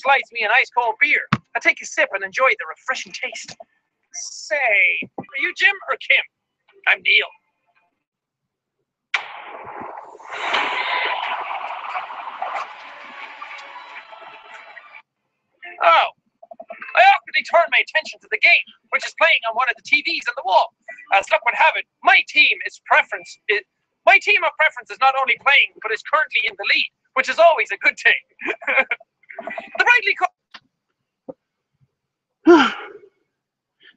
slides me an ice-cold beer. I take a sip and enjoy the refreshing taste. Say, are you Jim or Kim? I'm Neil. Oh, I awkwardly turn my attention to the game, which is playing on one of the TVs on the wall. As luck would have it, my team of preference is not only playing, but is currently in the lead, which is always a good thing. The brightly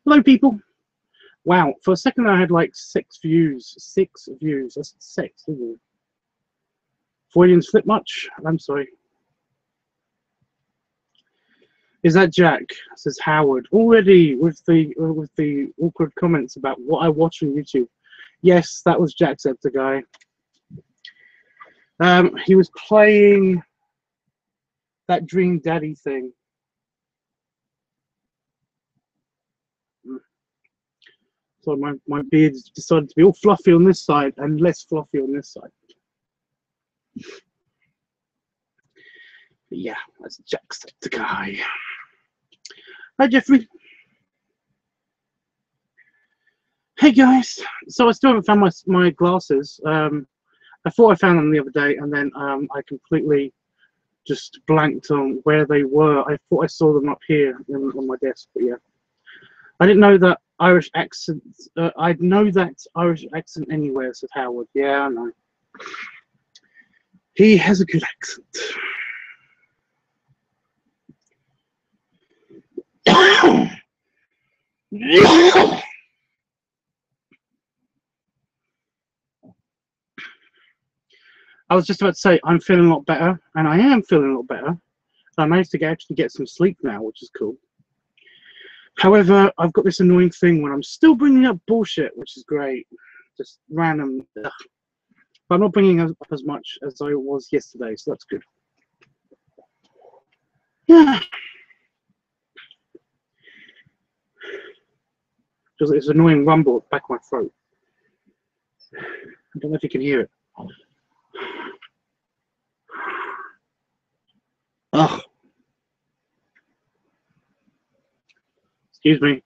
Hello, people. Wow, for a second I had like 6 views. 6 views. That's 6, isn't it? Freudian slip much? I'm sorry. Is that Jack? Says Howard. Already with the awkward comments about what I watch on YouTube. Yes, that was Jacksepticeye. He was playing that Dream Daddy thing. So my beard decided to be all fluffy on this side and less fluffy on this side. But yeah, that's Jacksepticeye. Hi, Jeffrey. Hey, guys. So I still haven't found my glasses. I thought I found them the other day, and then I completely just blanked on where they were. I thought I saw them up here on my desk, but yeah. I didn't know that Irish accent. I'd know that Irish accent anywhere, said Howard. Yeah, I know. He has a good accent. I was just about to say I'm feeling a lot better, and I am feeling a lot better. I managed to actually get some sleep now, which is cool. However, I've got this annoying thing when I'm still bringing up bullshit, which is great, just random. Ugh. But I'm not bringing up as much as I was yesterday, so that's good. Yeah. Just it's an annoying rumble at the back of my throat. I don't know if you can hear it. Ugh. Excuse me.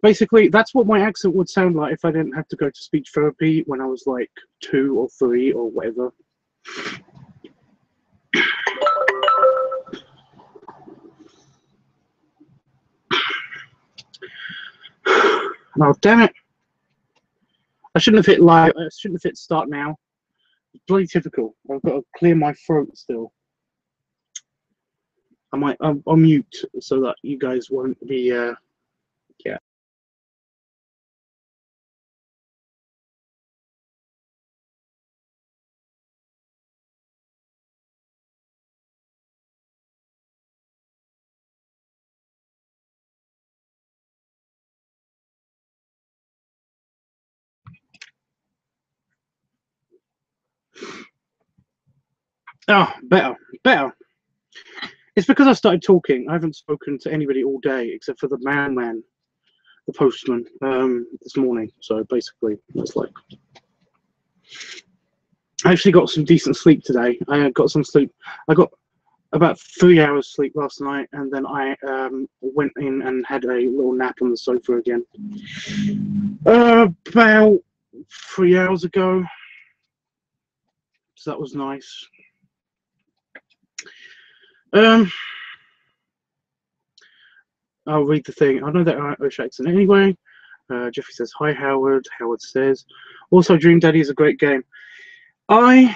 Basically, that's what my accent would sound like if I didn't have to go to speech therapy when I was like 2 or 3 or whatever. Oh, damn it. I shouldn't have hit live. I shouldn't have hit start now. It's bloody typical. I've got to clear my throat still. I'll mute so that you guys won't be, yeah. Oh, better. It's because I started talking. I haven't spoken to anybody all day except for the mailman, the postman, this morning. So basically, it's like I actually got some decent sleep today. I got some sleep. I got about 3 hours sleep last night, and then I went in and had a little nap on the sofa again. About 3 hours ago. So that was nice. I'll read the thing. I know that Irish accent anyway. Jeffrey says, hi, Howard. Howard says, also, Dream Daddy is a great game. I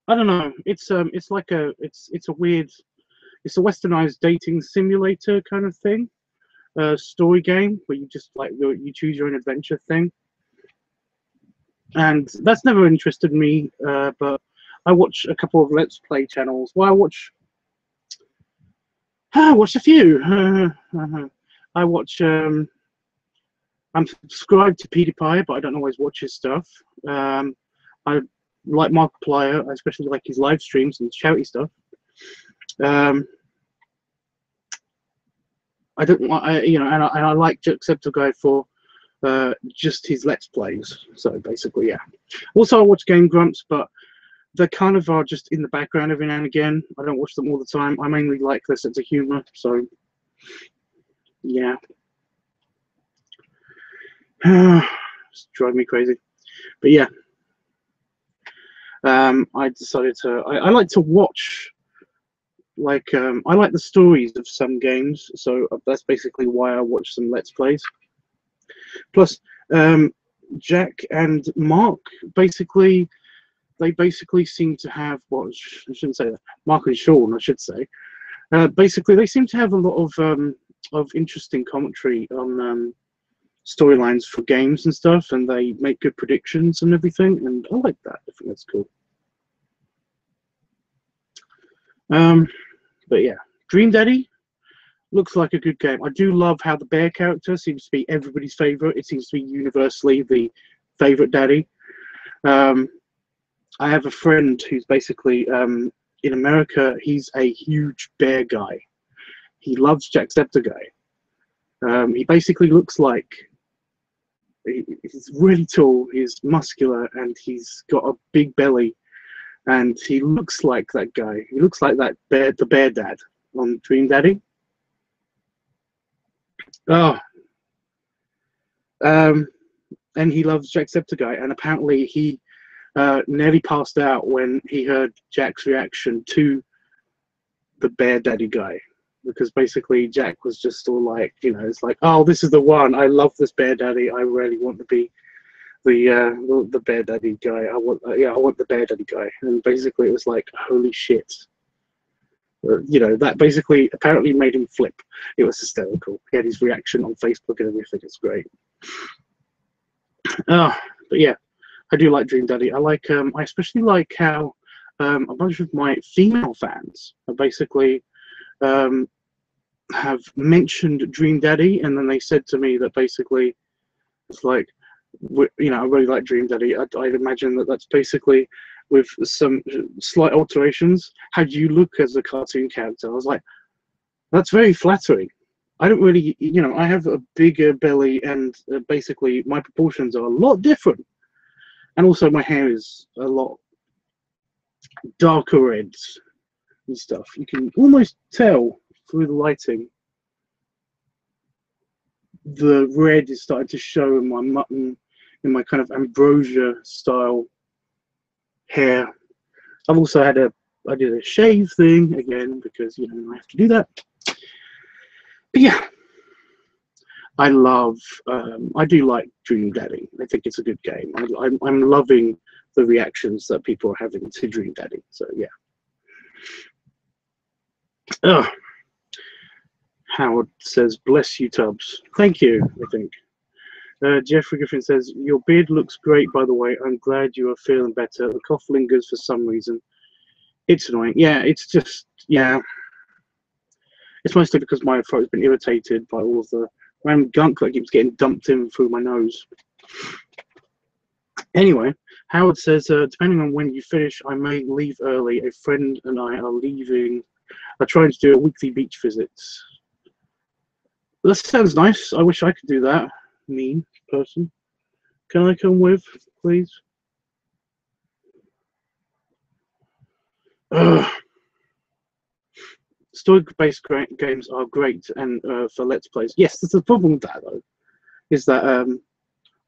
don't know. It's like it's a weird, it's a westernized dating simulator kind of thing. Story game where you just like you choose your own adventure thing, and that's never interested me. But I watch a couple of Let's Play channels. Well, I watch a few. I watch I'm subscribed to PewDiePie, but I don't always watch his stuff. I like Markiplier. I especially like his live streams and charity stuff. I don't, you know, and I like Jacksepticeye for just his Let's Plays. So basically, yeah. Also, I watch Game Grumps, but they kind of are just in the background every now and again. I don't watch them all the time. I mainly like their sense of humor. So, yeah. It's driving me crazy. But yeah. I decided to. I like to watch. Like I like the stories of some games, so that's basically why I watch some Let's Plays. Plus, Jack and Mark basically seem to have, well, I shouldn't say that. Mark and Sean, I should say. Basically, they seem to have a lot of interesting commentary on storylines for games and stuff, and they make good predictions and everything, and I like that. I think that's cool. But yeah, Dream Daddy looks like a good game. I do love how the bear character seems to be everybody's favorite. It seems to be universally the favorite daddy. I have a friend who's basically in America. He's a huge bear guy. He loves Jacksepticeye. He basically looks like he's really tall. He's muscular and he's got a big belly. And he looks like that guy. He looks like that bear, the bear dad on Dream Daddy. Oh. And he loves Jacksepticeye. And apparently he nearly passed out when he heard Jack's reaction to the bear daddy guy. Because basically Jack was just all like, you know, it's like, oh, this is the one. I love this bear daddy. I really want to be the bear daddy guy. I want the bear daddy guy. And basically it was like, holy shit. You know, that basically apparently made him flip. It was hysterical. He had his reaction on Facebook and everything. It's great. But yeah, I do like Dream Daddy. I especially like how a bunch of my female fans are basically have mentioned Dream Daddy, and then they said to me that basically it's like, you know, I really like Dream Daddy. I'd imagine that that's basically with some slight alterations how do you look as a cartoon character. I was like, that's very flattering. I don't really, you know, I have a bigger belly and basically my proportions are a lot different, and also my hair is a lot darker reds and stuff. You can almost tell through the lighting the red is starting to show in my mutton, in my kind of ambrosia style hair. I've also had I did a shave thing again because, you know, I have to do that. But yeah, I do like Dream Daddy. I think it's a good game. I'm loving the reactions that people are having to Dream Daddy. So yeah. Howard says, bless you, Tubbs. Thank you, I think. Jeffrey Griffin says, your beard looks great, by the way. I'm glad you are feeling better. The cough lingers for some reason. It's annoying. Yeah, it's just, yeah. It's mostly because my throat's been irritated by all of the random gunk that keeps getting dumped in through my nose. Anyway, Howard says, depending on when you finish, I may leave early. A friend and I are trying to do a weekly beach visit. That sounds nice. I wish I could do that. Mean person. Can I come with, please? Story-based games are great, and for Let's Plays. Yes, there's a problem with that, though. Is that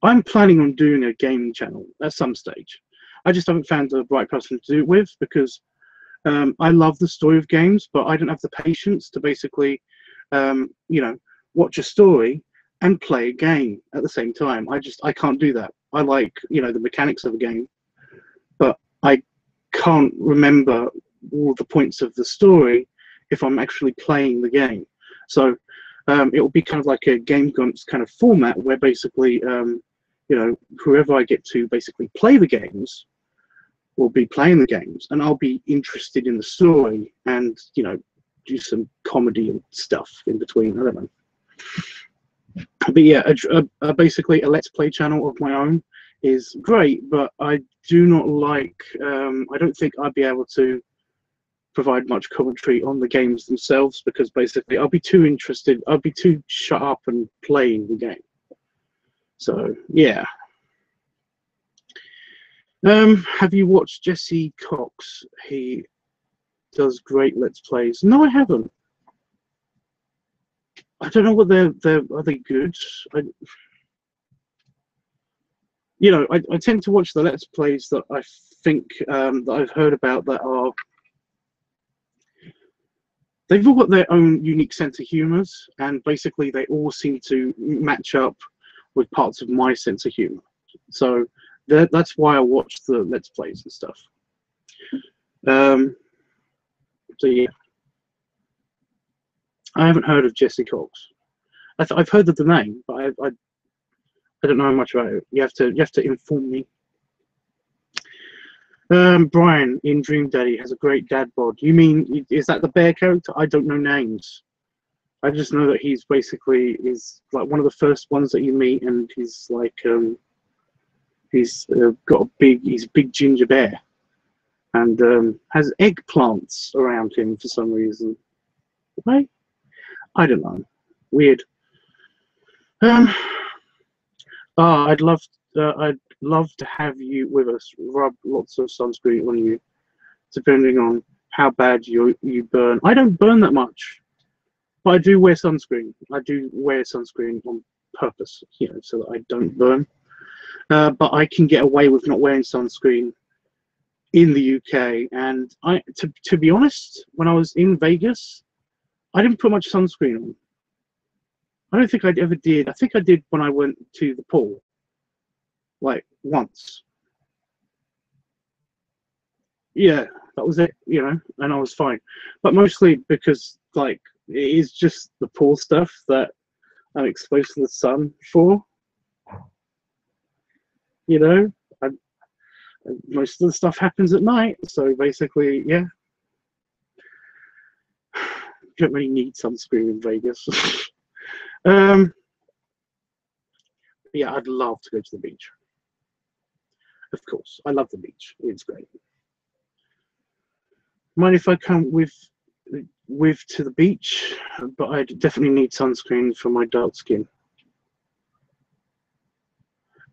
I'm planning on doing a gaming channel at some stage. I just haven't found the right person to do it with because I love the story of games, but I don't have the patience to basically, you know, watch a story and play a game at the same time. I can't do that. I like, you know, the mechanics of a game, but I can't remember all the points of the story if I'm actually playing the game. So it will be kind of like a Game Grumps kind of format where basically, you know, whoever I get to basically play the games will be playing the games, and I'll be interested in the story and, you know, do some comedy and stuff in between. I don't know. But yeah, basically a Let's Play channel of my own is great, but I do not like. I don't think I'd be able to provide much commentary on the games themselves because basically I'll be too interested. I'll be too shut up and playing the game. So yeah. Have you watched Jesse Cox? He does great Let's Plays. No, I haven't. I don't know what they're are they good? I tend to watch the Let's Plays that I think that I've heard about that are they've all got their own unique sense of humours, and basically they all seem to match up with parts of my sense of humour. So that's why I watch the Let's Plays and stuff. So yeah, I haven't heard of Jesse Cox. I've heard of the name, but I don't know much about it. You have to inform me. Brian in Dream Daddy has a great dad bod. You mean, is that the bear character? I don't know names. I just know that he's basically is like one of the first ones that you meet, and he's like he's got he's a big ginger bear, and has eggplants around him for some reason. Right? I don't know. Weird. I'd love to have you with us. Rub lots of sunscreen on you, depending on how bad you burn. I don't burn that much, but I do wear sunscreen. I do wear sunscreen on purpose, so that I don't burn. But I can get away with not wearing sunscreen in the UK. And to be honest, when I was in Vegas, I didn't put much sunscreen on. I don't think I ever did. I think I did when I went to the pool, like once. Yeah, that was it, and I was fine. But mostly because, like, it is just the pool stuff that I'm exposed to the sun for. Most of the stuff happens at night, so basically, yeah. You don't really need sunscreen in Vegas. Yeah, I'd love to go to the beach. Of course, I love the beach. It's great. Mind if I come with to the beach? But I definitely need sunscreen for my dark skin.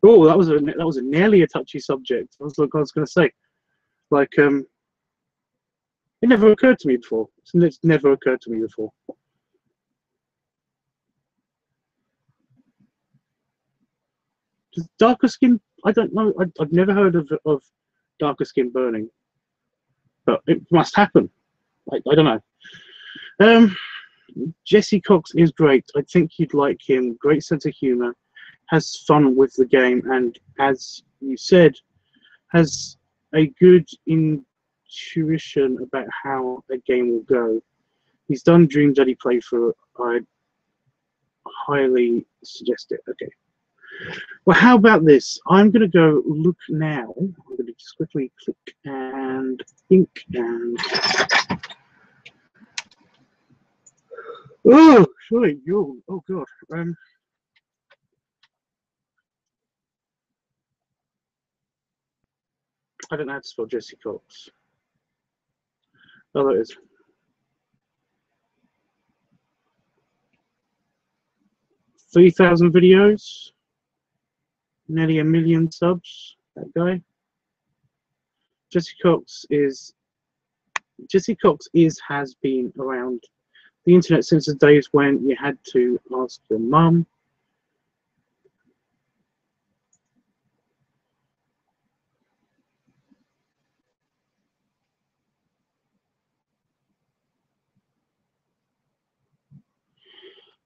Oh, that was a nearly a touchy subject. I was going to say, like, it never occurred to me before. It's never occurred to me before. Does darker skin? I don't know. I've never heard of darker skin burning, but it must happen. I don't know. Jesse Cox is great. I think you'd like him. Great sense of humor, has fun with the game, and as you said, has a good intuition about how a game will go. He's done Dream Daddy playthrough. I'd highly suggest it. Okay. Well, how about this? I'm going to go look now. I'm going to just quickly click and think and... Oh, sorry. Oh, God. I don't know how to spell Jesse Cox. Oh, there it is. $3,000 videos. Nearly 1 million subs. That guy. Jesse Cox has been around the internet since the days when you had to ask your mum.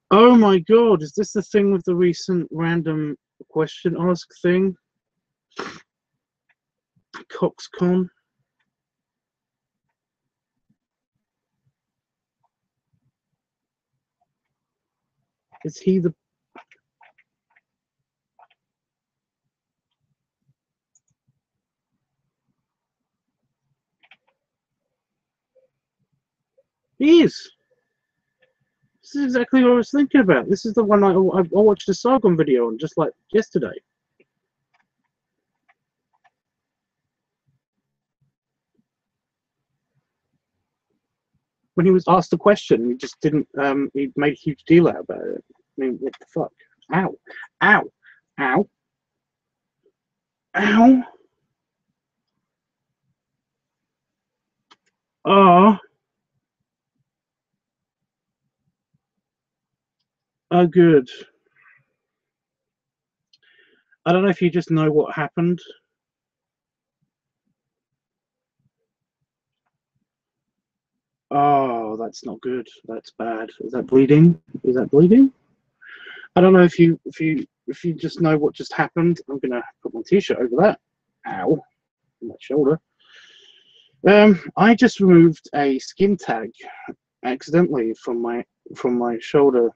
Oh my God, is this the thing with the recent random question ask thing? CoxCon? Is he the... He is. This is exactly what I was thinking about. This is the one I watched a Sargon video on just like yesterday. When he was asked a question, he just didn't, he made a huge deal out about it. I mean, what the fuck? Ow. Ow. Ow. Ow. Oh. Oh, good. I don't know if you just know what happened. Oh, that's not good. That's bad. Is that bleeding? Is that bleeding? I don't know if you just know what just happened. I'm gonna put my t-shirt over that. Ow, my shoulder. I just removed a skin tag accidentally from my shoulder.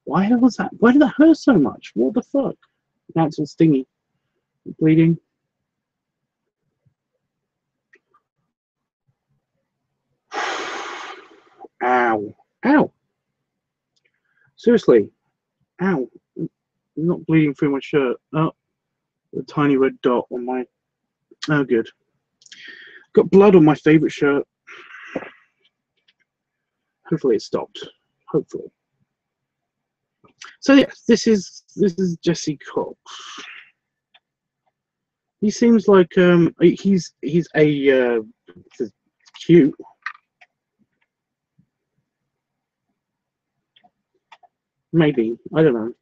Why was that? Why did that hurt so much? What the fuck? Now it's all stingy, bleeding. Ow! Ow! Seriously, ow! I'm not bleeding through my shirt. Oh, a tiny red dot on my. Oh, good. Got blood on my favorite shirt. Hopefully it stopped. Hopefully. So yes, this is Jesse Cox. He seems like he's a cute. Maybe, I don't know.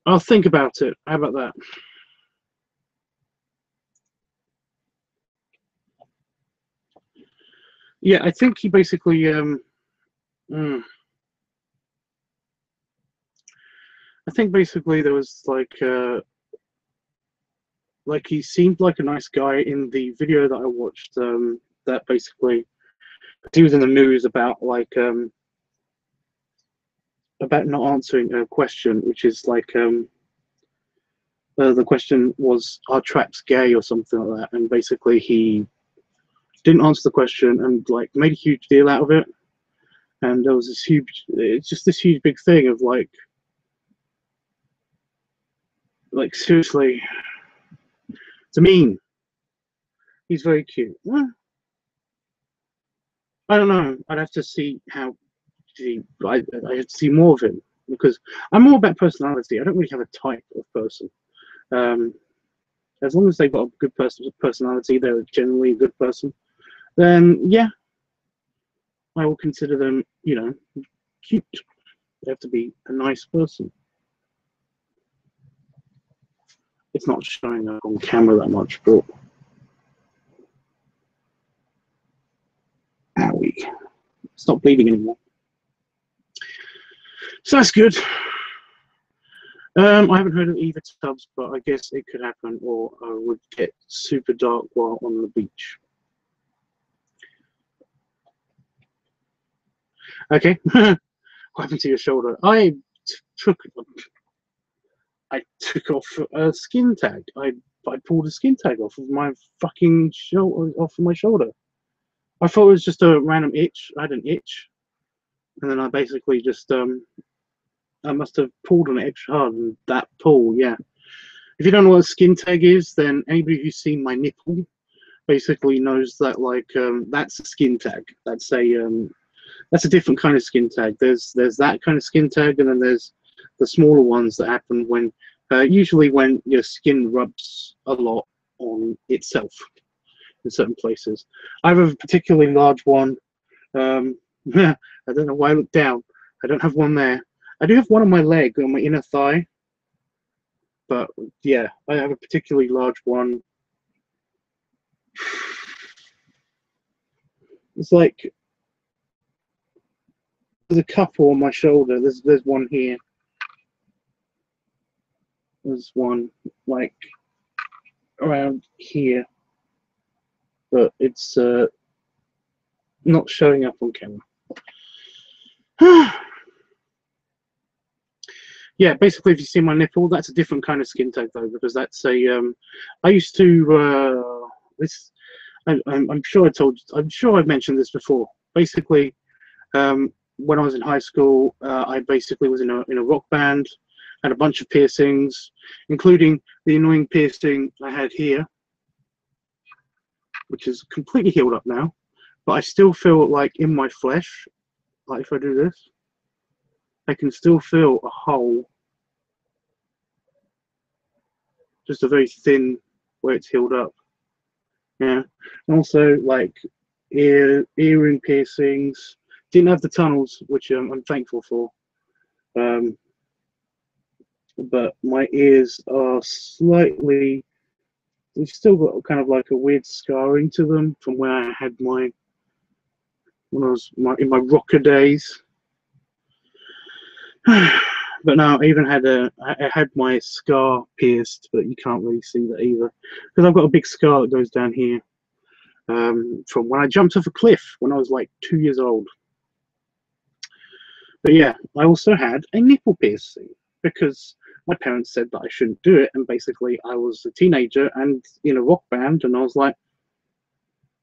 I'll think about it. How about that? Yeah, I think he basically I think basically there was like he seemed like a nice guy in the video that I watched, that basically he was in the news about about not answering a question, which is like the question was, are traps gay or something like that, and basically he didn't answer the question and like made a huge deal out of it, and there was this huge, it's just this huge big thing of like seriously, it's a meme. He's very cute. Well, I don't know. I'd have to see how. I have to see more of him because I'm more about personality. I don't really have a type of person. As long as they've got a good personality, they're generally a good person. Then yeah, I will consider them, you know, cute. They have to be a nice person. It's not showing up on camera that much, but owie, it's not bleeding anymore. So that's good. I haven't heard of LiveTUBBS, but I guess it could happen, or I would get super dark while on the beach. Okay. What happened to your shoulder? I took off a skin tag. I pulled a skin tag off of my fucking shoulder, off of my shoulder. I thought it was just a random itch. I had an itch, and then I basically just I must have pulled on it extra hard, and that pull, yeah. If you don't know what a skin tag is, then anybody who's seen my nipple basically knows that like that's a skin tag. That's a different kind of skin tag. There's that kind of skin tag, and then there's the smaller ones that happen when usually when your skin rubs a lot on itself in certain places. I have a particularly large one. I don't know why I look down. I don't have one there. I do have one on my leg, on my inner thigh. But yeah, I have a particularly large one. It's like there's a couple on my shoulder. There's one here. There's one like around here, but it's not showing up on camera. yeah, basically, if you see my nipple, that's a different kind of skin tag though, because that's a I used to this. I'm sure I'm sure I've mentioned this before. Basically, when I was in high school, I basically was in a rock band, had a bunch of piercings, including the annoying piercing I had here, which is completely healed up now, but I still feel like in my flesh, like if I do this, I can still feel a hole, just a very thin where it's healed up. Yeah, and also like earring piercings. Didn't have the tunnels, which I'm thankful for. But my ears are slightly, they've still got kind of like a weird scarring to them from where I had when I was in my rocker days. But now I even I had my scar pierced, but you can't really see that either, because I've got a big scar that goes down here from when I jumped off a cliff when I was like 2 years old. But yeah, I also had a nipple piercing because my parents said that I shouldn't do it, and basically I was a teenager and in a rock band, and I was like,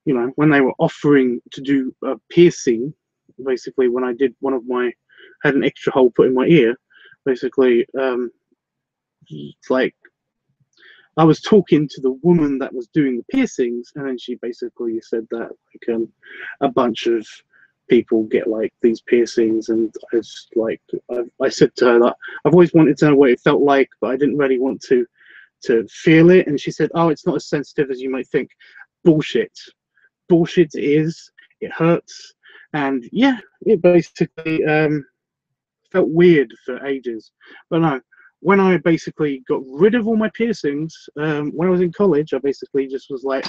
you know, when they were offering to do a piercing, basically when I did had an extra hole put in my ear, basically it's like I was talking to the woman that was doing the piercings, and then she basically said that like a bunch of people get like these piercings, and I said to her that I've always wanted to know what it felt like, but I didn't really want to feel it, and she said, oh, it's not as sensitive as you might think. Bullshit it hurts. And yeah, it basically felt weird for ages. But no, when I basically got rid of all my piercings, when I was in college, I basically just was like,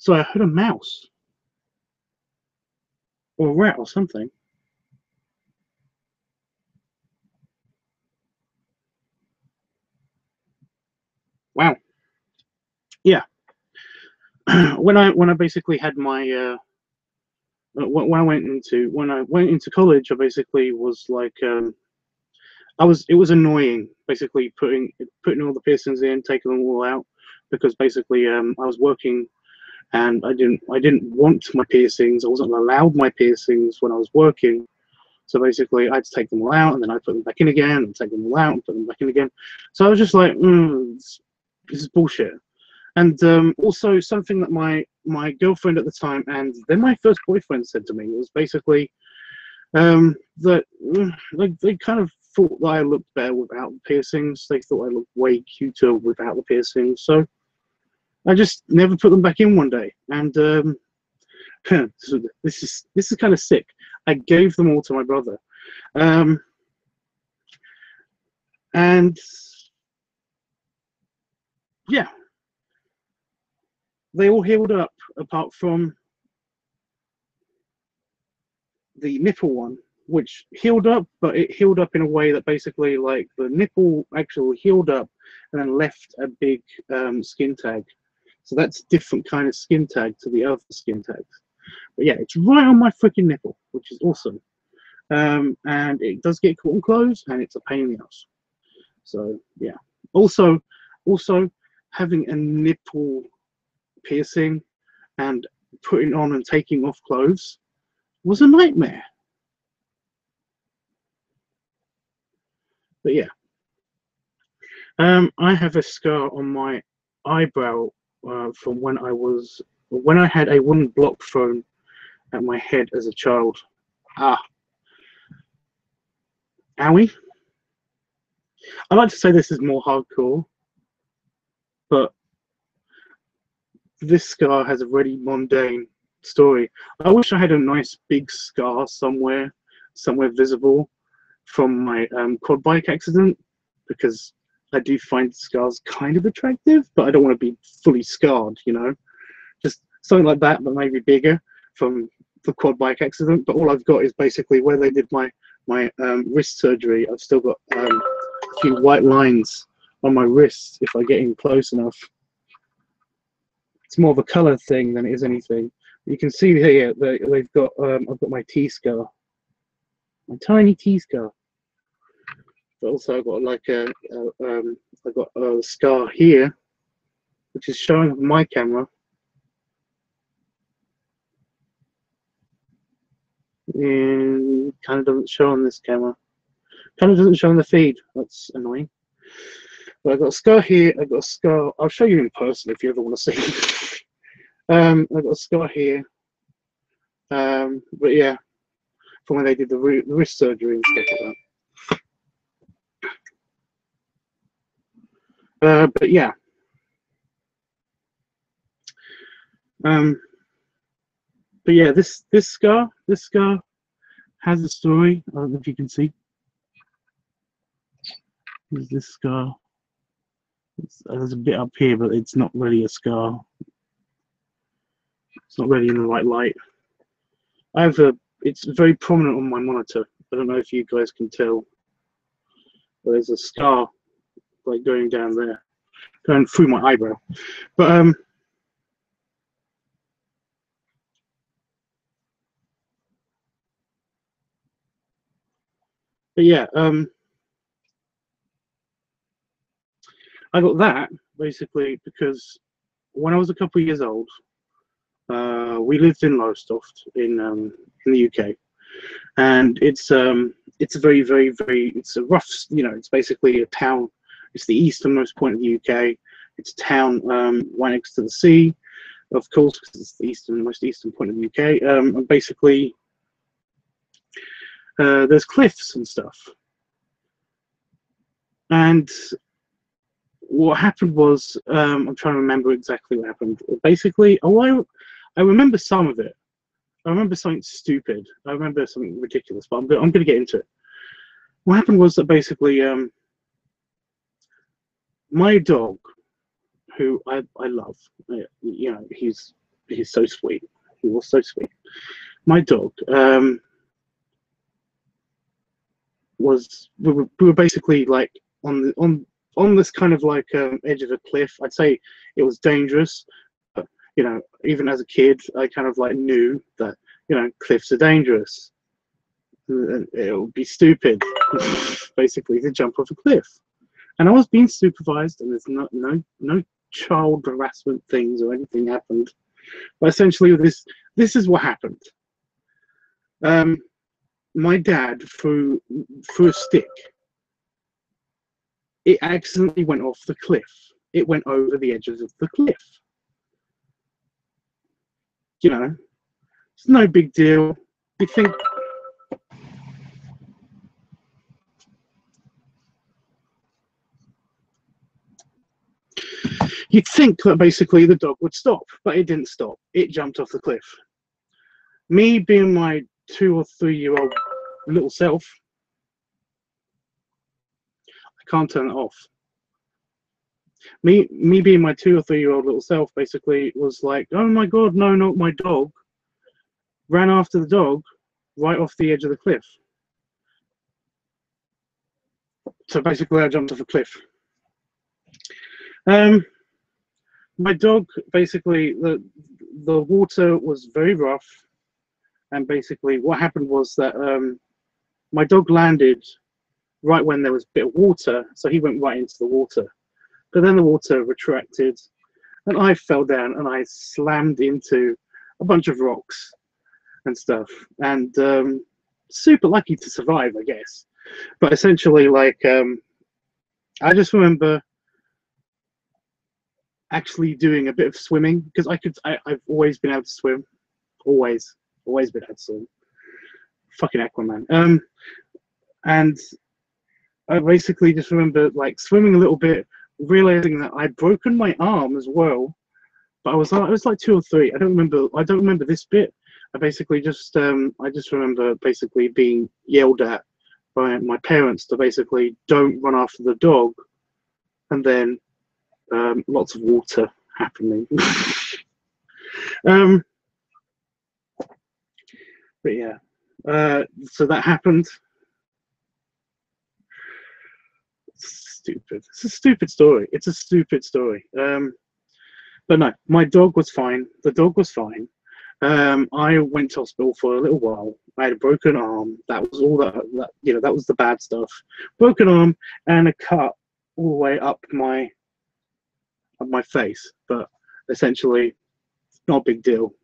so I heard a mouse or a rat or something. Wow. Yeah. when I basically had my when I went into college, I basically was like it was annoying basically putting all the piercings in, taking them all out, because basically I was working and I didn't want my piercings. I wasn't allowed my piercings when I was working. So basically I had to take them all out, and then I put them back in again, and take them all out and put them back in again. So I was just like, this is bullshit. And also something that my girlfriend at the time and then my first boyfriend said to me was basically that they kind of thought that I looked better without the piercings. They thought I looked way cuter without the piercings. So I just never put them back in one day. And so this is kind of sick. I gave them all to my brother. And yeah, they all healed up apart from the nipple one, which healed up, but it healed up in a way that basically like the nipple actually healed up and then left a big skin tag. So that's a different kind of skin tag to the other skin tags. But yeah, it's right on my freaking nipple, which is awesome. And it does get caught in clothes, and it's a pain in the ass. So yeah. Also having a nipple piercing and putting on and taking off clothes was a nightmare. But yeah, I have a scar on my eyebrow from when I had a wooden block thrown at my head as a child. Owie. I like to say this is more hardcore, but this scar has a really mundane story. I wish I had a nice big scar somewhere visible from my quad bike accident, because I do find scars kind of attractive, but I don't want to be fully scarred, you know, just something like that, but maybe bigger from the quad bike accident. But all I've got is basically where they did my wrist surgery. I've still got cute white lines on my wrist if I get in close enough. It's more of a color thing than it is anything. You can see here that they've got I've got my T-scar, my tiny T-scar. But also I've got like I've got a scar here, which is showing on my camera. And kind of doesn't show on this camera. Kind of doesn't show on the feed. That's annoying. But I've got a scar here. I've got a scar. I'll show you in person if you ever want to see. I've got a scar here. But yeah, from when they did the wrist surgery and stuff like that. But yeah. But yeah, this scar has a story. I don't know if you can see. There's this scar. There's a bit up here, but it's not really a scar. It's not really in the right light. It's very prominent on my monitor. I don't know if you guys can tell. But there's a scar like going down there, going through my eyebrow. But yeah, I got that basically because when I was a couple of years old, we lived in Lowestoft in the UK, and it's a very it's a rough, it's basically a town. It's the easternmost point of the UK. It's a town right next to the sea, of course, because it's the most eastern point of the UK. And basically, there's cliffs and stuff. And what happened was, I'm trying to remember exactly what happened. Basically, I remember some of it. I remember something stupid. I remember something ridiculous, but I'm going to get into it. What happened was that basically, my dog, who I love, he's so sweet. He was so sweet. My dog we were basically like on this kind of like edge of a cliff. I'd say it was dangerous. But, even as a kid, I kind of like knew that cliffs are dangerous. It would be stupid, basically, to jump off a cliff. And I was being supervised, and there's no child harassment things or anything happened. But essentially, this is what happened. My dad threw a stick. It accidentally went off the cliff. It went over the edges of the cliff. It's no big deal. You'd think that basically the dog would stop, but it didn't stop. It jumped off the cliff. Me being my 2 or 3 year old little self, I can't turn it off. Me being my 2 or 3 year old little self basically was like, oh my god, no, not my dog. Ran after the dog right off the edge of the cliff. So basically I jumped off a cliff. My dog, basically, the water was very rough, and basically what happened was that my dog landed right when there was a bit of water, so he went right into the water. But then the water retracted, and I fell down, and I slammed into a bunch of rocks and stuff, and super lucky to survive, I guess. But essentially, like, I just remember actually doing a bit of swimming, because I've always been able to swim. Always been able to swim. Fucking Aquaman. And I basically just remember like swimming a little bit, realizing that I'd broken my arm as well. But I was like 2 or 3. I don't remember this bit. I basically just I just remember basically being yelled at by my parents to basically don't run after the dog, and then lots of water happening. But yeah, so that happened. stupid. It's a stupid story. It's a stupid story. But no, my dog was fine. The dog was fine. I went to hospital for a little while. I had a broken arm. That was all that that was the bad stuff. Broken arm and a cut all the way up my face. But essentially, not a big deal.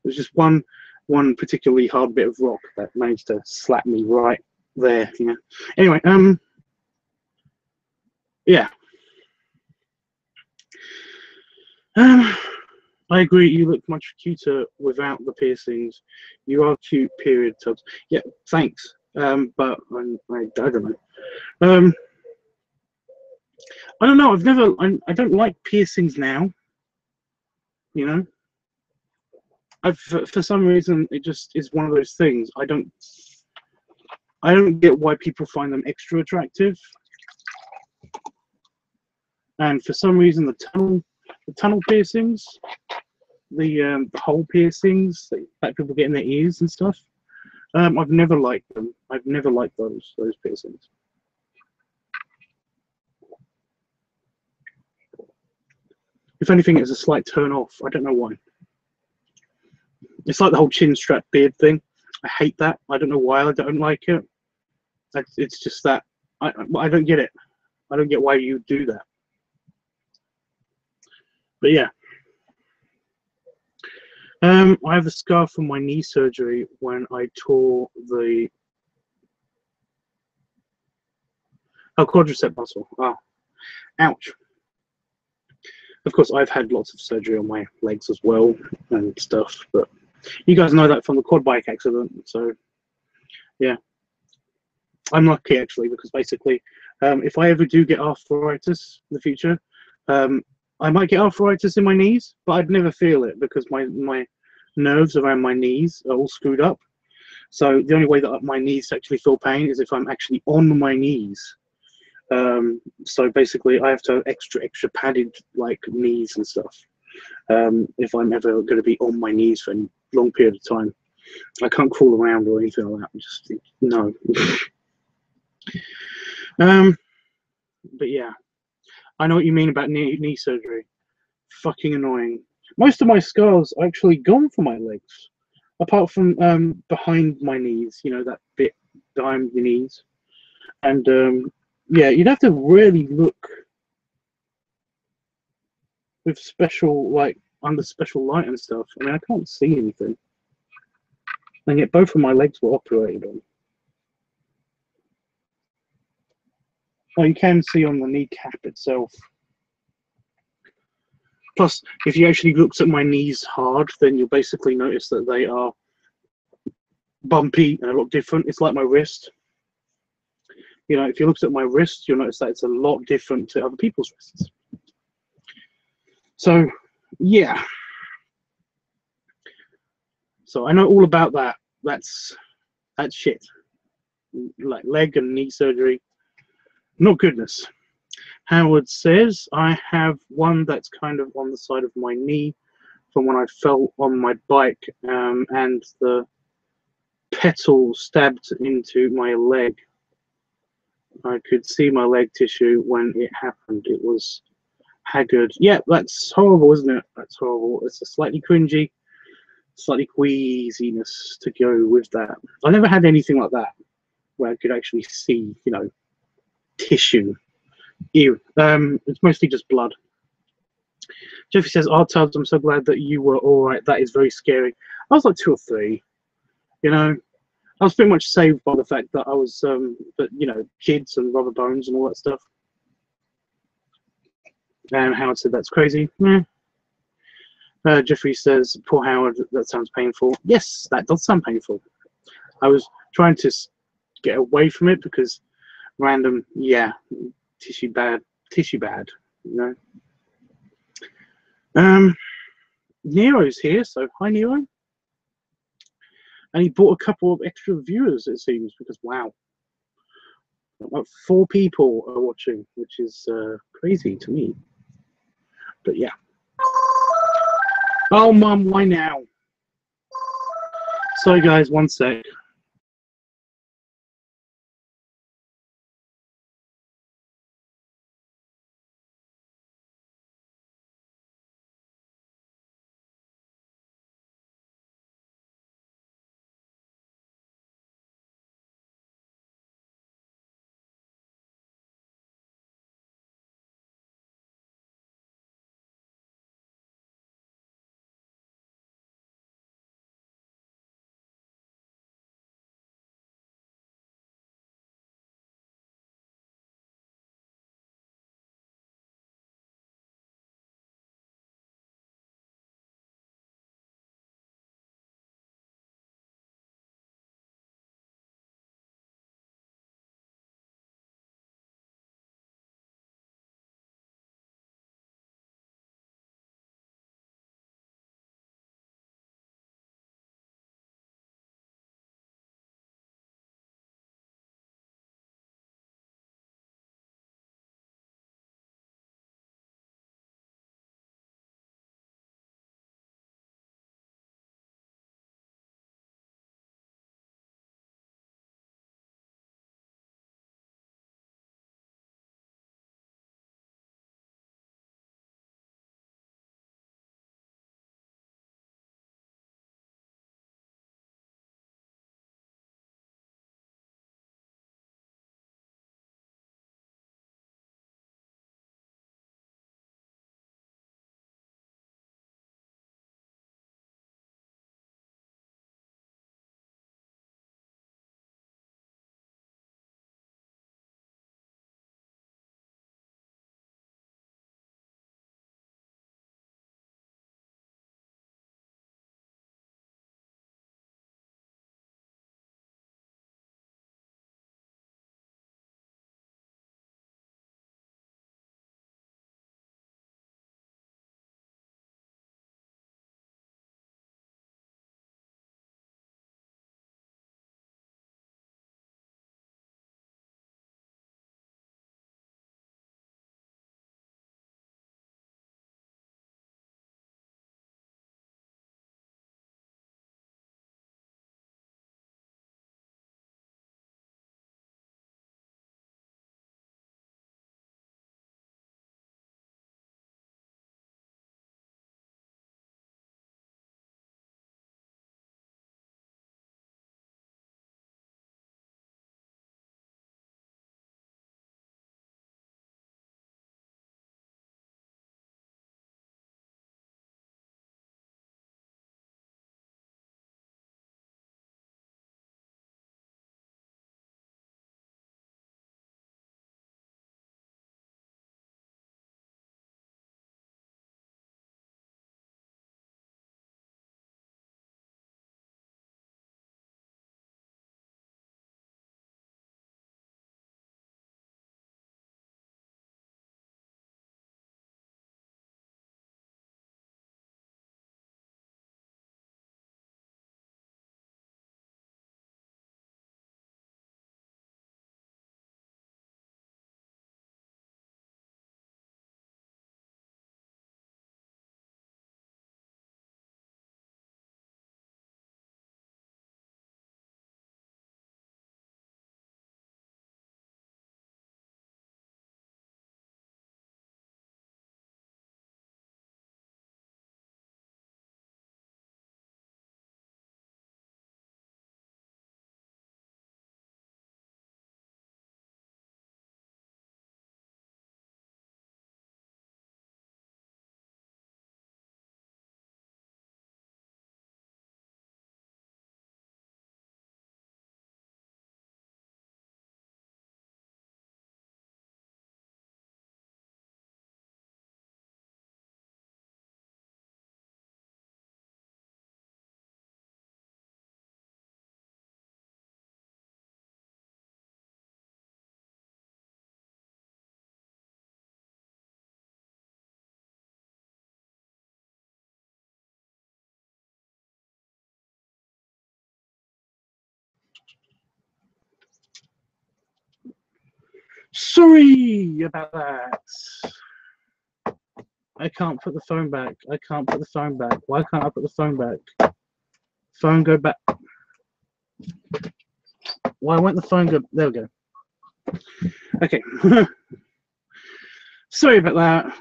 It was just one particularly hard bit of rock that managed to slap me right there. Anyway, yeah. I agree, you look much cuter without the piercings. You are cute, period, Tubbs. Yeah, thanks. But I don't know. I don't know, I don't like piercings now. For some reason, it just is one of those things. I don't get why people find them extra attractive. And for some reason, the tunnel piercings, the hole piercings that people get in their ears and stuff, I've never liked them. I've never liked those piercings. If anything, it's a slight turn off. I don't know why. It's like the whole chin strap beard thing. I hate that. I don't know why I don't like it. It's just that I don't get it. I don't get why you do that. But yeah. I have a scar from my knee surgery when I tore the quadricep muscle. Oh, ouch. Of course, I've had lots of surgery on my legs as well and stuff, but you guys know that from the quad bike accident. So yeah, I'm lucky actually, because basically, if I ever do get arthritis in the future, I might get arthritis in my knees, but I'd never feel it because my nerves around my knees are all screwed up. So the only way that my knees actually feel pain is if I'm actually on my knees. So basically, I have to have extra padded like knees and stuff. If I'm ever going to be on my knees for a long period of time, I can't crawl around or anything like that. Just no. But yeah, I know what you mean about knee surgery. Fucking annoying. Most of my scars are actually gone from my legs, apart from behind my knees. That bit behind your knees, and yeah, you'd have to really look with under special light and stuff. I mean, I can't see anything, and yet both of my legs were operated on. Oh, you can see on the kneecap itself. Plus, if you actually looked at my knees hard, then you'll basically notice that they are bumpy and a lot different. It's like my wrist. If you looked at my wrist, you'll notice that it's a lot different to other people's wrists. So, yeah. So I know all about that. That's shit. Like leg and knee surgery. Not goodness. Howard says, I have one that's kind of on the side of my knee from when I fell on my bike, and the pedal stabbed into my leg. I could see my leg tissue when it happened. It was haggard. Yeah, that's horrible, isn't it? That's horrible. It's a slightly cringy, slightly queasiness to go with that. I never had anything like that where I could actually see, tissue. Ew. It's mostly just blood. Jeffrey says, Tubbs, I'm so glad that you were all right. That is very scary. I was like 2 or 3. I was pretty much saved by the fact that I was, kids and rubber bones and all that stuff. And Howard said, that's crazy. Yeah. Jeffrey says, poor Howard, that sounds painful. Yes, that does sound painful. I was trying to get away from it because random, tissue bad, Nero's here, so hi Nero. And he bought a couple of extra viewers, it seems, because wow, 4 people are watching, which is crazy to me. But yeah. Oh mum, why now? Sorry guys, one sec. Sorry about that. I can't put the phone back. I can't put the phone back. Why can't I put the phone back? Phone go back. Why won't the phone go? There we go. Okay. Sorry about that.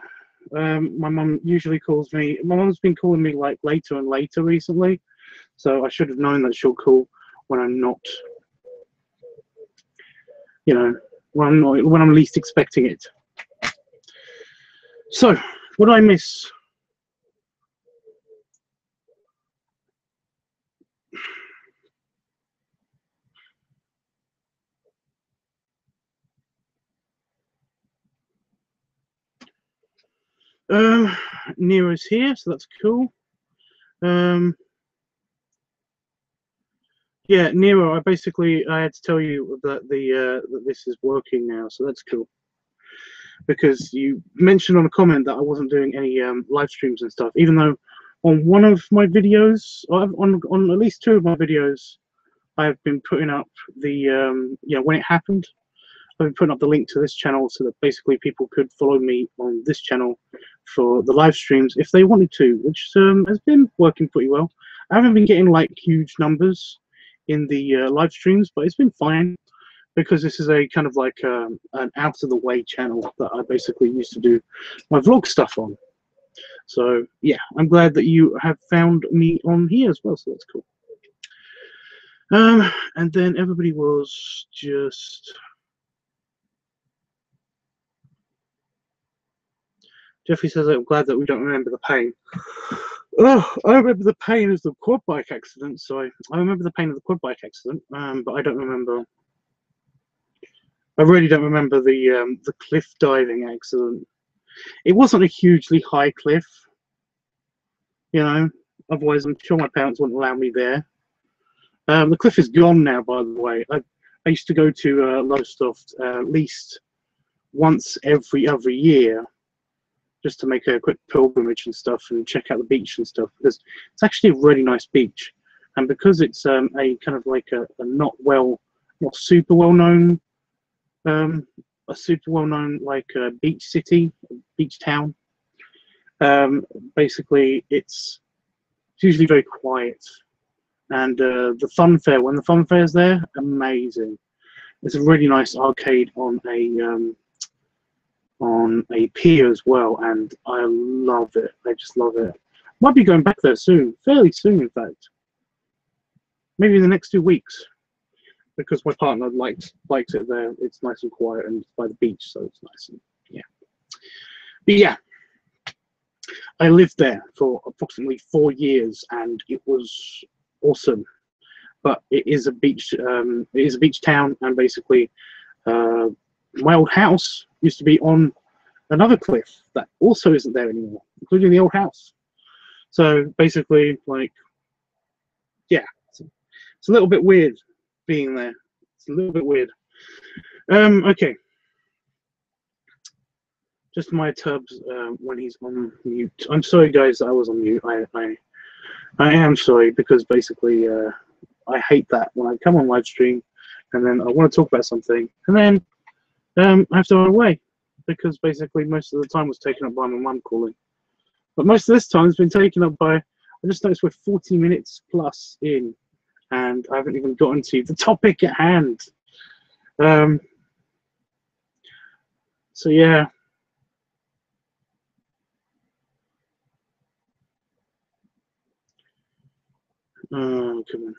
My mum usually calls me. My mum's been calling me like later and later recently, so I should have known that she'll call when I'm not, you know, when I'm least expecting it. So, what did I miss? Nero's here, so that's cool. Yeah, Nero, I had to tell you that that this is working now, so that's cool. Because you mentioned on a comment that I wasn't doing any live streams and stuff, even though on one of my videos, on at least two of my videos, I've been putting up the when it happened, I've been putting up the link to this channel so that basically people could follow me on this channel for the live streams if they wanted to, which has been working pretty well. I haven't been getting like huge numbers in the live streams, but it's been fine because this is a kind of like an out of the way channel that I basically used to do my vlog stuff on. So yeah, I'm glad that you have found me on here as well, so that's cool. And then everybody was just... Jeffrey says, I'm glad that we don't remember the pain. Oh, I remember the pain of the quad bike accident. So I remember the pain of the quad bike accident, but I don't remember. I really don't remember the cliff diving accident. It wasn't a hugely high cliff, you know. Otherwise, I'm sure my parents wouldn't allow me there. The cliff is gone now, by the way. I used to go to Lowestoft at least once every other year, just to make a quick pilgrimage and stuff and check out the beach and stuff, because it's actually a really nice beach, and because it's a kind of like a not super well known like beach city, beach town. Basically, it's usually very quiet, and the fun fair, when the fun fair is there, amazing. There's a really nice arcade on a pier as well, and I love it. I just love it. Might be going back there soon, fairly soon, in fact. Maybe in the next 2 weeks, because my partner likes it there. It's nice and quiet, and it's by the beach, so it's nice. And yeah, but yeah, I lived there for approximately 4 years, and it was awesome. But it is a beach. It is a beach town, and basically, my old house used to be on another cliff that also isn't there anymore, including the old house. So basically, like, yeah, it's a little bit weird being there. It's a little bit weird. Okay. Just my tubs when he's on mute. I'm sorry, guys, that I was on mute. I am sorry, because basically I hate that when I come on live stream and then I want to talk about something and then I have to run away, because basically most of the time was taken up by my mum calling. But most of this time has been taken up by, I just noticed we're 40 minutes plus in and I haven't even gotten to the topic at hand. So yeah. Oh, come on.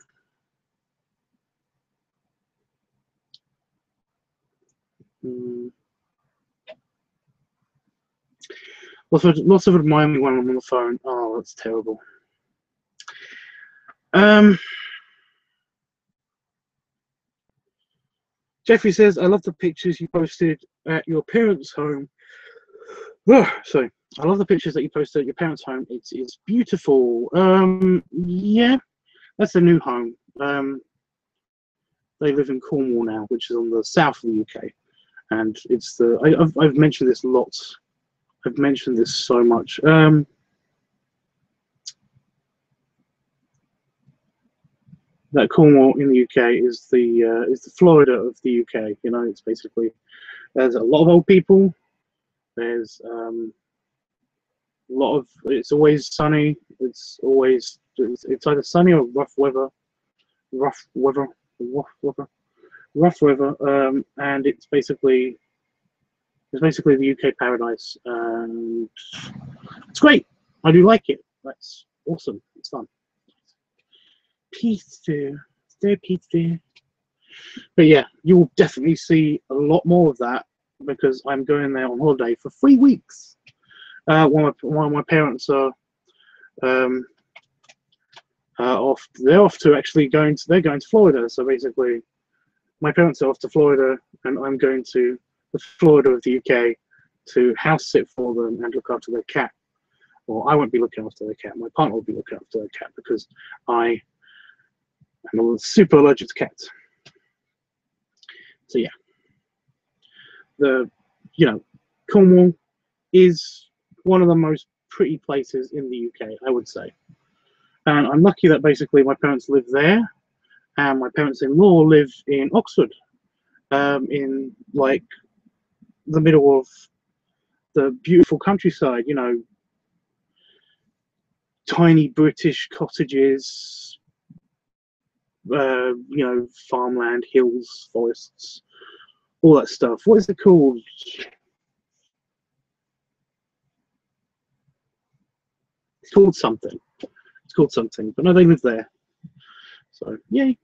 Lots of admiring me when I'm on the phone. Oh, that's terrible. Jeffrey says, I love the pictures you posted at your parents' home. Oh, sorry. I love the pictures that you posted at your parents' home. It's beautiful. Yeah, that's the new home. They live in Cornwall now, which is on the south of the UK. And it's I've mentioned this lots. I've mentioned this so much. That Cornwall in the UK is the Florida of the UK. You know, it's basically There's a lot of old people. There's a lot of. It's always sunny. It's either sunny or rough weather. Rough weather. And it's basically the UK paradise, and it's great. I do like it. That's awesome. It's fun. Pizza. But yeah, you will definitely see a lot more of that because I'm going there on holiday for 3 weeks. One of my parents are off. They're off to actually they're going to Florida. So basically, my parents are off to Florida, and I'm going to the Florida of the UK to house sit for them and look after their cat. Well, I won't be looking after their cat. My partner will be looking after their cat because I am super allergic to cats. So yeah, Cornwall is one of the most pretty places in the UK, I would say. And I'm lucky that basically my parents live there, and my parents-in-law live in Oxford, in like the middle of the beautiful countryside. Tiny British cottages, farmland, hills, forests, all that stuff. What is it called? It's called something. But no, they live there. So yay.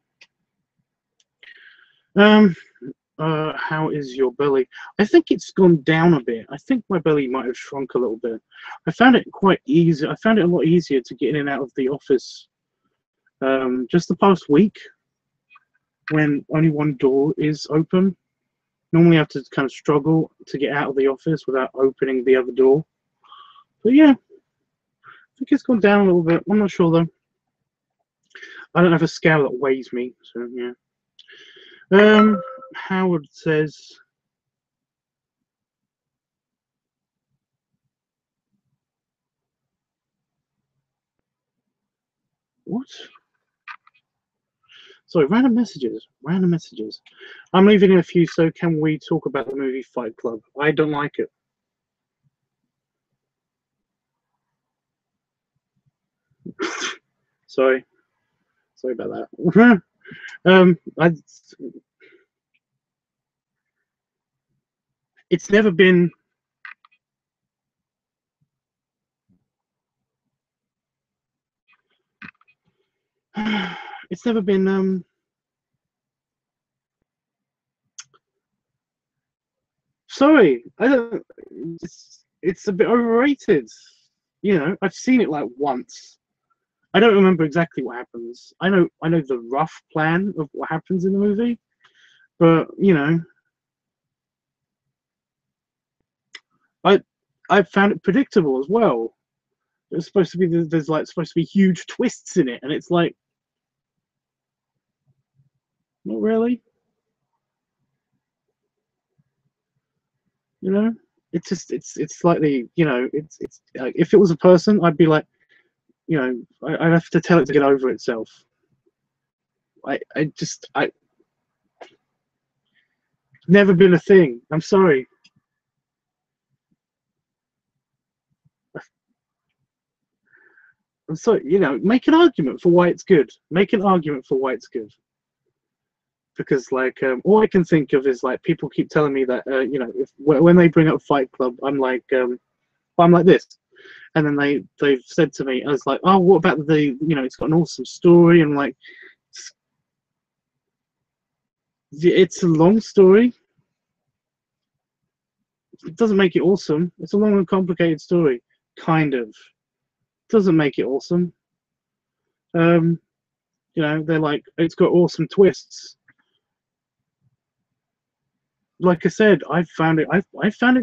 How is your belly? I think it's gone down a bit. I think my belly might have shrunk a little bit. I found it quite easy. I found it a lot easier to get in and out of the office just the past week when only one door is open. Normally I have to kind of struggle to get out of the office without opening the other door. But yeah, I think it's gone down a little bit. I'm not sure though. I don't have a scale that weighs me, so yeah. Howard says, what? Sorry, random messages. I'm leaving in a few, so can we talk about the movie Fight Club? I don't like it. Sorry about that. It's never been. It's never been. Sorry, I don't. It's a bit overrated. I've seen it like once. I don't remember exactly what happens. I know the rough plan of what happens in the movie, but I found it predictable as well. It's supposed to be there's supposed to be huge twists in it, and it's like, not really. It's just it's slightly it's if it was a person, I'd be like, I'd have to tell it to get over itself. I never been a thing. I'm sorry. I'm sorry. Make an argument for why it's good. Because all I can think of is like people keep telling me that when they bring up Fight Club, I'm like this, and then they've said to me, I was like, oh, what about it's got an awesome story, and like it's a long story. It doesn't make it awesome. It's a long and complicated story, kind of. Doesn't make it awesome. They're like, it's got awesome twists. Like I said, I found it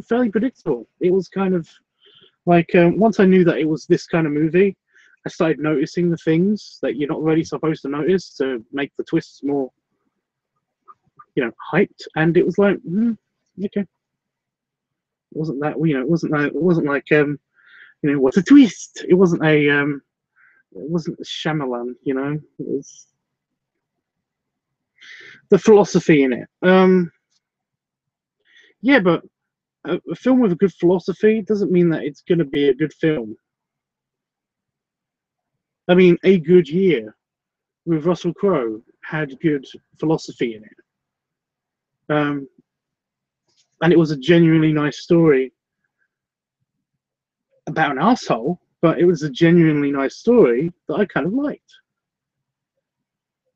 fairly predictable. It was kind of like once I knew that it was this kind of movie, I started noticing the things that you're not really supposed to notice to make the twists more, hyped. And it was like, okay. It wasn't that, it wasn't like, what's a twist? It wasn't a Shyamalan, It was the philosophy in it. Yeah, but a film with a good philosophy doesn't mean that it's going to be a good film. I mean, A Good Year with Russell Crowe had good philosophy in it. And it was a genuinely nice story about an asshole, but it was a genuinely nice story that I kind of liked.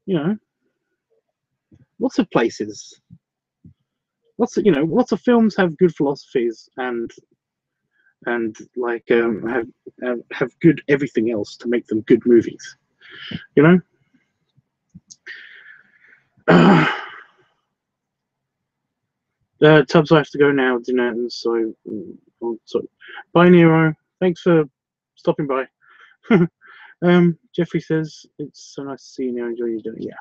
You know, lots of places, lots of films have good philosophies and like have good everything else to make them good movies. You know. Tubbs, I have to go now, dinner, and so bye, Nero. Thanks for stopping by. Jeffrey says it's so nice to see you, Nero. Enjoy your dinner. Yeah.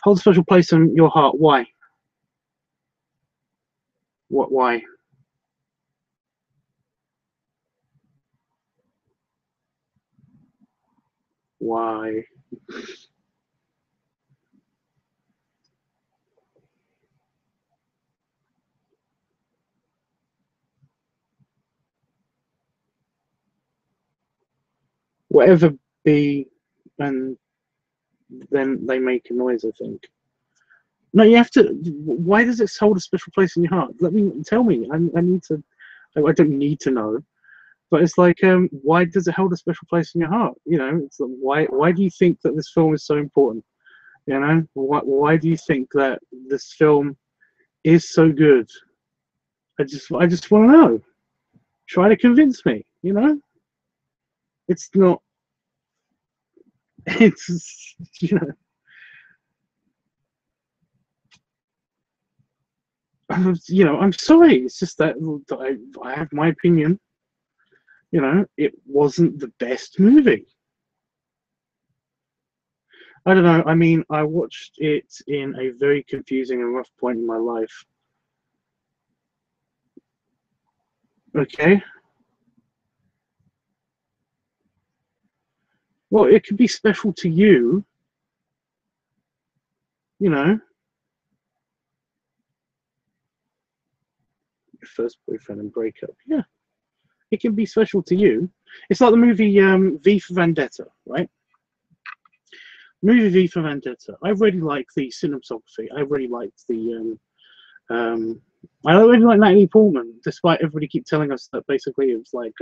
Hold a special place in your heart. Why? What? Why? Why? Whatever be, and then they make a noise, I think. No, you have to. Why does it hold a special place in your heart? Tell me. I need to. I don't need to know, but it's like, why does it hold a special place in your heart? You know, it's like, why do you think that this film is so important? You know, why do you think that this film is so good? I just want to know. Try to convince me. You know, it's not. It's I'm sorry. It's just that I have my opinion. You know, it wasn't the best movie. I don't know. I mean, I watched it in a very confusing and rough point in my life. Okay. Well, it could be special to you. You know, your first boyfriend and breakup. Yeah, it can be special to you. It's like the movie V for Vendetta, right? Movie V for Vendetta. I really like the cinematography. I really liked the I really like Natalie Portman, despite everybody keep telling us that basically it was like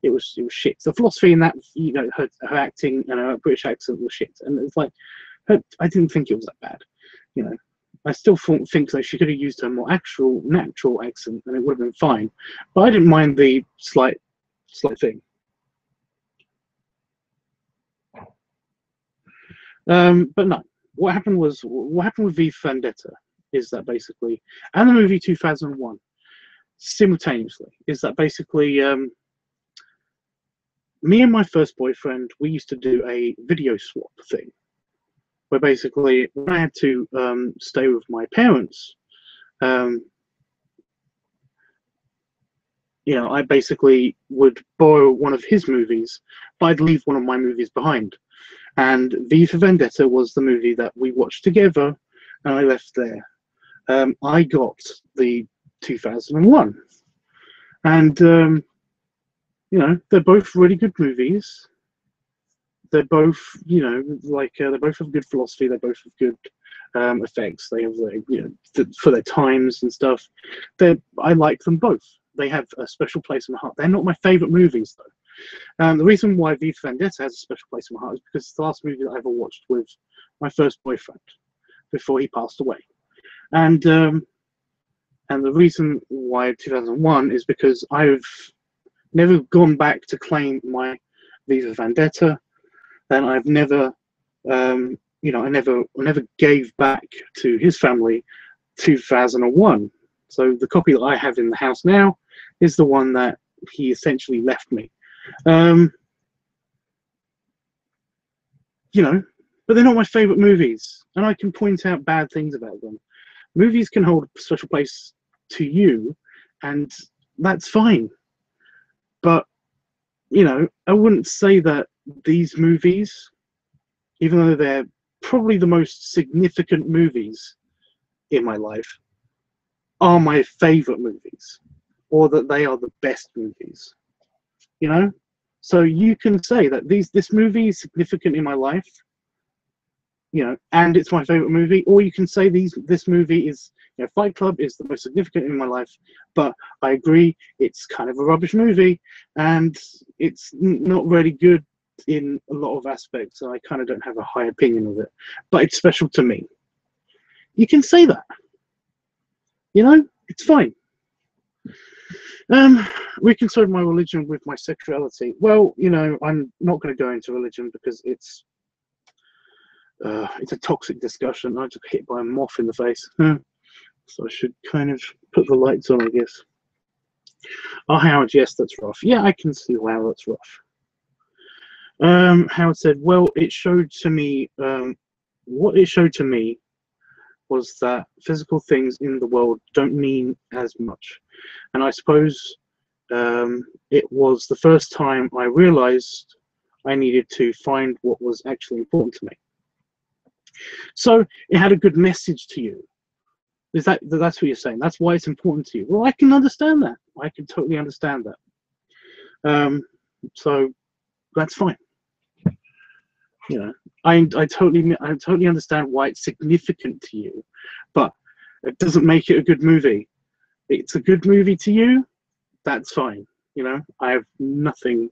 it was shit. The philosophy in that, you know, her acting and her British accent was shit, and it's like I didn't think it was that bad. You know, I still think that she could have used her more natural accent, and it would have been fine. But I didn't mind the slight thing. But no, what happened with V for Vendetta is that basically, and the movie 2001 simultaneously, is that basically me and my first boyfriend, we used to do a video swap thing, where basically when I had to stay with my parents, you know, I basically would borrow one of his movies, but I'd leave one of my movies behind. And V for Vendetta was the movie that we watched together, and I left there. I got the 2001, and you know, they're both really good movies. They're both, you know, like they both have good philosophy. They both have good effects. They have, you know, for their times and stuff. I like them both. They have a special place in my heart. They're not my favorite movies though. The reason why V for Vendetta has a special place in my heart is because it's the last movie that I ever watched with my first boyfriend before he passed away. And the reason why 2001 is because I've never gone back to claim my V for Vendetta, and I've never, you know, I never gave back to his family 2001. So the copy that I have in the house now is the one that he essentially left me. You know, but they're not my favorite movies, and I can point out bad things about them. Movies can hold a special place to you, and that's fine. But, you know, I wouldn't say that these movies, even though they're probably the most significant movies in my life are my favorite movies, or that they are the best movies. You know, so you can say that this movie is significant in my life, you know, and it's my favorite movie, or you can say this movie is, you know, Fight Club is the most significant in my life, but I agree it's kind of a rubbish movie and it's not really good in a lot of aspects, and I kind of don't have a high opinion of it, but it's special to me. You can say that, you know, it's fine. Reconciled my religion with my sexuality. Well, you know, I'm not going to go into religion because it's a toxic discussion. I just got hit by a moth in the face. So I should kind of put the lights on, I guess. Oh, Howard, yes, that's rough. Yeah, I can see how that's rough. Howard said, well, it showed to me, what it showed to me was that physical things in the world don't mean as much. And I suppose it was the first time I realized I needed to find what was actually important to me. So it had a good message to you. That's what you're saying? That's why it's important to you. Well, I can understand that. I can totally understand that. So that's fine. You know, I totally understand why it's significant to you, but it doesn't make it a good movie. It's a good movie to you. That's fine. You know, I have nothing.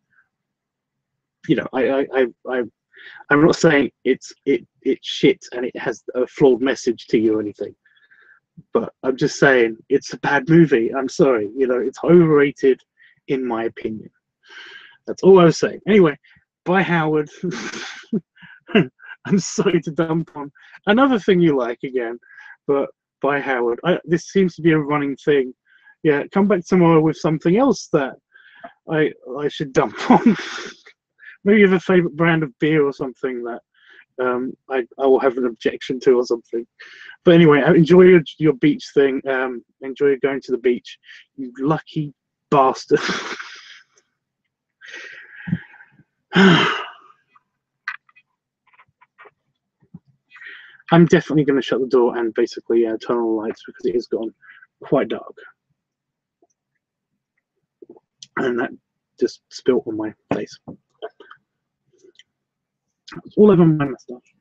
You know, I'm not saying it's shit and it has a flawed message to you or anything, but I'm just saying it's a bad movie. I'm sorry. You know, it's overrated, in my opinion. That's all I was saying. Anyway, bye, Howard. I'm sorry to dump on another thing you like again, but bye, Howard. This seems to be a running thing. Yeah, come back tomorrow with something else that I should dump on. Maybe you have a favorite brand of beer or something that I will have an objection to or something. But anyway, enjoy your beach thing. Enjoy going to the beach. You lucky bastard. I'm definitely going to shut the door and basically turn on the lights because it has gone quite dark. And that just spilled on my face. It's all over my moustache.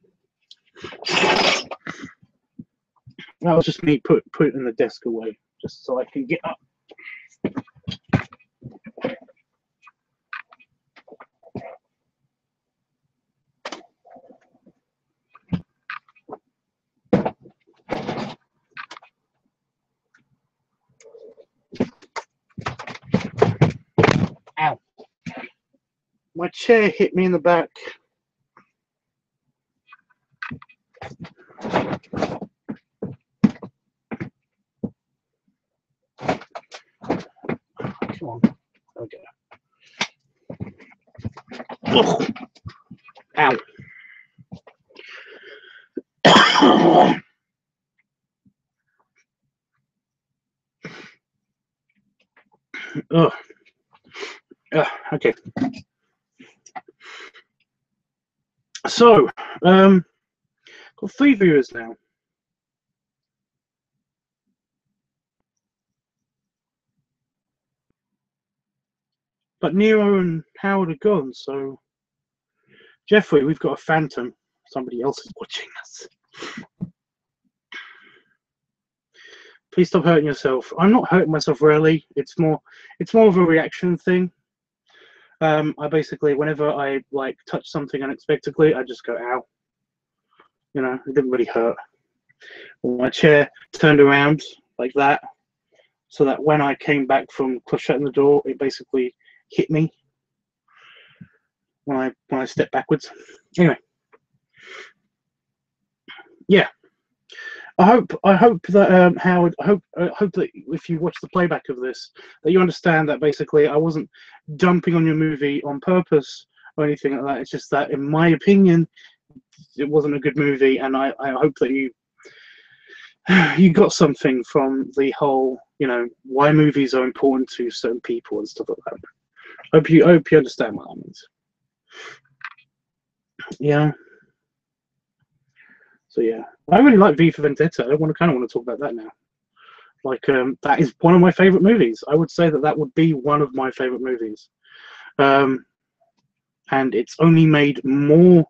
That was just me putting the desk away just so I can get up. Ow. My chair hit me in the back. Come on. Okay. Oh. Ow. Oh. Okay. So, got 3 viewers now. But Nero and Howard are gone, so Jeffrey, we've got a phantom. Somebody else is watching us. Please stop hurting yourself. I'm not hurting myself really. It's more of a reaction thing. I basically, whenever I like touch something unexpectedly, I just go ow. You know, it didn't really hurt. My chair turned around like that, so that when I came back from shutting the door, it basically hit me when I stepped backwards. Anyway, yeah. I hope that Howard. I hope that if you watch the playback of this, that you understand that basically I wasn't dumping on your movie on purpose or anything like that. It's just that, in my opinion, it wasn't a good movie, and I hope that you got something from the whole, you know, why movies are important to certain people and stuff like that. I hope you understand what that means. Yeah. So yeah, I really like V for Vendetta. I kind of want to talk about that now. Like, that is one of my favorite movies. I would say that that would be one of my favorite movies. And it's only made more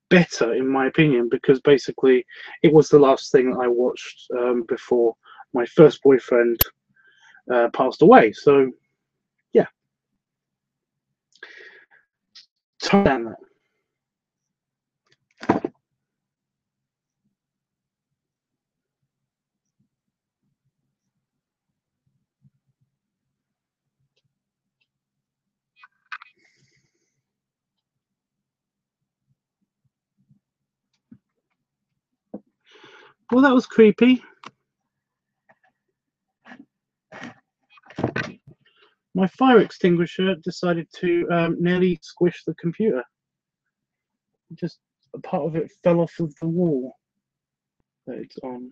better, in my opinion, because basically it was the last thing that I watched before my first boyfriend passed away. So yeah, damn that. Well, that was creepy. My fire extinguisher decided to nearly squish the computer. Just a part of it fell off of the wall that it's on.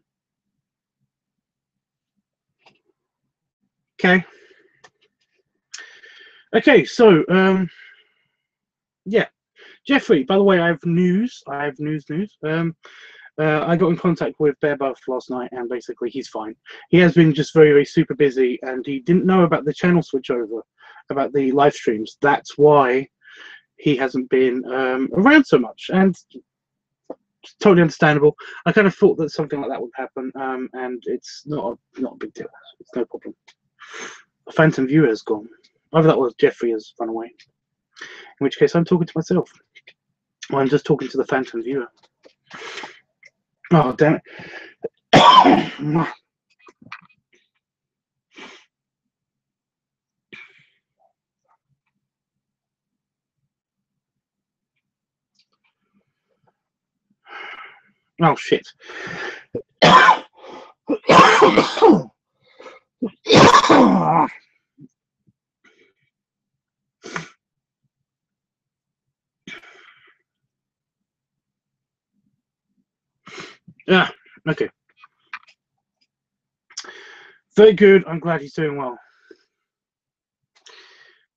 Okay. Okay, so yeah, Jeffrey. By the way, I have news. I have news. I got in contact with Bearbuff last night, and basically he's fine. He has been just very, very super busy, and he didn't know about the channel switch over, about the live streams. That's why he hasn't been around so much, and it's totally understandable. I kind of thought that something like that would happen, and it's not a big deal. It's no problem. The Phantom Viewer has gone. Either that or Jeffrey has run away. In which case, I'm talking to myself. Or I'm just talking to the Phantom Viewer. Oh, damn it. Oh, shit. Yeah, okay. Very good. I'm glad he's doing well.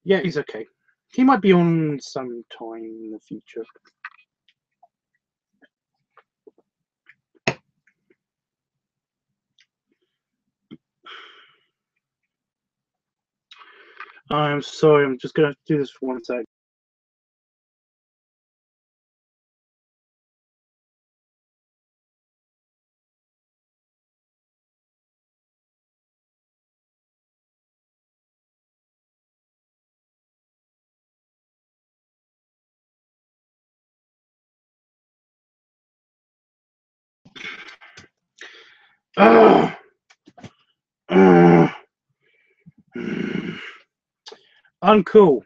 Yeah, he's okay. He might be on some time in the future. I'm sorry, I'm just going to do this for 1 sec. Uncool.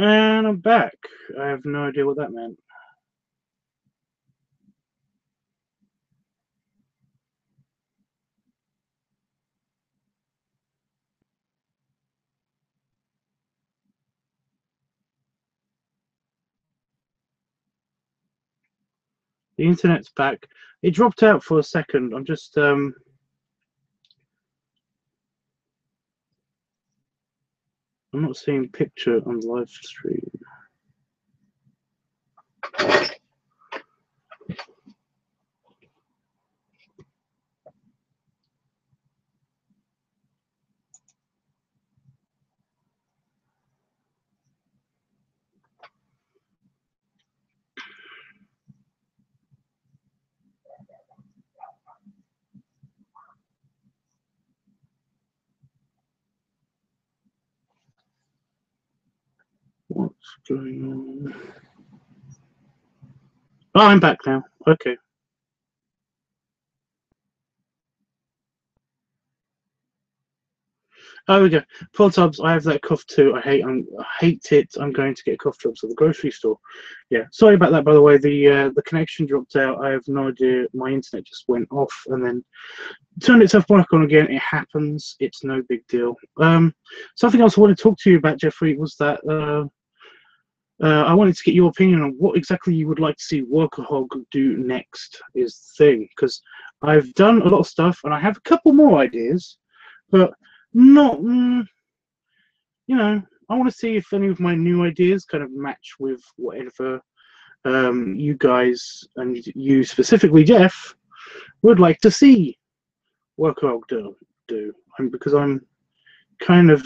And I'm back. I have no idea what that meant. The internet's back. It dropped out for a second. I'm just I'm not seeing picture on the live stream. What's going on? Oh, I'm back now. Okay. Oh, we go. LiveTUBBS, I have that cough too. I hate it. I'm going to get cough drops at the grocery store. Yeah. Sorry about that, by the way. The connection dropped out. I have no idea. My internet just went off and then turned itself back on again. It happens. It's no big deal. Something else I wanted to talk to you about, Jeffrey, was that I wanted to get your opinion on what exactly you would like to see Workahog do next is the thing, because I've done a lot of stuff and I have a couple more ideas, but not, you know, I want to see if any of my new ideas kind of match with whatever you guys, and you specifically, Jeff, would like to see Workahog do. Because I'm kind of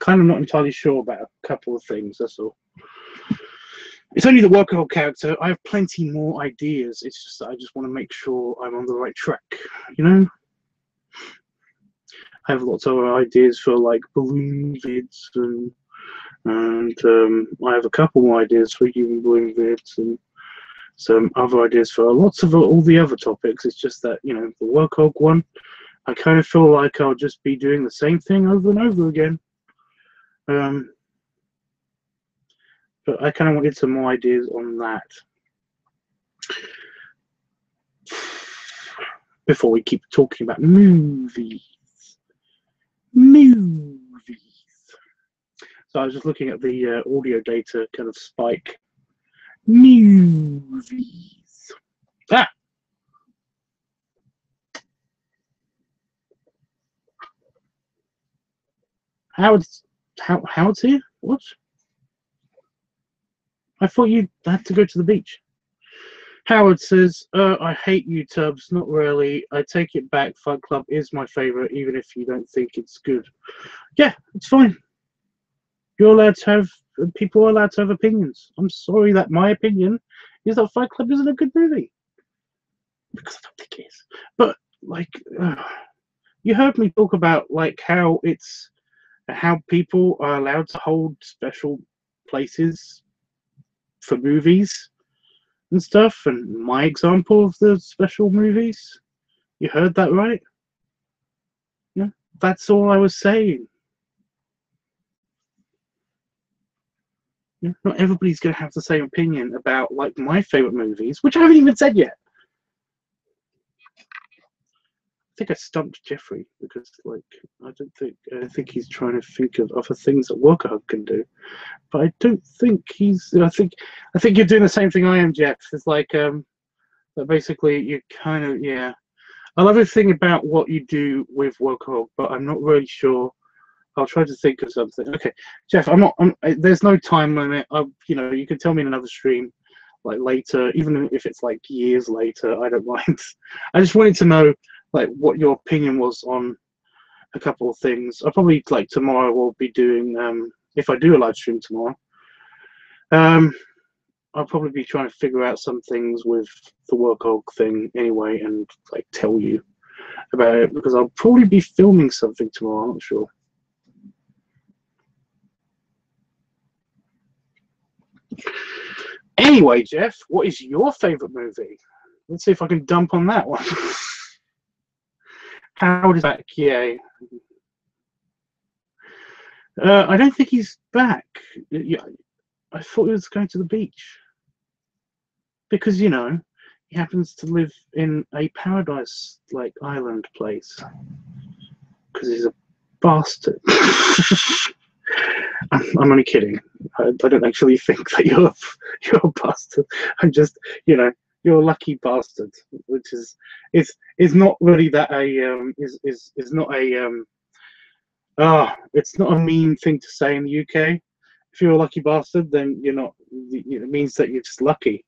not entirely sure about a couple of things, that's all. It's only the Workahog character. I have plenty more ideas. It's just that I just want to make sure I'm on the right track, you know? I have lots of other ideas for like balloon vids and I have a couple more ideas for human balloon vids and some other ideas for lots of all the other topics. It's just that, you know, the Workahog one, I kind of feel like I'll just be doing the same thing over and over again. But I kind of wanted some more ideas on that before we keep talking about movies. So I was just looking at the audio data kind of spike. Movies. Ah! Howard's here? What? I thought you had to go to the beach. Howard says, I hate you, Tubbs. Not really. I take it back. Fight Club is my favorite, even if you don't think it's good. Yeah, it's fine. You're allowed to have, people are allowed to have opinions. I'm sorry that my opinion is that Fight Club isn't a good movie. Because I don't think it is. But, like, you heard me talk about, like, how people are allowed to hold special places for movies and stuff, and my example of the special movies. You heard that right? Yeah, that's all I was saying. Yeah, not everybody's going to have the same opinion about like my favorite movies, which I haven't even said yet. I think I stumped Jeffrey because, like, I think he's trying to think of other things that Workahog can do, but I don't think he's. I think you're doing the same thing I am, Jeff. It's like that basically you kind of I love everything about what you do with Workahog, but I'm not really sure. I'll try to think of something. Okay, Jeff, there's no time limit. You can tell me in another stream, like later, even if it's like years later. I don't mind. I just wanted to know, like, what your opinion was on a couple of things. I'll probably, like, tomorrow we'll be doing, if I do a live stream tomorrow, I'll probably be trying to figure out some things with the Workahog thing anyway and, like, tell you about it, because I'll probably be filming something tomorrow, I'm not sure. Anyway, Jeff, what is your favorite movie? Let's see if I can dump on that one. Howard is back, yeah. I don't think he's back. Yeah, I thought he was going to the beach. Because, you know, he happens to live in a paradise-like island place. Because he's a bastard. I'm only kidding. I don't actually think that you're a bastard. I'm just, you know, you're a lucky bastard, which is not really that is not a it's not a mean thing to say in the UK. If you're a lucky bastard, then you're not. It means that you're just lucky.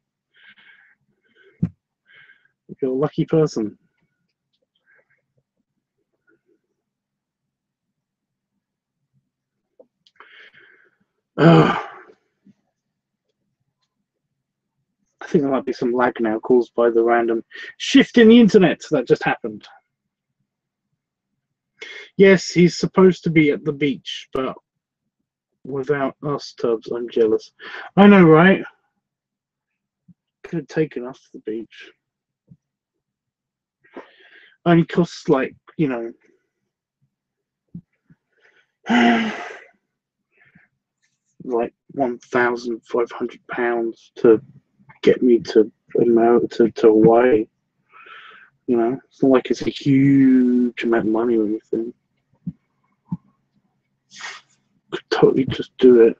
You're a lucky person. I think there might be some lag now caused by the random shift in the internet that just happened. Yes, he's supposed to be at the beach, but without us, Tubbs, I'm jealous. I know, right? Could have taken us to the beach. Only costs like, you know, like £1,500 to get me to America, to Hawaii. You know, it's not like it's a huge amount of money or anything. Could totally just do it.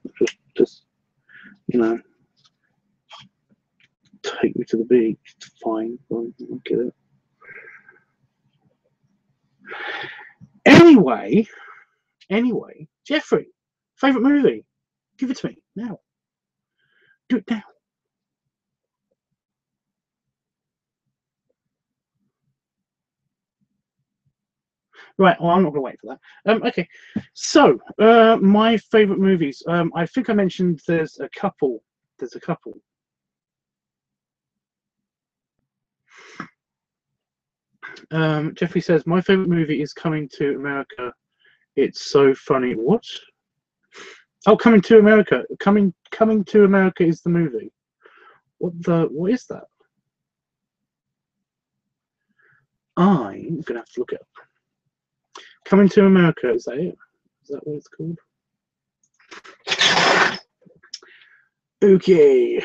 Just you know, take me to the beach. It's fine. I'll get it. Anyway, Jeffrey, favorite movie? Give it to me now. Do it now. Right, well, I'm not going to wait for that. Okay, so my favorite movies. I think I mentioned there's a couple. Jeffrey says my favorite movie is Coming to America. It's so funny. What? Oh, Coming to America. Coming to America is the movie. What is that? I'm gonna have to look it up. Coming to America, is that it? Is that what it's called? Okay.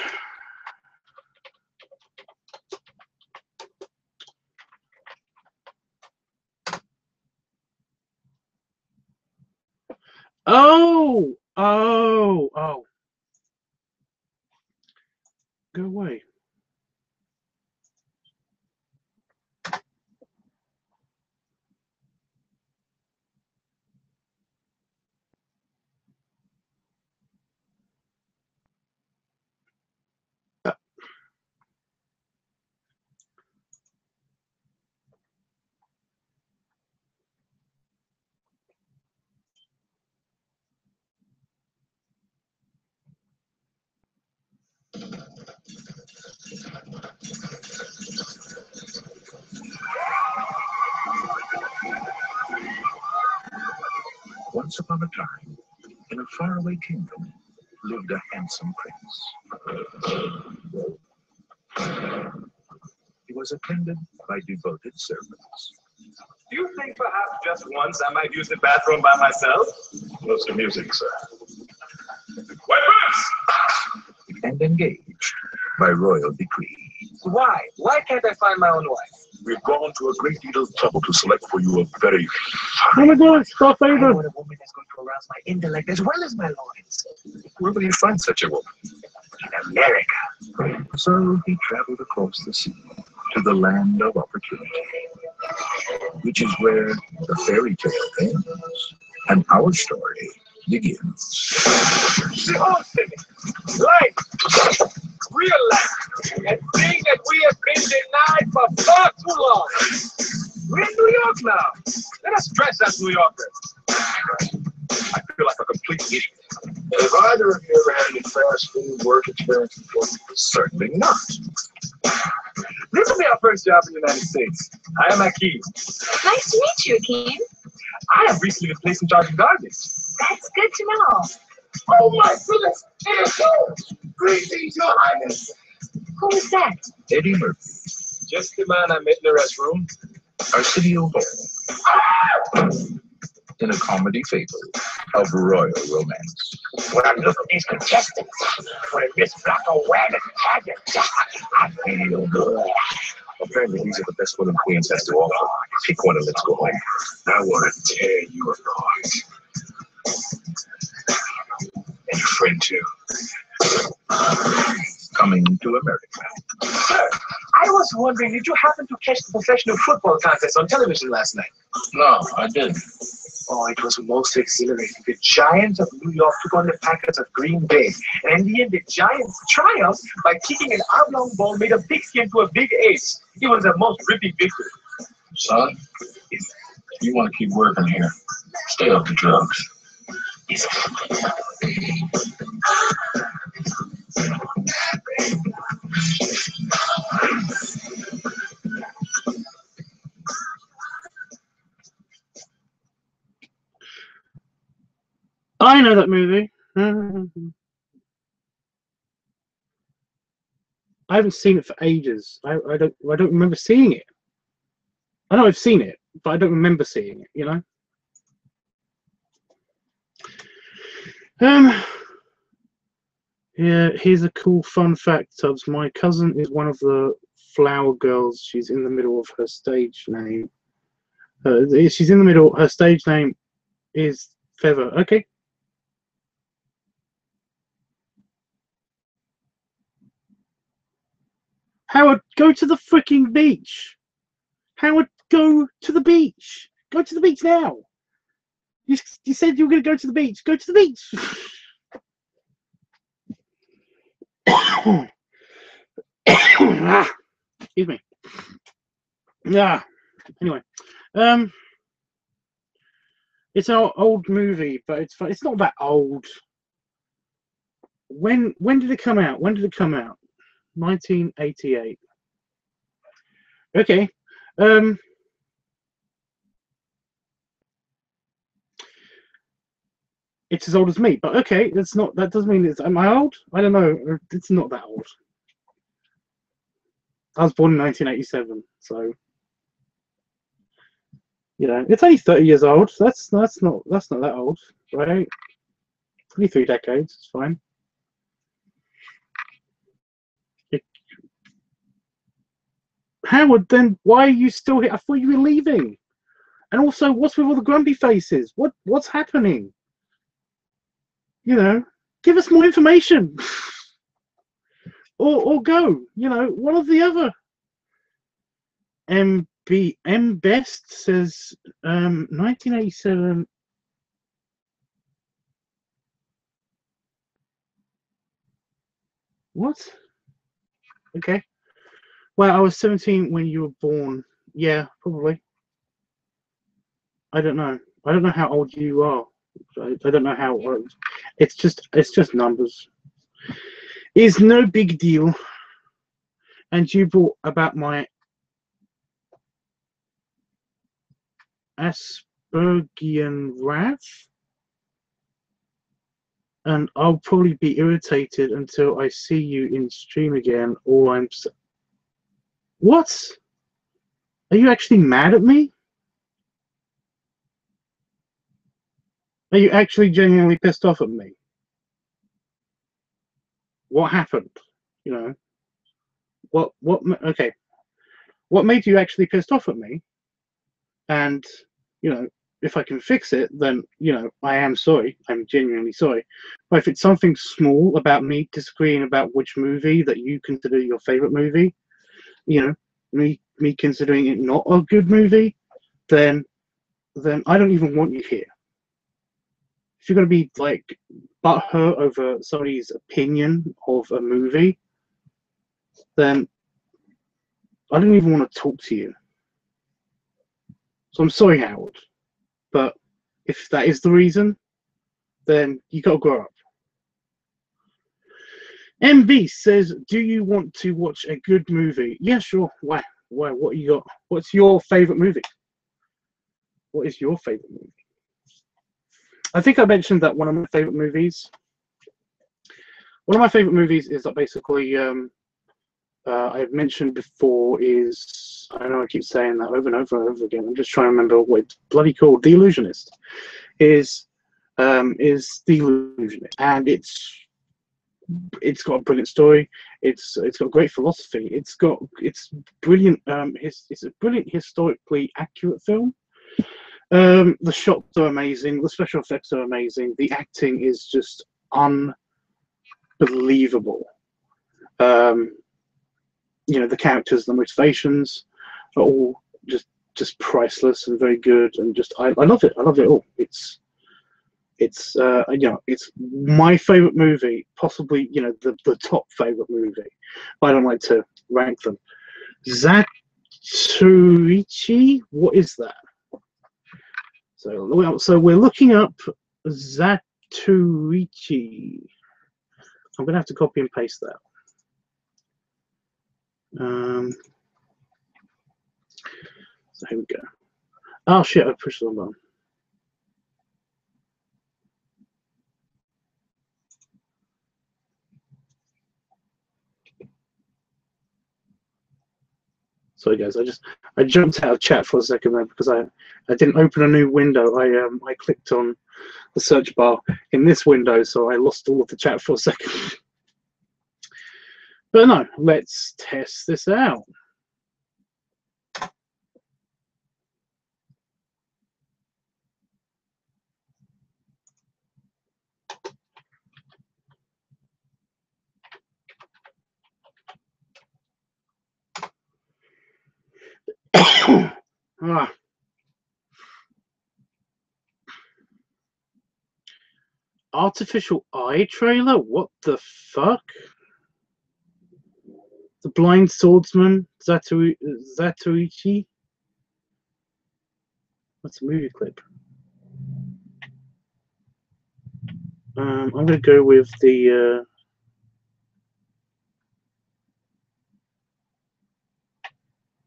Oh. Go away. Once upon a time, in a faraway kingdom, lived a handsome prince. He was attended by devoted servants. Do you think perhaps just once I might use the bathroom by myself? What's the music, sir? Weapons! And engaged by royal decree. Why? Why can't I find my own wife? We've gone to a great deal of trouble to select for you a very Oh my God, stop I favor. want a woman that's going to arouse my intellect as well as my loins. Where will you find such a woman? In America. So he traveled across the sea to the land of opportunity, which is where the fairy tale ends and our story begins. The ocean, life, real life, and thing that we have been denied for far too long. We're in New York now. Let us dress as New Yorkers. I feel like a complete idiot. Have either of you ever had any fast food work experience before? Certainly not. This will be our first job in the United States. I am Akeem. Nice to meet you, Akeem. I have recently been placed in charge of garbage. That's good to know. Oh my goodness! It is you! Greetings, Your Highness! Who is that? Eddie Murphy, Just the man I met in the restroom. Arsenio Hall, in a comedy fable of royal romance. When I look at these contestants, when Miss Black or Wagon I feel good. Apparently, these are the best what the Queens has to offer. Pick one and let's go home. I want to tear you apart. And your friend too. Coming to America. Sir, I was wondering, did you happen to catch the professional football contest on television last night? No, I didn't. Oh, it was most exhilarating. The Giants of New York took on the Packers of Green Bay. And in the end, the Giants triumphed by kicking an oblong ball made a big skin to a big ace. It was a most ripping victory. Son, you want to keep working here. Stay off the drugs. I know that movie. I haven't seen it for ages. I don't remember seeing it. I know I've seen it, but I don't remember seeing it, you know? Yeah, here's a cool fun fact, Tubbs. My cousin is one of the flower girls. She's in the middle of her stage name. She's in the middle. Her stage name is Feather. Okay. Howard, go to the freaking beach. Howard, go to the beach. Go to the beach now. You said you were going to go to the beach. Go to the beach. Excuse me. Yeah. Anyway, it's an old movie, but it's not that old. When did it come out? 1988. Okay. It's as old as me, but okay, that's not. That doesn't mean it's. Am I old? I don't know. It's not that old. I was born in 1987, so you know it's only 30 years old. That's not that old, right? 23 decades. It's fine. Howard, then why are you still here? I thought you were leaving. And also, what's with all the grumpy faces? What's happening? You know, give us more information. or go. You know, one or the other. M Best says 1987. What? Okay. Well, I was 17 when you were born. Yeah, probably. I don't know. I don't know how old you are. I don't know how old. It's just numbers. It's no big deal. And you brought about my Aspergian wrath, and I'll probably be irritated until I see you in stream again. Or I'm. What? Are you actually mad at me? Are you actually genuinely pissed off at me? What happened? You know. What? Okay. What made you actually pissed off at me? And you know, if I can fix it, then you know, I am sorry. I'm genuinely sorry. But if it's something small about me disagreeing about which movie that you consider your favorite movie, you know, me considering it not a good movie, then I don't even want you here. If you're going to be like butthurt over somebody's opinion of a movie, then I don't even want to talk to you. So I'm sorry, Howard, but if that is the reason, then you got to grow up. MB says, do you want to watch a good movie? Yeah, sure. Why? What you got? What's your favorite movie? What is your favorite movie? I think I mentioned that one of my favorite movies is that basically I've mentioned before is I know I keep saying that over and over and over again. I'm just trying to remember what it's bloody called. The Illusionist is The Illusionist, and it's got a brilliant story. It's got great philosophy. It's brilliant. It's a brilliant historically accurate film. The shots are amazing. The special effects are amazing. The acting is just unbelievable. You know, the characters, the motivations are all just priceless and very good. And just I love it. I love it all. It's you know, it's my favorite movie, possibly, you know, the top favorite movie. I don't like to rank them. Zatoichi, what is that? So we're looking up Zatoichi. I'm gonna have to copy and paste that. So here we go. Oh shit! I pushed the wrong button. Sorry guys, I jumped out of chat for a second there because I didn't open a new window. I clicked on the search bar in this window, so I lost all of the chat for a second. But no, let's test this out. Ah. Artificial eye trailer? What the fuck? The Blind Swordsman, Zatoichi? That's a movie clip. I'm going to go with the...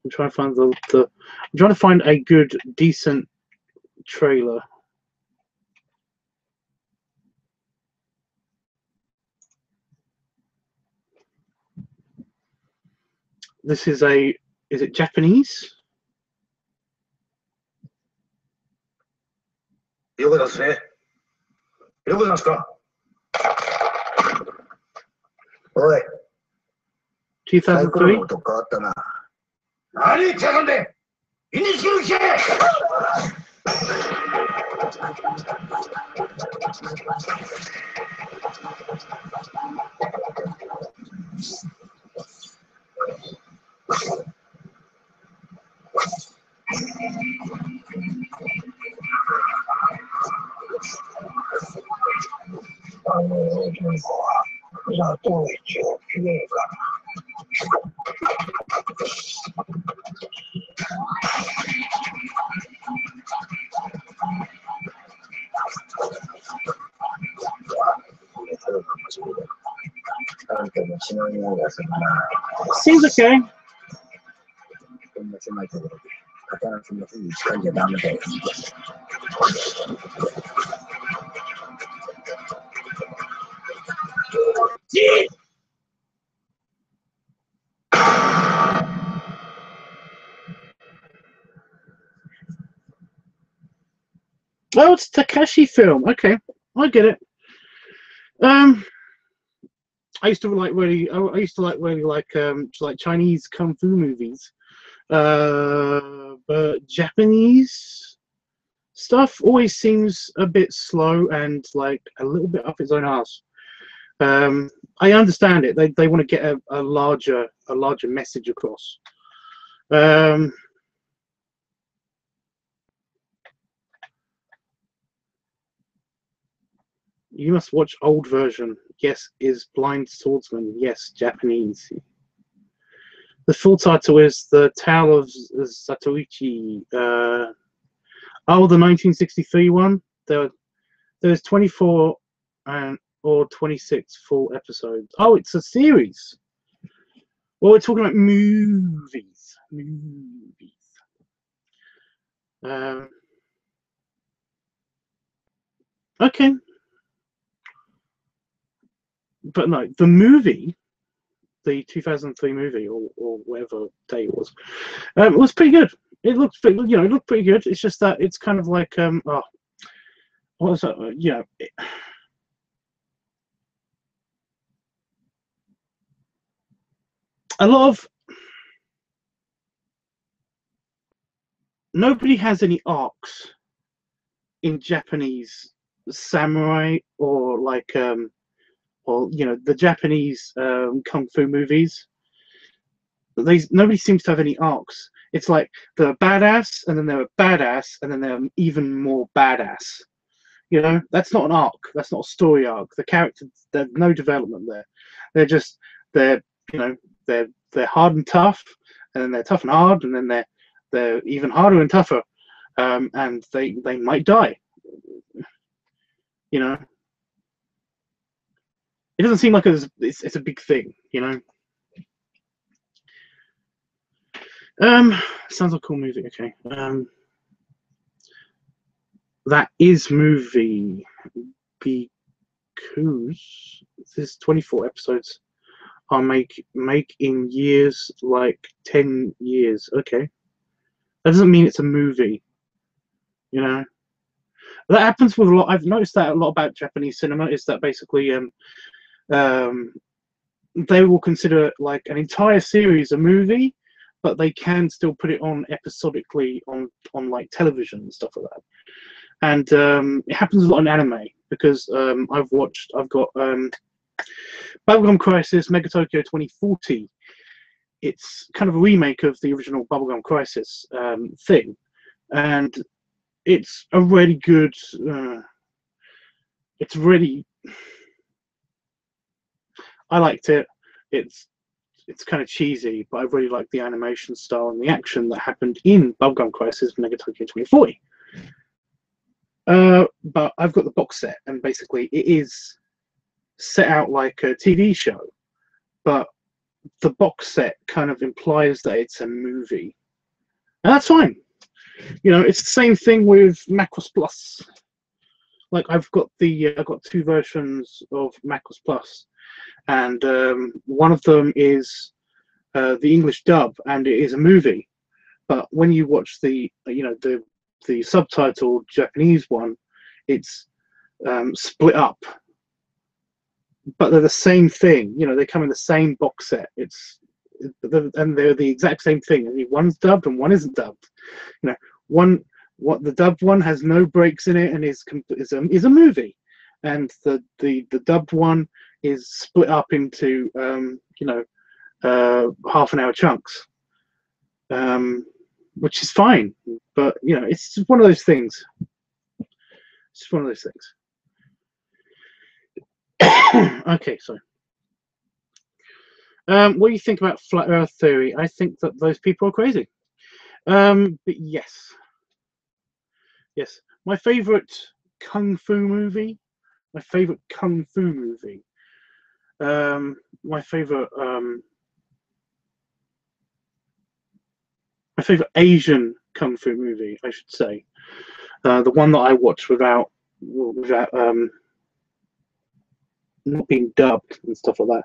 I'm trying to find I'm trying to find a good, decent trailer. This is is it Japanese? Oi. 2003? 何言ってやがんでイニシウシェ Seems okay. Oh, it's Takashi film. Okay, I get it. I used to like really like Chinese kung fu movies, but Japanese stuff always seems a bit slow and like a little bit up its own arse. I understand it. They want to get a larger message across. You must watch old version. Yes, is Blind Swordsman. Yes, Japanese. The full title is The Tale of Zatoichi. The 1963 one. There's 24 or 26 full episodes. Oh, it's a series. Well, we're talking about movies. Okay. But no, the movie the 2003 movie or whatever day it was pretty good. It looked, it looked pretty good. It's just that it's kind of like what was that? A lot of nobody has any arcs in Japanese samurai or like or the Japanese kung fu movies. Nobody seems to have any arcs. It's like they're badass, and then they're badass, and then they're even more badass. That's not an arc. That's not a story arc. The characters, there's no development there. They're hard and tough, and then they're tough and hard, and then they're even harder and tougher, and they might die. It doesn't seem like it's a big thing. Sounds like a cool movie. Okay. That is movie because there's 24 episodes. I'll make in years like 10 years. Okay. That doesn't mean it's a movie. That happens with a lot. I've noticed that a lot about Japanese cinema is that basically they will consider like an entire series a movie, but they can still put it on episodically on like television and stuff like that. And it happens a lot in anime because I've got Bubblegum Crisis Mega Tokyo 2040. It's kind of a remake of the original Bubblegum Crisis thing, and it's a really good. It's really. I liked it. It's kind of cheesy, but I really like the animation style and the action that happened in Bubblegum Crisis Mega Tokyo 2040. But I've got the box set, and basically it is set out like a TV show, but the box set kind of implies that it's a movie, and that's fine. It's the same thing with Macross Plus. Like I've got two versions of Macross Plus, and one of them is the English dub, and it is a movie. But when you watch the subtitled Japanese one, it's split up. But they're the same thing. They come in the same box set. And they're the exact same thing. I mean, one's dubbed and one isn't dubbed. The dubbed one has no breaks in it and is a movie, and the dubbed one is split up into half-an-hour chunks, which is fine. But it's just one of those things. It's just one of those things. Okay, so what do you think about flat Earth theory? I think that those people are crazy. But yes, my favorite kung fu movie. My favorite Asian kung fu movie, I should say. The one that I watched without not being dubbed and stuff like that.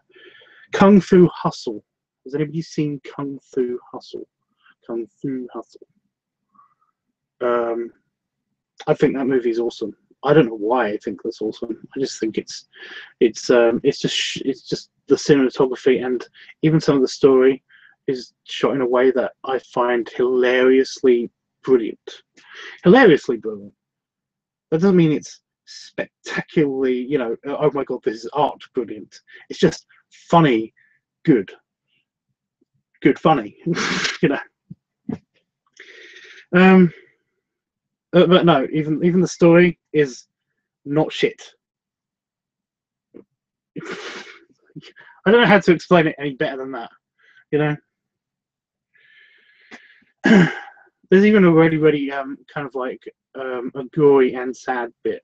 Kung Fu Hustle. Has anybody seen Kung Fu Hustle? Kung Fu Hustle. I think that movie is awesome. I don't know why I think that's awesome. I just think it's just the cinematography and even some of the story is shot in a way that I find hilariously brilliant. Hilariously brilliant. That doesn't mean it's spectacularly, oh my god, this is art brilliant. It's just funny, good funny. But no, even the story is not shit. I don't know how to explain it any better than that. There's even a really kind of like a gory and sad bit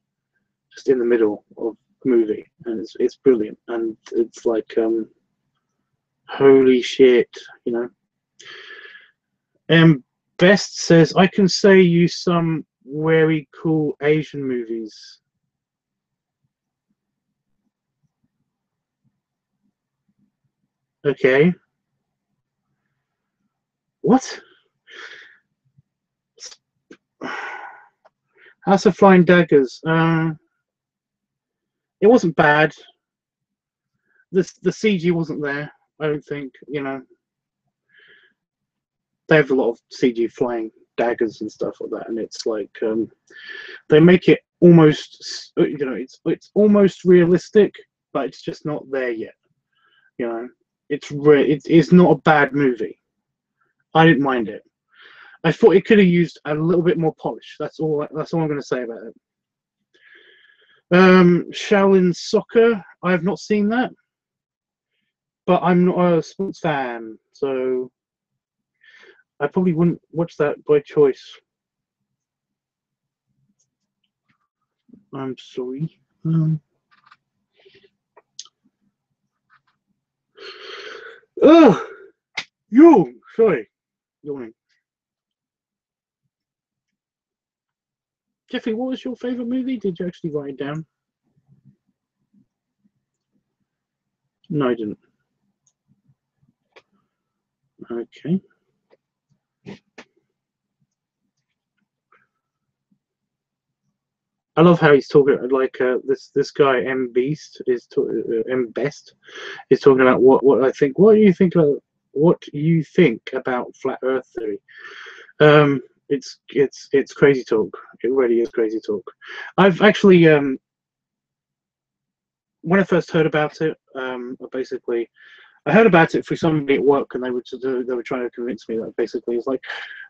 just in the middle of the movie, and it's brilliant, and it's like holy shit, Best says, I can say you some very cool Asian movies. Okay. What? House of Flying Daggers. It wasn't bad. The CG wasn't there. I don't think. You know, they have a lot of CG flying daggers and stuff like that, and it's like they make it almost, you know, it's almost realistic, but it's just not there yet. You know, it's not a bad movie. I didn't mind it. I thought it could have used a little bit more polish. That's all I'm going to say about it. Shaolin Soccer. I have not seen that, but I'm not a sports fan, so I probably wouldn't watch that by choice. I'm sorry. Oh, sorry, yawning. Jeffrey, what was your favorite movie? Did you actually write it down? No, I didn't. Okay. I love how he's talking like this guy M Best is talking about what I think. What do you think about flat Earth theory? It's crazy talk. It really is crazy talk. I've actually when I first heard about it, basically I heard about it through somebody at work, and they were trying to convince me that basically it's like,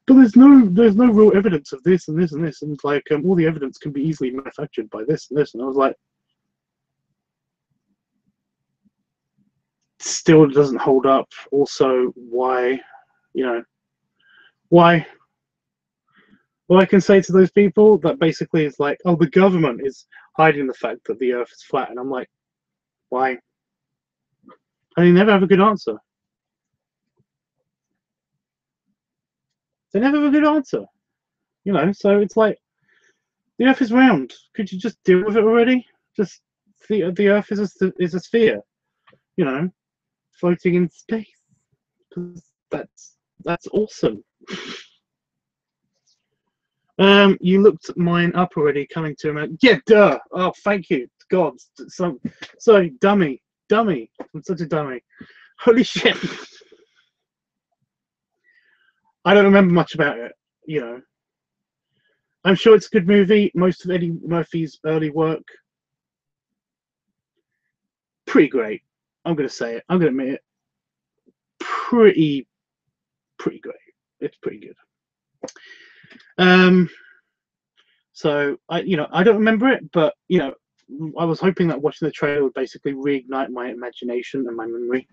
but there's no real evidence of this and this and this, and like all the evidence can be easily manufactured by this and this, and I was like, still doesn't hold up. Also, why, you know, why? Well, I can say to those people that basically it's like, oh, the government is hiding the fact that the Earth is flat, and I'm like, why? And they never have a good answer. They never have a good answer, you know. So it's like, the Earth is round. Could you just deal with it already? Just the Earth is a sphere, you know, floating in space. That's awesome. You looked mine up already. Coming to him. Yeah, duh. Oh, thank you, God. Sorry, dummy. I'm such a dummy. Holy shit. I don't remember much about it, you know. I'm sure it's a good movie. Most of Eddie Murphy's early work, pretty great. I'm gonna say it. I'm gonna admit it. Pretty great. It's pretty good. So I don't remember it, but you know, I was hoping that watching the trailer would basically reignite my imagination and my memory.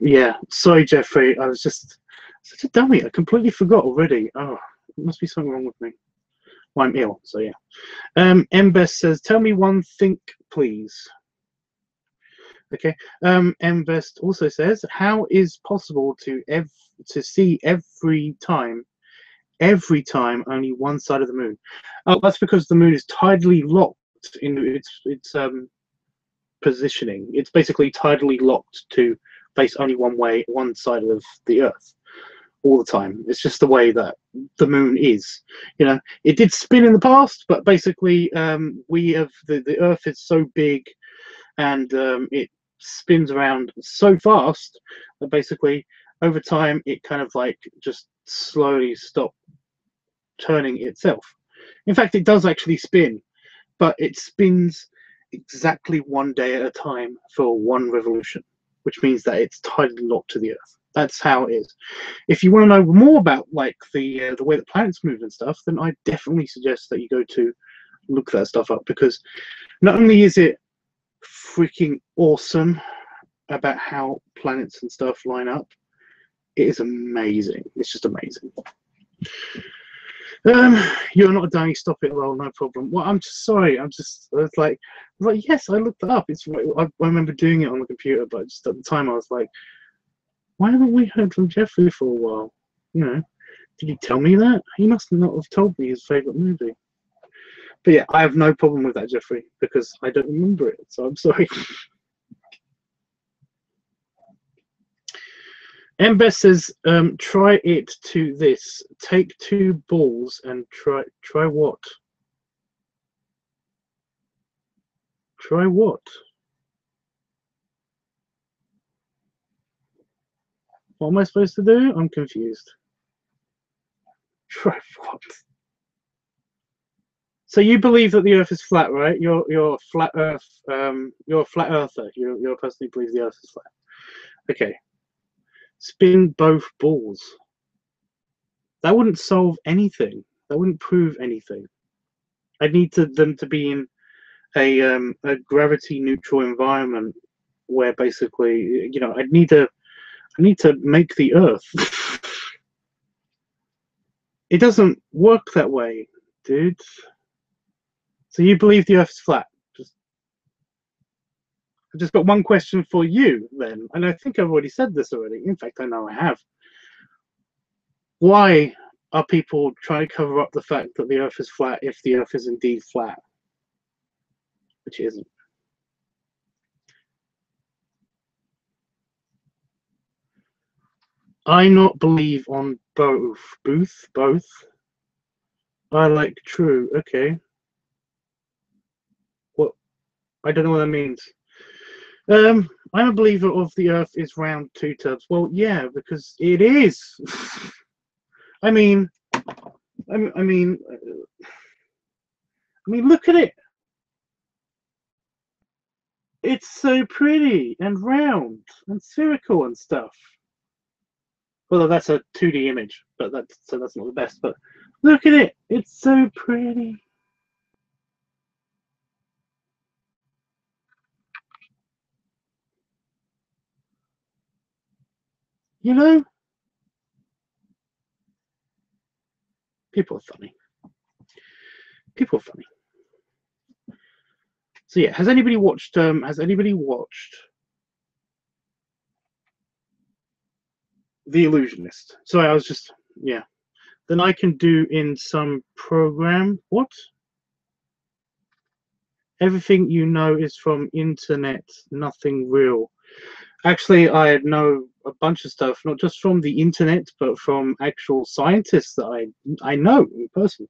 Yeah, sorry, Jeffrey. I was just such a dummy. I completely forgot already. Oh, there must be something wrong with me. Well, I'm ill, so yeah. M-Best says, tell me one thing, please. Okay. M-Best also says, how is possible to see every time only one side of the moon? Oh, that's because the moon is tidally locked into its positioning. It's basically tidally locked to face only one side of the Earth all the time. It's just the way that the moon is. You know, it did spin in the past, but basically the Earth is so big, and it spins around so fast that basically over time it kind of like just slowly stops turning itself. In fact, it does actually spin, but it spins exactly 1 day at a time for one revolution, which means that it's tightly locked to the Earth. That's how it is. If you want to know more about like the way the planets move and stuff, then I definitely suggest that you go to look that stuff up, because not only is it freaking awesome about how planets and stuff line up, it is amazing. It's just amazing. You're not a dummy. Stop it, lol. No problem. Well, I'm just sorry. I was like, yes, I looked it up. It's I remember doing it on the computer, but just at the time I was like, why haven't we heard from Jeffrey for a while? You know, did he tell me that? He must not have told me his favorite movie. But yeah, I have no problem with that, Jeffrey, because I don't remember it. So I'm sorry. Mbes says, try it to this. Take 2 balls and try what? Try what? What am I supposed to do? I'm confused. Try what? So you believe that the Earth is flat, right? You're a flat Earth. You're a flat earther. You're a person who believes the Earth is flat. Okay. Spin both balls. That wouldn't solve anything. That wouldn't prove anything. I'd need them to be in a gravity neutral environment where basically, you know, I need to make the Earth. It doesn't work that way, dude. So you believe the Earth is flat? I've just got one question for you then, and I think I've already said this already. In fact, I know I have. Why are people trying to cover up the fact that the Earth is flat if the Earth is indeed flat? Which it isn't. I not believe on both. Both. I like true. Okay. What? I don't know what that means. I'm a believer of the Earth is round 2/3. Well, yeah, because it is. I mean, look at it. It's so pretty and round and spherical and stuff. Well, that's a 2D image, but that's not the best. But look at it. It's so pretty. You know? People are funny. People are funny. So yeah, has anybody watched The Illusionist? Sorry, I was just, yeah. Then I can do in some program. What? Everything you know is from internet, nothing real. Actually, I know a bunch of stuff, not just from the internet, but from actual scientists that I know in person.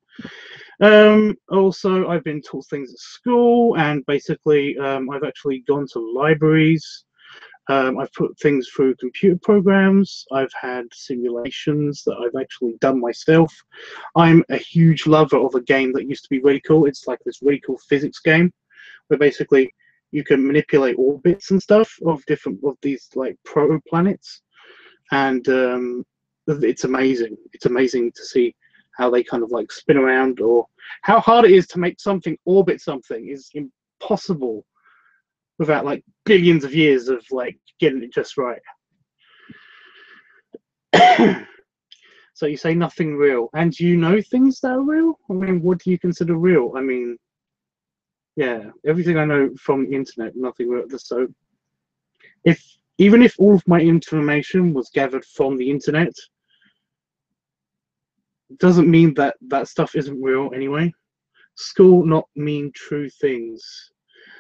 Also, I've been taught things at school, and basically, I've actually gone to libraries. I've put things through computer programs. I've had simulations that I've actually done myself. I'm a huge lover of a game that used to be really cool. It's like this really cool physics game where basically you can manipulate orbits and stuff of these like protoplanets, and it's amazing. It's amazing to see how they kind of like spin around, or how hard it is to make something orbit something is impossible without like billions of years of like getting it just right. So you say nothing real, and you know things that are real? I mean, what do you consider real? I mean, yeah, everything I know from the internet, nothing real. So even if all of my information was gathered from the internet, doesn't mean that that stuff isn't real anyway. School not mean true things.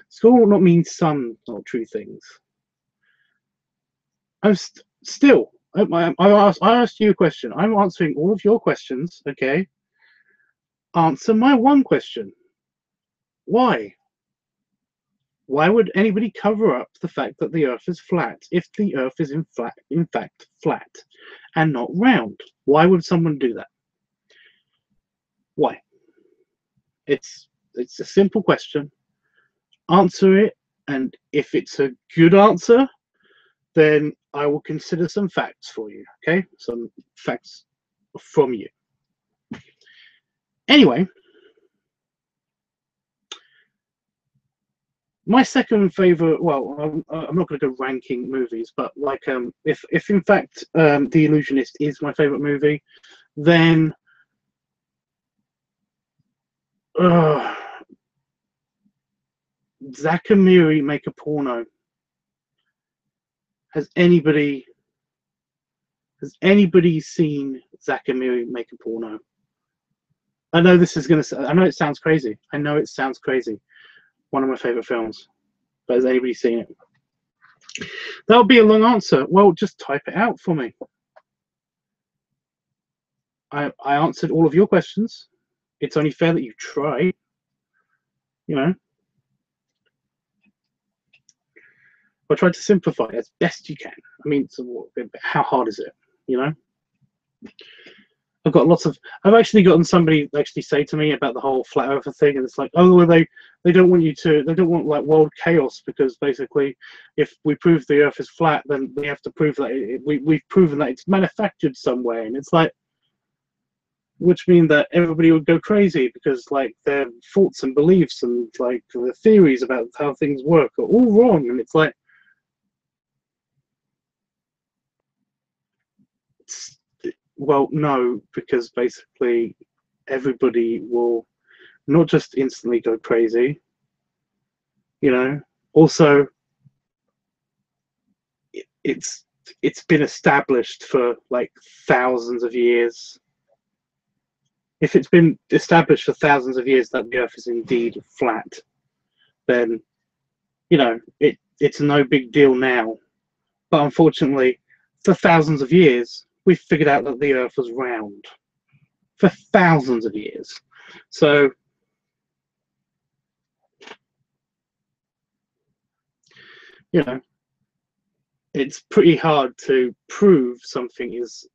School not mean some not true things. I'm still. I asked you a question. I'm answering all of your questions. Okay. Answer my one question. Why? Why would anybody cover up the fact that the Earth is flat if the Earth is in fact flat and not round? Why would someone do that? Why? It's a simple question. Answer it, and if it's a good answer, then I will consider some facts for you. Okay, some facts from you. Anyway, my second favorite. Well, I'm not going to go ranking movies, but like, if in fact The Illusionist is my favorite movie, then Zack and Miri Make a Porno. Has anybody seen Zack and Miri Make a Porno? I know this is gonna. I know it sounds crazy. I know it sounds crazy. One of my favorite films, but has anybody seen it? That would be a long answer. Well, just type it out for me. I answered all of your questions. It's only fair that you try. You know, I tried to simplify it as best you can. I mean, so how hard is it? You know, I've actually gotten somebody actually say to me about the whole flat earther thing, and it's like, oh, well, they don't want like world chaos, because basically, if we prove the Earth is flat, then we have to prove that we've proven that it's manufactured somewhere, and it's like, which means that everybody would go crazy, because like their thoughts and beliefs and like the theories about how things work are all wrong, and it's like, well, no, because basically everybody will not just instantly go crazy, you know. Also, it's been established for like thousands of years. If it's been established for thousands of years that the Earth is indeed flat, then, you know, it's no big deal now. But unfortunately, for thousands of years, we've figured out that the Earth was round. For thousands of years. So, you know, it's pretty hard to prove something is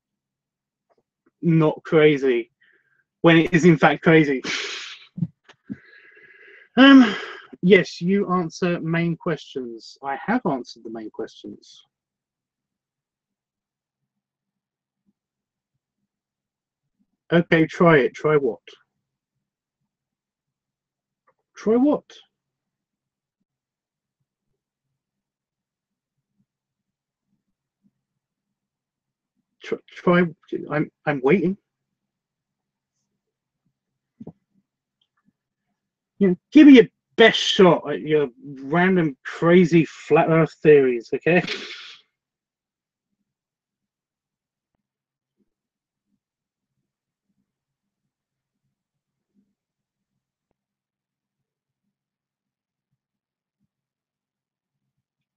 not crazy when it is in fact crazy. Yes, you answer main questions. I have answered the main questions. Okay, try it. Try what? Try what? Try. I'm waiting. You know, give me your best shot at your random crazy flat Earth theories, okay?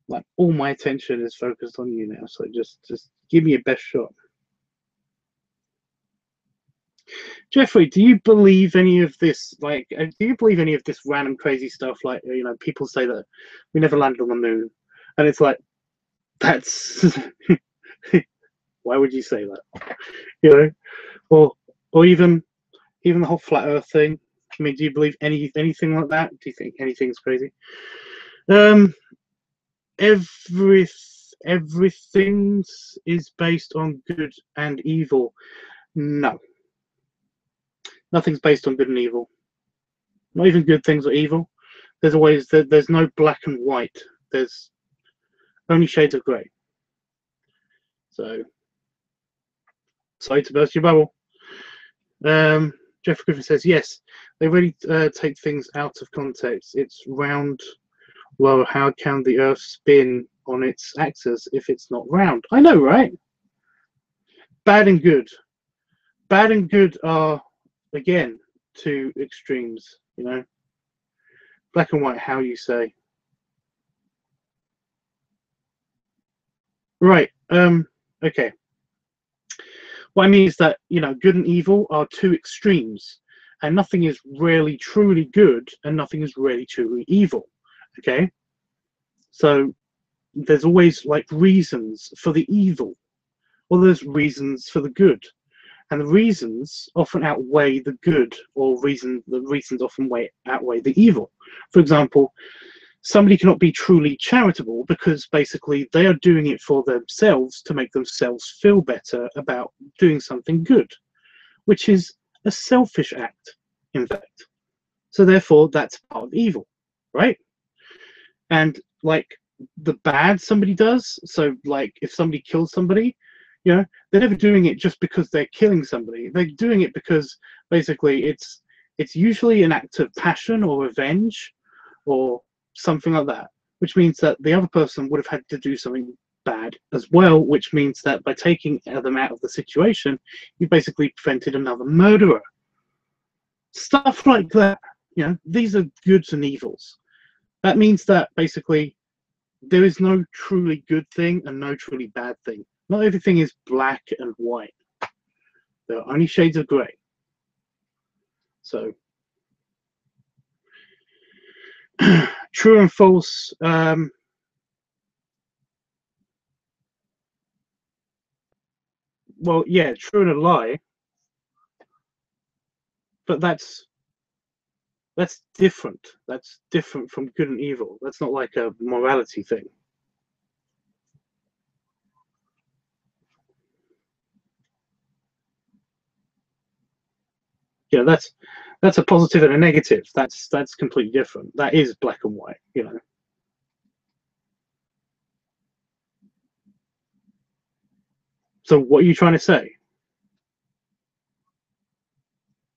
Like, all my attention is focused on you now, so just give me your best shot. Jeffrey, do you believe any of this? Like, do you believe any of this random crazy stuff? Like, you know, people say that we never landed on the moon, and it's like, that's why would you say that? You know, or even the whole flat Earth thing. I mean, do you believe anything like that? Do you think anything's crazy? Everything is based on good and evil. No. Nothing's based on good and evil. Not even good things or evil. There's no black and white. There's only shades of grey. So, sorry to burst your bubble. Jeff Griffin says, yes, they really take things out of context. It's round. Well, how can the Earth spin on its axis if it's not round? I know, right? Bad and good. Bad and good are, again, two extremes, you know. Black and white, how you say. Right, okay. What I mean is that, you know, good and evil are two extremes, and nothing is really truly good, and nothing is really truly evil, okay? So there's always, like, reasons for the evil, or there's reasons for the good. And the reasons often outweigh the good, or the reasons often outweigh the evil. For example, somebody cannot be truly charitable because basically they are doing it for themselves to make themselves feel better about doing something good, which is a selfish act, in fact. So therefore, that's part of evil, right? And like the bad somebody does, so like if somebody kills somebody, you know, they're never doing it just because they're killing somebody. They're doing it because basically it's usually an act of passion or revenge or something like that, which means that the other person would have had to do something bad as well, which means that by taking them out of the situation, you basically prevented another murderer. Stuff like that, you know, these are goods and evils. That means that basically there is no truly good thing and no truly bad thing. Not everything is black and white. There are only shades of grey. So, true and false. Well, yeah, true and a lie. But that's different. That's different from good and evil. That's not like a morality thing. You know, that's a positive and a negative. That's completely different. That is black and white, you know. So what are you trying to say?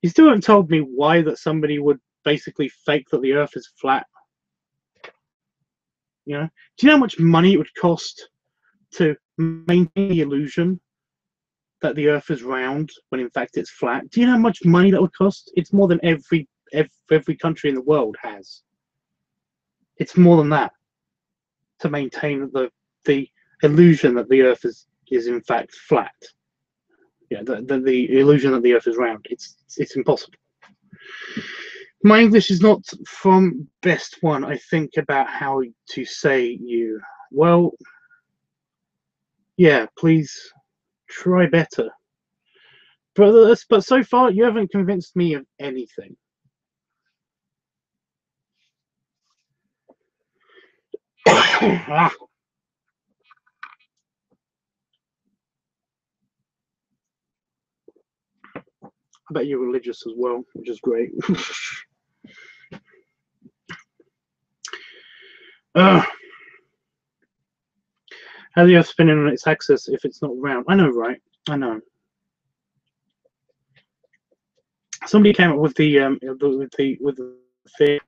You still haven't told me why that somebody would basically fake that the Earth is flat. You know, do you know how much money it would cost to maintain the illusion that the Earth is round when in fact it's flat? Do you know how much money that would cost? It's more than every country in the world has. It's more than that to maintain the illusion that the Earth is in fact flat. Yeah, the illusion that the Earth is round. It's impossible. My English is not from best one. I think about how to say you. Well, yeah, please try better. But so far, you haven't convinced me of anything. Ah. I bet you're religious as well, which is great. How the Earth spinning on its axis if it's not round? I know, right? I know. Somebody came up with the thing.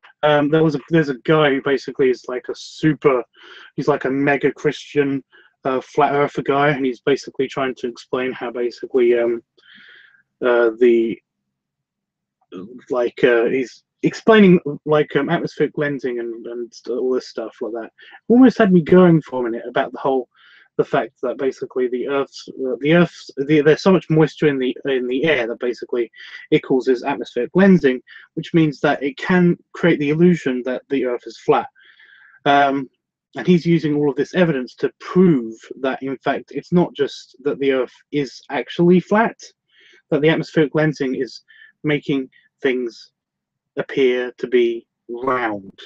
There's a guy who basically is like he's like a mega Christian flat earther guy, and he's basically trying to explain how basically he's explaining like atmospheric lensing and all this stuff like that. Almost had me going for a minute about the fact that basically there's so much moisture in the air that basically it causes atmospheric lensing, which means that it can create the illusion that the Earth is flat. And he's using all of this evidence to prove that in fact it's not just that the Earth is actually flat, that the atmospheric lensing is making things appear to be round.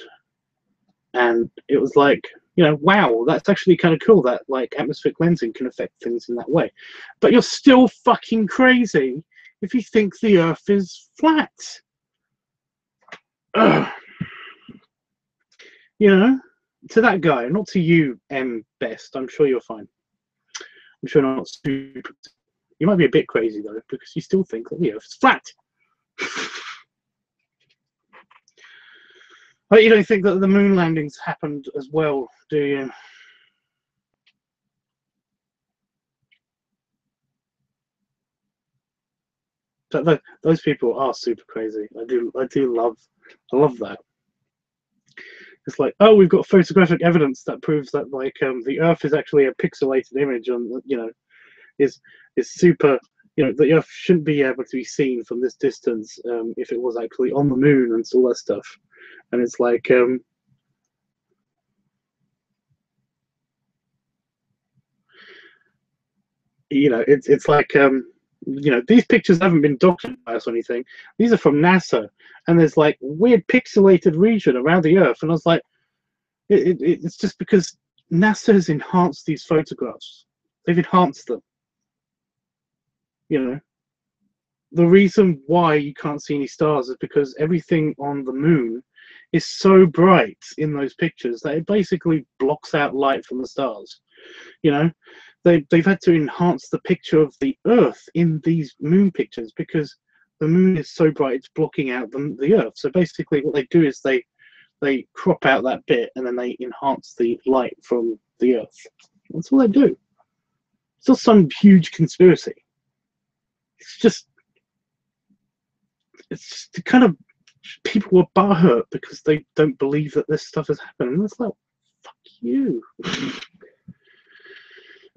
And it was like, you know, wow, that's actually kind of cool that like atmospheric lensing can affect things in that way. But you're still fucking crazy if you think the Earth is flat. Ugh. You know, to that guy, not to you, M. Best. I'm sure you're fine. I'm sure not stupid. You might be a bit crazy though, because you still think that the Earth is flat. But you don't think that the moon landings happened as well, do you? But those people are super crazy. I love that. It's like, oh, we've got photographic evidence that proves that like the Earth is actually a pixelated image on, you know, is super. You know, the Earth shouldn't be able to be seen from this distance if it was actually on the moon and all that stuff. And it's like, you know, it's like, you know, these pictures haven't been documented by us or anything. These are from NASA, and there's like weird pixelated region around the Earth. And I was like, it's just because NASA has enhanced these photographs. They've enhanced them. You know, the reason why you can't see any stars is because everything on the moon is so bright in those pictures that it basically blocks out light from the stars. You know, they've had to enhance the picture of the Earth in these moon pictures because the moon is so bright it's blocking out the Earth. So basically what they do is they crop out that bit and then they enhance the light from the Earth. That's all they do. It's not some huge conspiracy. It's just the kind of people were butthurt because they don't believe that this stuff has happened. And it's like, fuck you.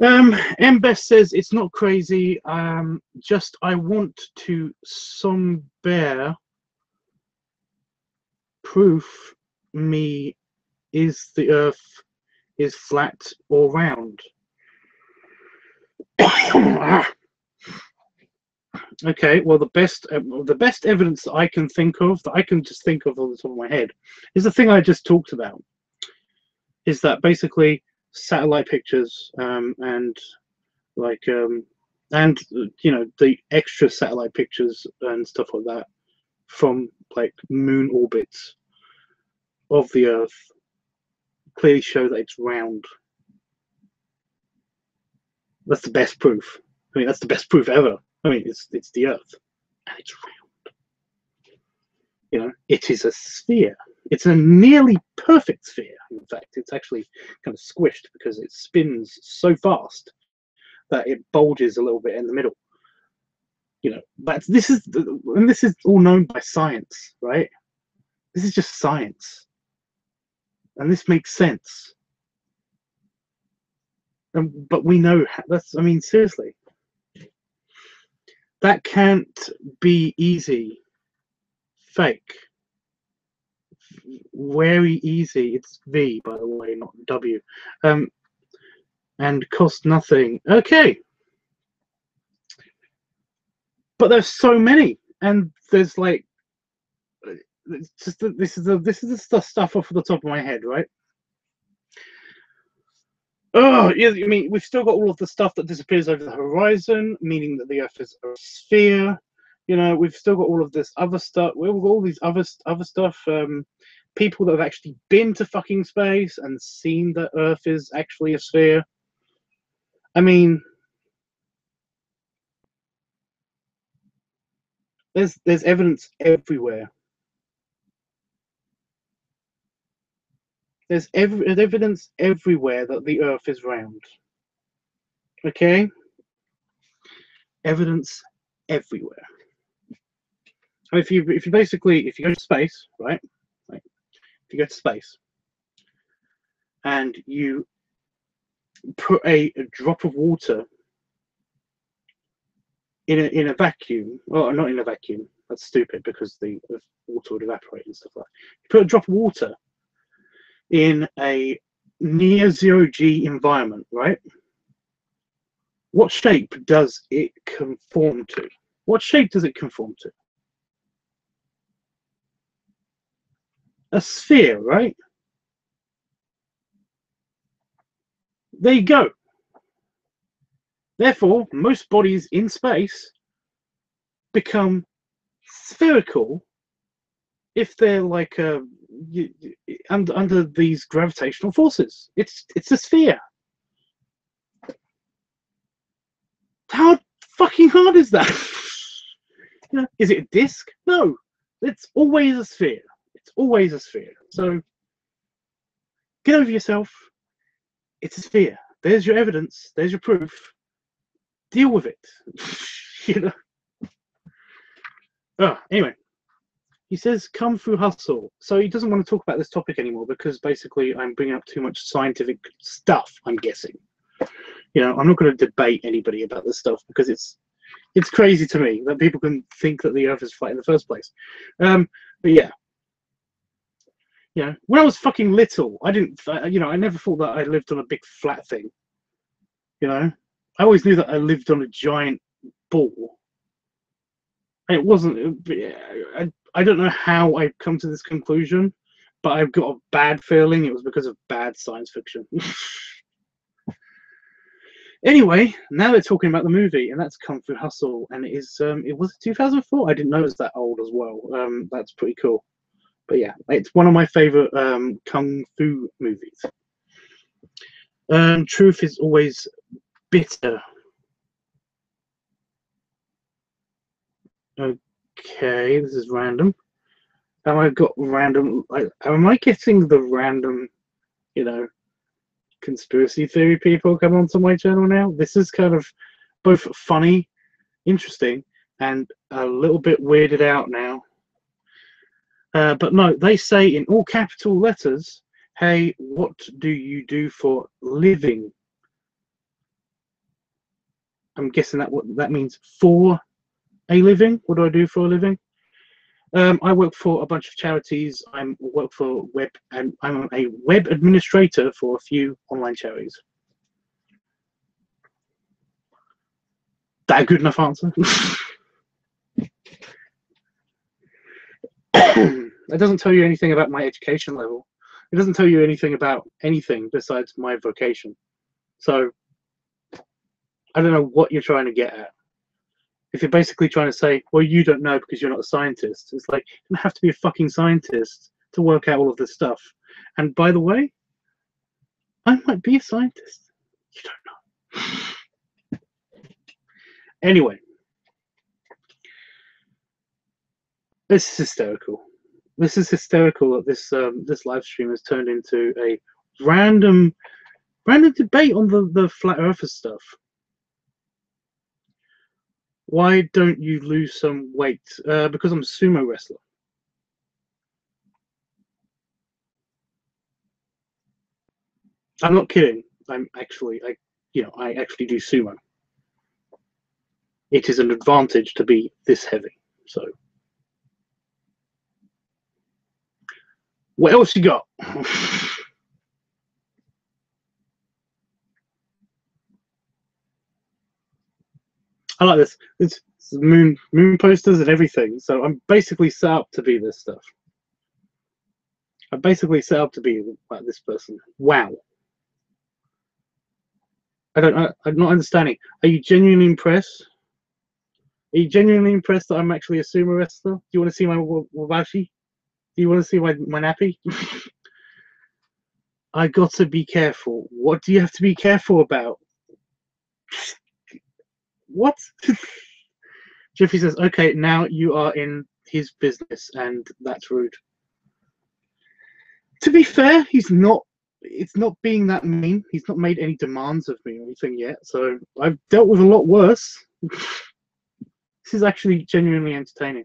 Mbest says it's not crazy. Just I want to some bear proof me is the Earth is flat or round. Okay, well the best evidence that I can think of, that I can just think of on the top of my head, is the thing I just talked about. Is that basically satellite pictures and like and you know, the extra satellite pictures and stuff like that from like moon orbits of the Earth clearly show that it's round. That's the best proof. I mean, that's the best proof ever. I mean, it's the Earth and it's round. You know, it is a sphere. It's a nearly perfect sphere. In fact, it's actually kind of squished because it spins so fast that it bulges a little bit in the middle. You know, but this is all known by science, right? This is just science, and this makes sense. But we know that's. I mean, seriously, that can't be easy. Fake. Very easy. It's V, by the way, not W. And cost nothing. Okay. But there's so many, and there's like, it's just this is the stuff off the top of my head, right? Oh, yeah. I mean, we've still got all of the stuff that disappears over the horizon, meaning that the Earth is a sphere. You know, we've still got all of this other stuff. We've got all these other stuff. People that have actually been to fucking space and seen that Earth is actually a sphere. I mean, there's evidence everywhere. There's evidence everywhere that the Earth is round. Okay? Evidence everywhere. And if you basically, if you go to space, right? If you go to space and you put a drop of water in a vacuum, well, not in a vacuum, that's stupid because the water would evaporate and stuff like that. You put a drop of water in a near zero G environment, right? What shape does it conform to? What shape does it conform to? A sphere, right? There you go. Therefore, most bodies in space become spherical if they're like under these gravitational forces. It's a sphere. How fucking hard is that? You know, is it a disc? No, it's always a sphere. It's always a sphere. So get over yourself. It's a sphere. There's your evidence. There's your proof. Deal with it. You know. Oh, anyway, he says come through hustle. So he doesn't want to talk about this topic anymore because basically I'm bringing up too much scientific stuff, I'm guessing. You know, I'm not going to debate anybody about this stuff because it's crazy to me that people can think that the Earth is flat in the first place. But yeah. You know, when I was fucking little, I never thought that I lived on a big flat thing. You know, I always knew that I lived on a giant ball. And it wasn't. I don't know how I've come to this conclusion, but I've got a bad feeling it was because of bad science fiction. Anyway, now they're talking about the movie, and that's Kung Fu Hustle, and it was 2004. I didn't know it was that old as well. That's pretty cool. But yeah, it's one of my favorite kung fu movies. Truth is always bitter. Okay, this is random. Have I got random? Am I getting the random, you know, conspiracy theory people come onto my channel now? This is kind of both funny, interesting, and a little bit weirded out now. But no, they say in all capital letters, hey, what do you do for living? I'm guessing that what that means, for a living. What do I do for a living? I work for a bunch of charities. I work for web, and I'm a web administrator for a few online charities. That a good enough answer? It doesn't tell you anything about my education level. It doesn't tell you anything about anything besides my vocation. So I don't know what you're trying to get at. If you're basically trying to say, well, you don't know because you're not a scientist, it's like, you don't have to be a fucking scientist to work out all of this stuff. And by the way, I might be a scientist. You don't know. Anyway, this is hysterical. This is hysterical that this live stream has turned into a random debate on the flat earther stuff. Why don't you lose some weight? Because I'm a sumo wrestler. I'm not kidding. I actually do sumo. It is an advantage to be this heavy. So, what else you got? I like this. It's moon posters and everything. So I'm basically set up to be this stuff. I'm basically set up to be like this person. Wow. I'm not understanding. Are you genuinely impressed? Are you genuinely impressed that I'm actually a sumo wrestler? Do you want to see my wabashi? Do you want to see my nappy? I got to be careful. What do you have to be careful about? What? Jeffy says, okay, now you are in his business, and that's rude. To be fair, he's not. It's not being that mean. He's not made any demands of me or anything yet, so I've dealt with a lot worse. This is actually genuinely entertaining.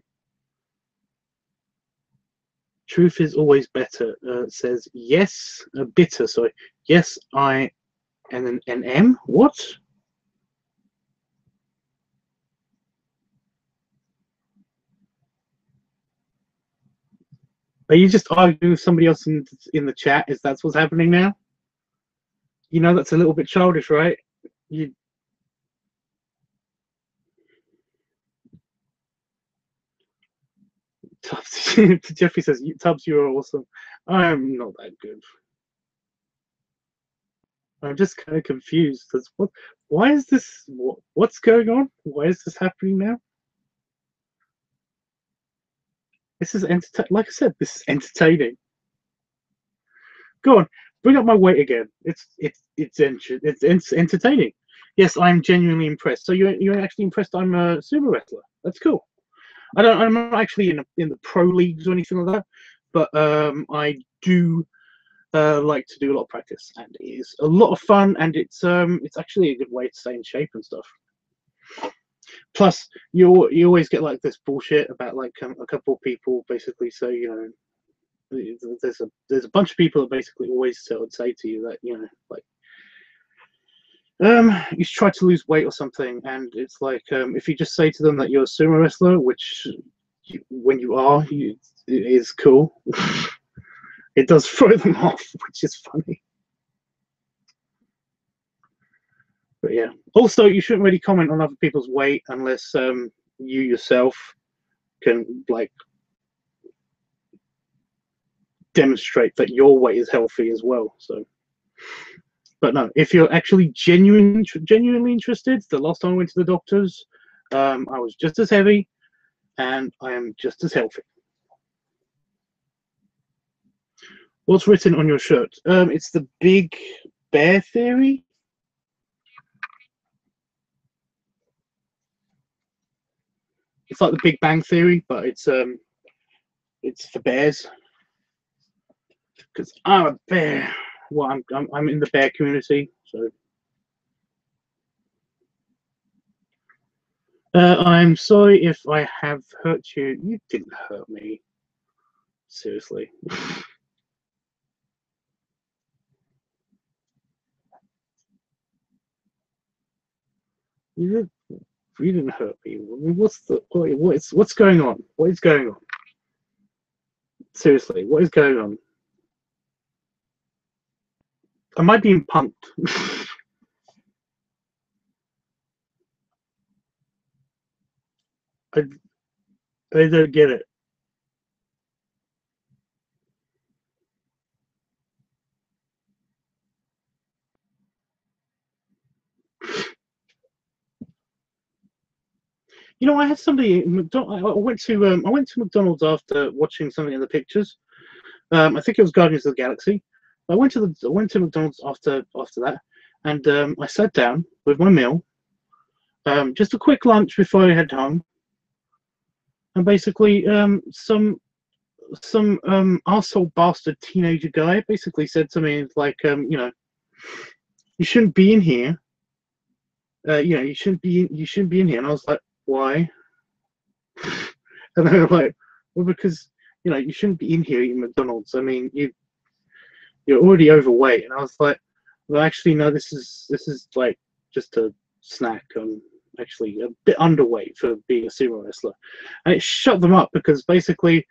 Truth is always better. Says yes, bitter. Sorry, yes, I, and then an M. What? Are you just arguing with somebody else in the chat? Is that what's happening now? You know that's a little bit childish, right? You. Tubbs, Jeffrey says, Tubbs, you're awesome. I'm not that good. I'm just kind of confused. Why is this? What's going on? Why is this happening now? This is like I said, this is entertaining. Go on, bring up my weight again. It's entertaining. Yes, I'm genuinely impressed. So you're actually impressed I'm a sumo wrestler. That's cool. I'm not actually in the pro leagues or anything like that, but I do like to do a lot of practice, and it is a lot of fun, and it's actually a good way to stay in shape and stuff. Plus, you always get like this bullshit about like a couple of people basically say, you know, there's a bunch of people that basically always say to you that, you know, like you should try to lose weight or something, and it's like if you just say to them that you're a sumo wrestler, which when you are, it is cool. It does throw them off, which is funny. But yeah. Also, you shouldn't really comment on other people's weight unless you yourself can like demonstrate that your weight is healthy as well. So, but no, if you're actually genuinely interested, the last time I went to the doctors, I was just as heavy, and I am just as healthy. What's written on your shirt? It's the Big Bear Theory. It's like the Big Bang Theory, but it's for bears. Because I'm a bear. Well, I'm in the bear community, so. I'm sorry if I have hurt you. You didn't hurt me. Seriously. You didn't hurt me. What's going on? What is going on? Seriously, what is going on? Am I being punked? I don't get it. You know, I had somebody. I went to McDonald's after watching something in the pictures. I think it was Guardians of the Galaxy. I went to McDonald's after that, and I sat down with my meal, just a quick lunch before I head home, and basically some arsehole bastard teenager guy basically said to me like, you know, you shouldn't be in here. You know, you shouldn't be in here. And I was like, why? And they were like, well, because, you know, you shouldn't be in here eating McDonald's. I mean, you're already overweight. And I was like, well, actually, no, this is like just a snack. I'm actually a bit underweight for being a sumo wrestler. And it shut them up because basically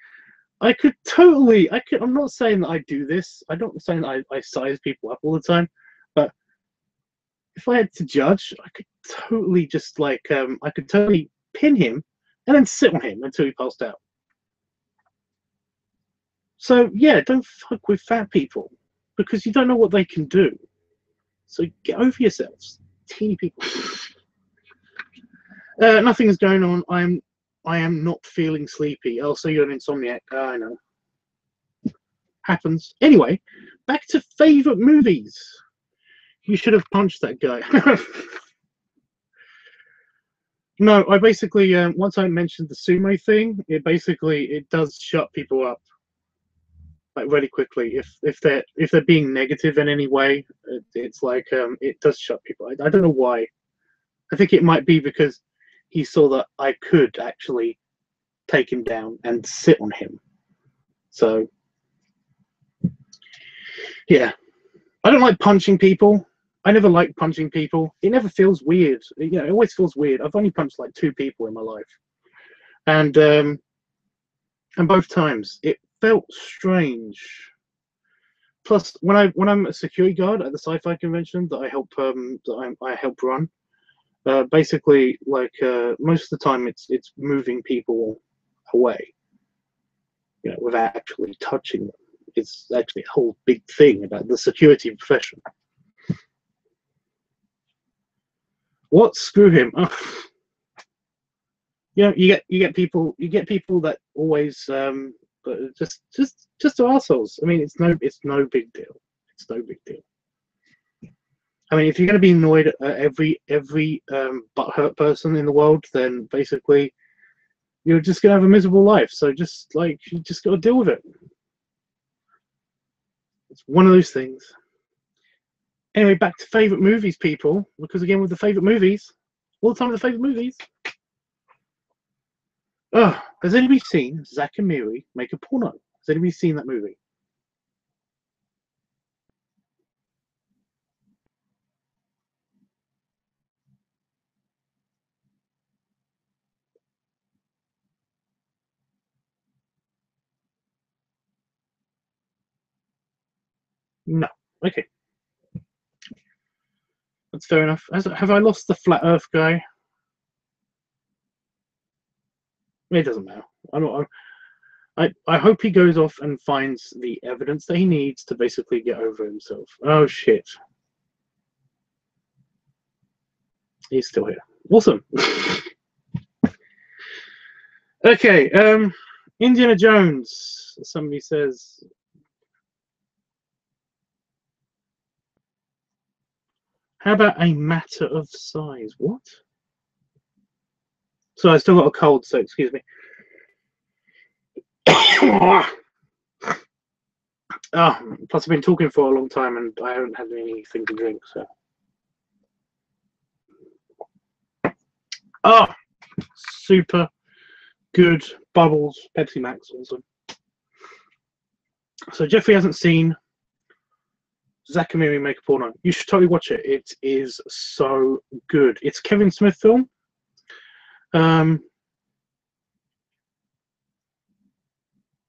I'm not saying that I do this. I'm not saying that I size people up all the time, but if I had to judge, I could totally just like, I could totally pin him and then sit on him until he passed out. So yeah, don't fuck with fat people because you don't know what they can do. So get over yourselves, teeny people. Nothing is going on. I am not feeling sleepy. Oh, so you're an insomniac. I know. Happens. Anyway, back to favorite movies. You should have punched that guy. No, I basically once I mentioned the sumo thing, it does shut people up like really quickly. If they're being negative in any way, it's like it does shut people. I don't know why. I think it might be because he saw that I could actually take him down and sit on him. So yeah, I don't like punching people. I never like punching people. It never feels weird. You know, it always feels weird. I've only punched like 2 people in my life, and both times it felt strange. Plus, when I'm a security guard at the sci-fi convention that I help run, basically like most of the time it's moving people away, you know, without actually touching them. It's actually a whole big thing about the security profession. What? Screw him. Oh. You know, you get people that always just assholes. I mean, it's no big deal. It's no big deal. I mean, if you're going to be annoyed at every butthurt person in the world, then basically you're just going to have a miserable life. So just like you just got to deal with it. It's one of those things. Anyway, back to favorite movies, people. Because again, with the favorite movies, all the time with the favorite movies. Oh, has anybody seen Zack and Miri make a porno? Has anybody seen that movie? No. Okay. That's fair enough. Have I lost the flat Earth guy? It doesn't matter. I hope he goes off and finds the evidence that he needs to basically get over himself. Oh shit. He's still here. Awesome. Okay, Indiana Jones. Somebody says. How about a matter of size? What? So I still got a cold, so excuse me. Plus I've been talking for a long time and I haven't had anything to drink, so. Oh, super good Bubbles Pepsi Max, awesome. So Jeffrey hasn't seen Zack and Miri Make a Porno. You should totally watch it. It is so good. It's a Kevin Smith film.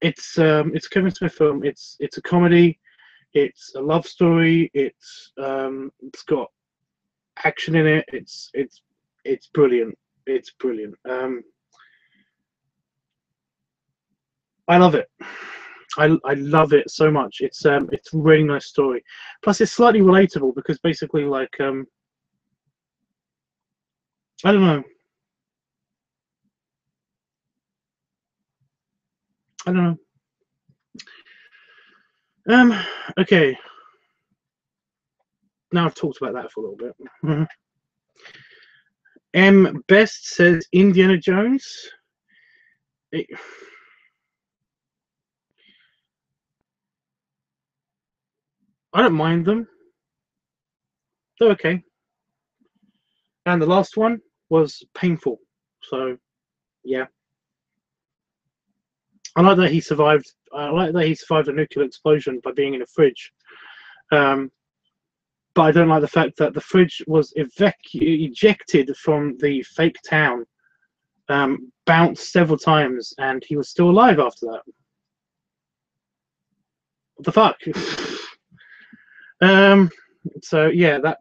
It's a Kevin Smith film. It's a comedy. It's a love story. It's got action in it. It's brilliant. It's brilliant. I love it. I love it so much. It's a really nice story. Plus, it's slightly relatable because basically, like, I don't know. Okay. Now I've talked about that for a little bit. Best says Indiana Jones. I don't mind them. They're okay. And the last one was painful. So, yeah. I like that he survived. I like that he survived a nuclear explosion by being in a fridge. But I don't like the fact that the fridge was ejected from the fake town, bounced several times, and he was still alive after that. What the fuck? So yeah, that.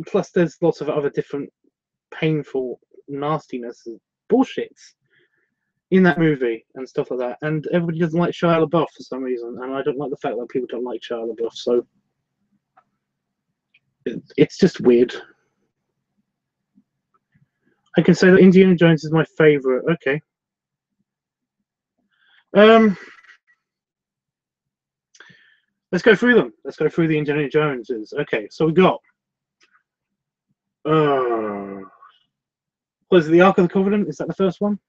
Plus, there's lots of other different painful nastiness and bullshits in that movie and stuff like that. And everybody doesn't like Shia LaBeouf for some reason, and I don't like the fact that people don't like Shia LaBeouf. So it's just weird. I can say that Indiana Jones is my favorite. Okay. Let's go through them. Let's go through the Indiana Joneses. Okay, so we got. Was it the Ark of the Covenant? Is that the first one?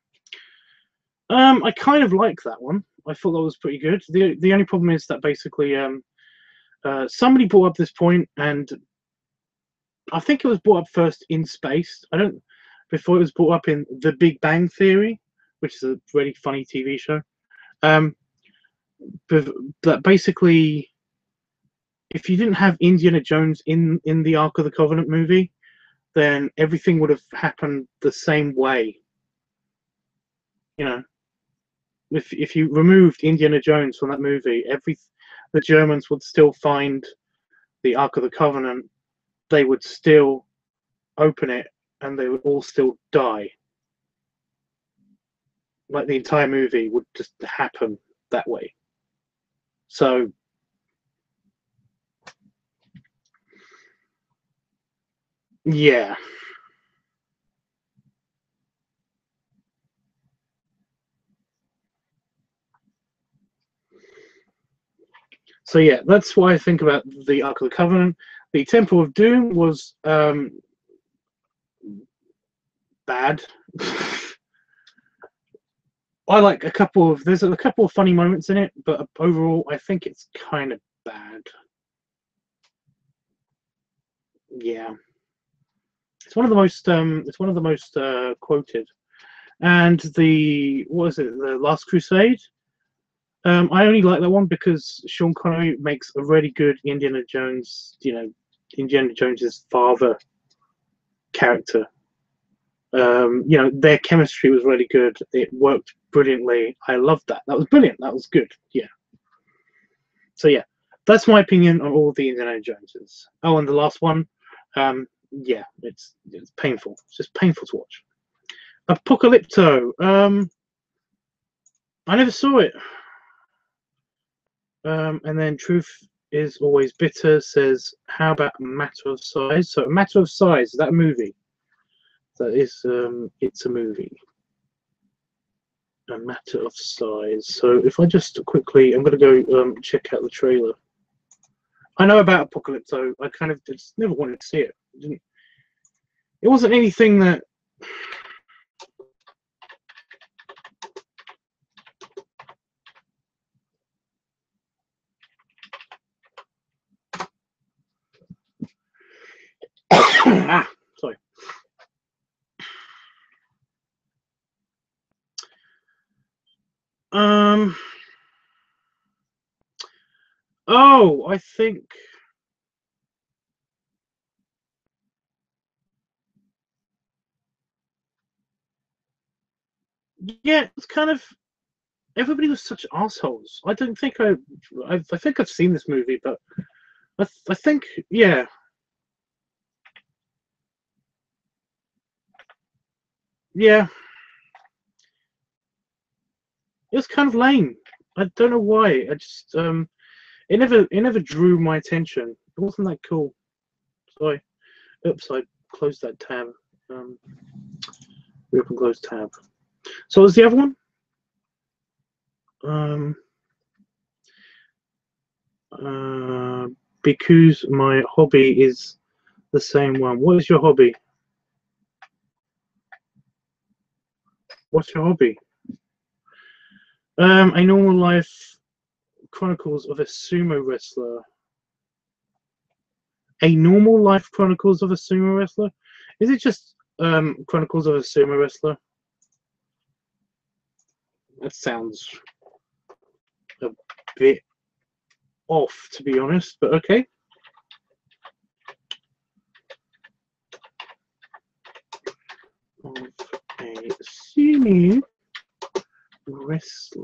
I kind of like that one. I thought that was pretty good. The only problem is that basically somebody brought up this point, and I think it was brought up first in Space. Before it was brought up in The Big Bang Theory, which is a really funny TV show. But basically, if you didn't have Indiana Jones in the Ark of the Covenant movie, then everything would have happened the same way. You know, if you removed Indiana Jones from that movie, the Germans would still find the Ark of the Covenant. They would still open it, and they would all still die. Like the entire movie would just happen that way. So yeah. So yeah, that's what I think about the Ark of the Covenant. The Temple of Doom was bad. I like there's a couple of funny moments in it, but overall I think it's kind of bad. Yeah. It's one of the most quoted. And the Last Crusade? I only like that one because Sean Connery makes a really good Indiana Jones, Indiana Jones's father character. Their chemistry was really good. It worked brilliantly. I loved that. That was brilliant. That was good. Yeah. So yeah, that's my opinion on all the Indiana Joneses. Oh, and the last one, yeah, it's painful. It's just painful to watch. Apocalypto. I never saw it. And then Truth is Always Bitter says, how about A Matter of Size? So A Matter of Size, is that a movie? That is, it's a movie. A Matter of Size. So if I just quickly, I'm going to go check out the trailer. I know about Apocalypto. I kind of just never wanted to see it. It wasn't anything that... sorry. Oh, I think Yeah, it's kind of everybody was such assholes. I don't think I think I've seen this movie, but I think yeah. Yeah, it was kind of lame. I don't know why. I just it never drew my attention. It wasn't that cool. So I closed that tab. Reopen close tab. So what's the other one? Because my hobby is the same one. What is your hobby? What's your hobby? A normal life chronicles of a sumo wrestler. A normal life chronicles of a sumo wrestler? Is it just chronicles of a sumo wrestler? That sounds a bit off, to be honest, but okay. Of a sumo wrestler.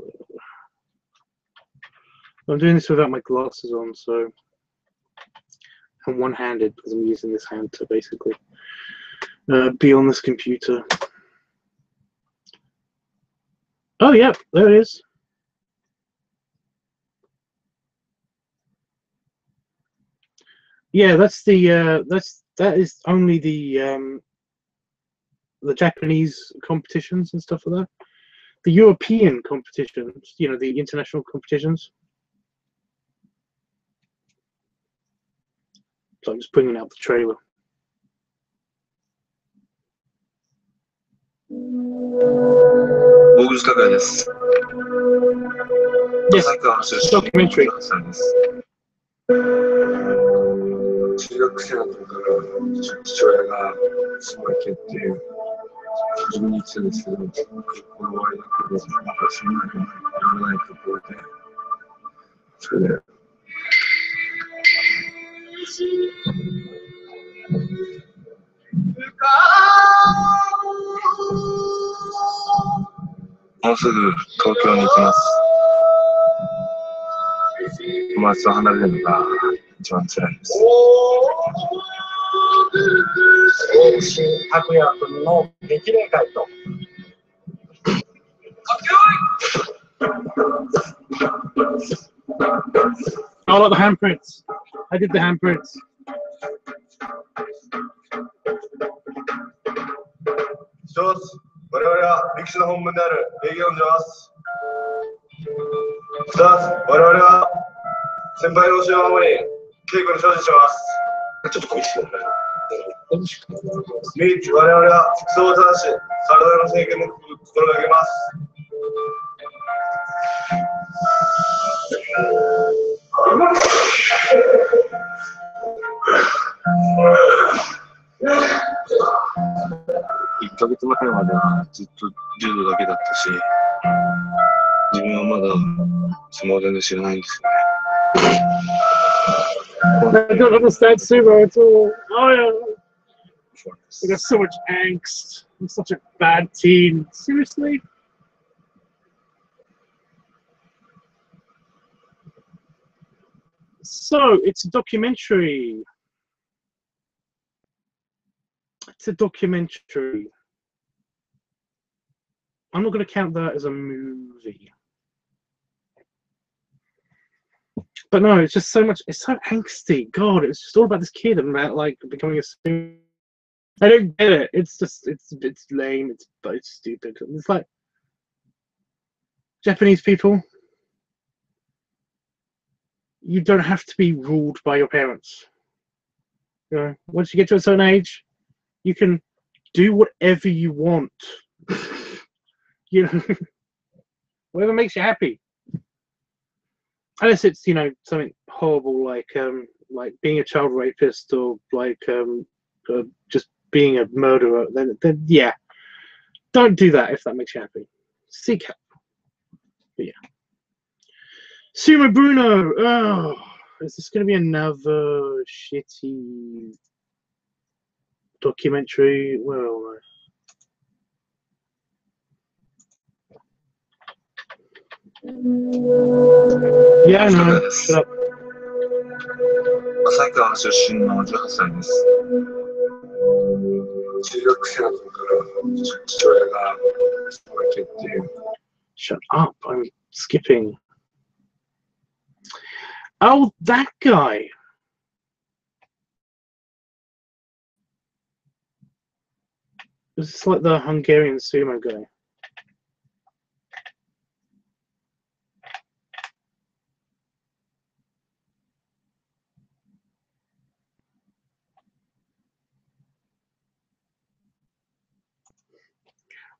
I'm doing this without my glasses on, so I'm one-handed because I'm using this hand to basically be on this computer. Oh, yeah, there it is. Yeah, that is only the Japanese competitions and stuff like that. The European competitions, you know, the international competitions. So I'm just bringing out the trailer. Yes, documentary. 中学生の時から父親がすごい蹴って自分に言ってたんですけど、この終わりだけど、なんかそんなにやらないところで、それで。もうすぐ東京に行きます。友達と離れるのが一番辛いです。大石拓也君の激励会と。I like the handprints. I did the handprints. 一つ、我々は力士の本分である礼儀を述べます。二つ、我々は先輩の教えを守り、稽古に精進します。ちょっとこいつ。三つ、我々は服装を正し、体の清潔も心がけます。1ヶ月前まではずっと柔道だけだったし、自分はまだ相撲全然知らないんですよね。I don't understand sumo at all. Oh yeah. I got so much angst. I'm such a bad teen. Seriously? So, it's a documentary. It's a documentary. I'm not going to count that as a movie. But no, it's just so much, it's so angsty. God, it's just all about this kid and about like becoming a student. I don't get it. It's just, it's lame. It's stupid. It's like Japanese people. You don't have to be ruled by your parents. You know, once you get to a certain age, you can do whatever you want. You know, whatever makes you happy. Unless it's, you know, something horrible like being a child rapist or like just being a murderer. Then yeah, don't do that if that makes you happy. Seek help. But yeah. Sumo Bruno. Oh, is this going to be another shitty documentary? Well, Yeah, I know. Shut up. 旭川出身の18歳です。中学生の頃から父親がおいけっていう。Shut up. I'm skipping. Oh, that guy. It's like the Hungarian sumo guy.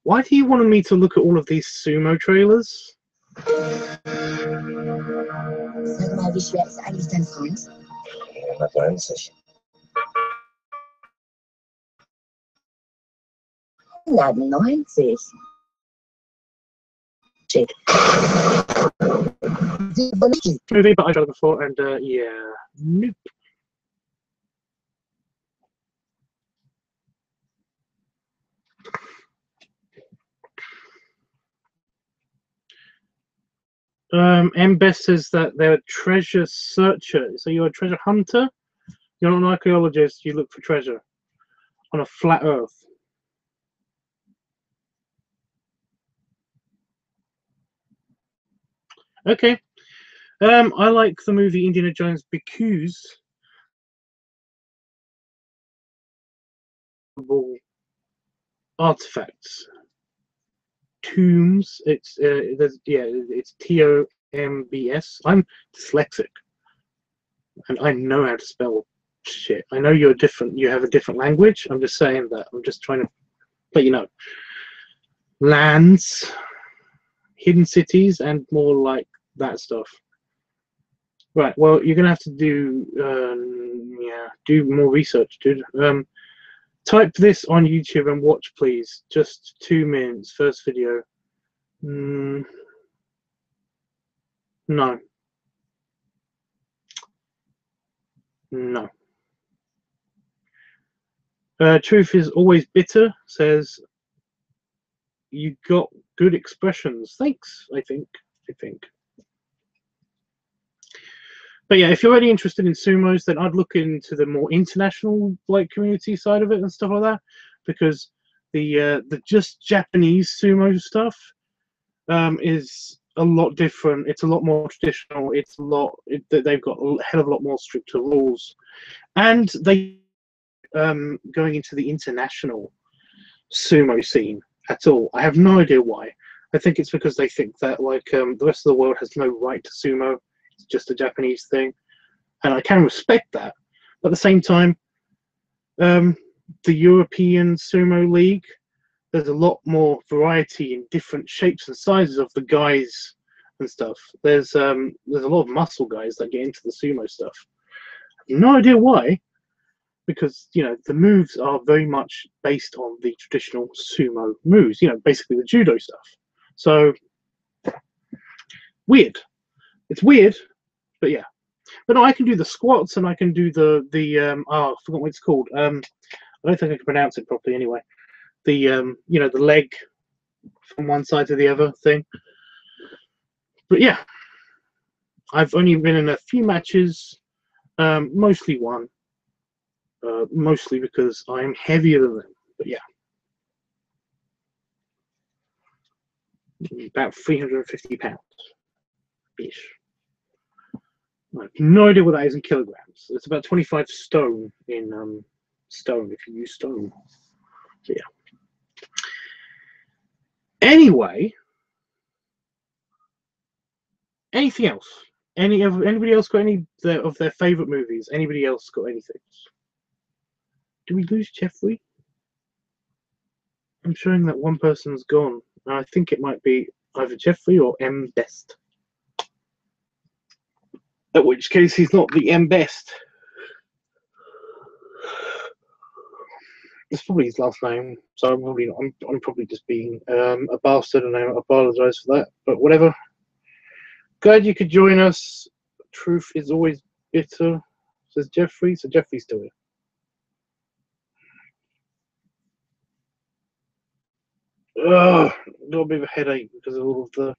Why do you want me to look at all of these sumo trailers? Sag mal, wie schwer ist eigentlich dein Freund? Ja, 30. 190. Shit. Movie, but I tried it before, and yeah, nope. M-Best says that they're a treasure searcher. So you're a treasure hunter? You're not an archaeologist, you look for treasure on a flat earth. Okay. I like the movie Indiana Jones because artifacts, tombs. It's it's TOMBS. I'm dyslexic, and I know how to spell shit. I know you're different. You have a different language. I'm just saying that. I'm just trying to let you know. Lands, hidden cities, and more like that stuff. Right. Well, you're gonna have to do do more research, dude. Type this on YouTube and watch, please. Just 2 minutes. First video. No. No. Truth is always bitter. Says you got good expressions. Thanks. I think. But yeah, if you're already interested in sumos, then I'd look into the more international like community side of it and stuff like that, because the just Japanese sumo stuff is a lot different. It's a lot more traditional. It's they've got a hell of a lot more stricter rules, and they going into the international sumo scene at all. I have no idea why. I think it's because they think that like the rest of the world has no right to sumo. It's just a Japanese thing, and I can respect that. But at the same time, the European Sumo League, there's a lot more variety in different shapes and sizes of the guys and stuff. There's a lot of muscle guys that get into the sumo stuff. No idea why, because the moves are very much based on the traditional sumo moves. Basically the judo stuff. So weird. It's weird, but yeah. But no, I can do the squats and I can do the I forgot what it's called. I don't think I can pronounce it properly anyway. The the leg from one side to the other thing. But yeah, I've only been in a few matches, mostly one, mostly because I'm heavier than them. But yeah, about 350 pounds ish. I have no idea what that is in kilograms. It's about 25 stone in stone if you use stone. So yeah. Anyway, anything else? Anybody else got any of their favorite movies? Anybody else got anything? Did we lose Jeffrey? I'm showing that one person's gone. I think it might be either Jeffrey or M-Best. At which case he's not the M-Best. It's probably his last name, so I'm probably not. I'm probably just being a bastard, and I apologise for that. But whatever. Glad you could join us. Truth is always bitter, says Jeffrey. So Jeffrey's still here. Got a bit of a headache because of all of the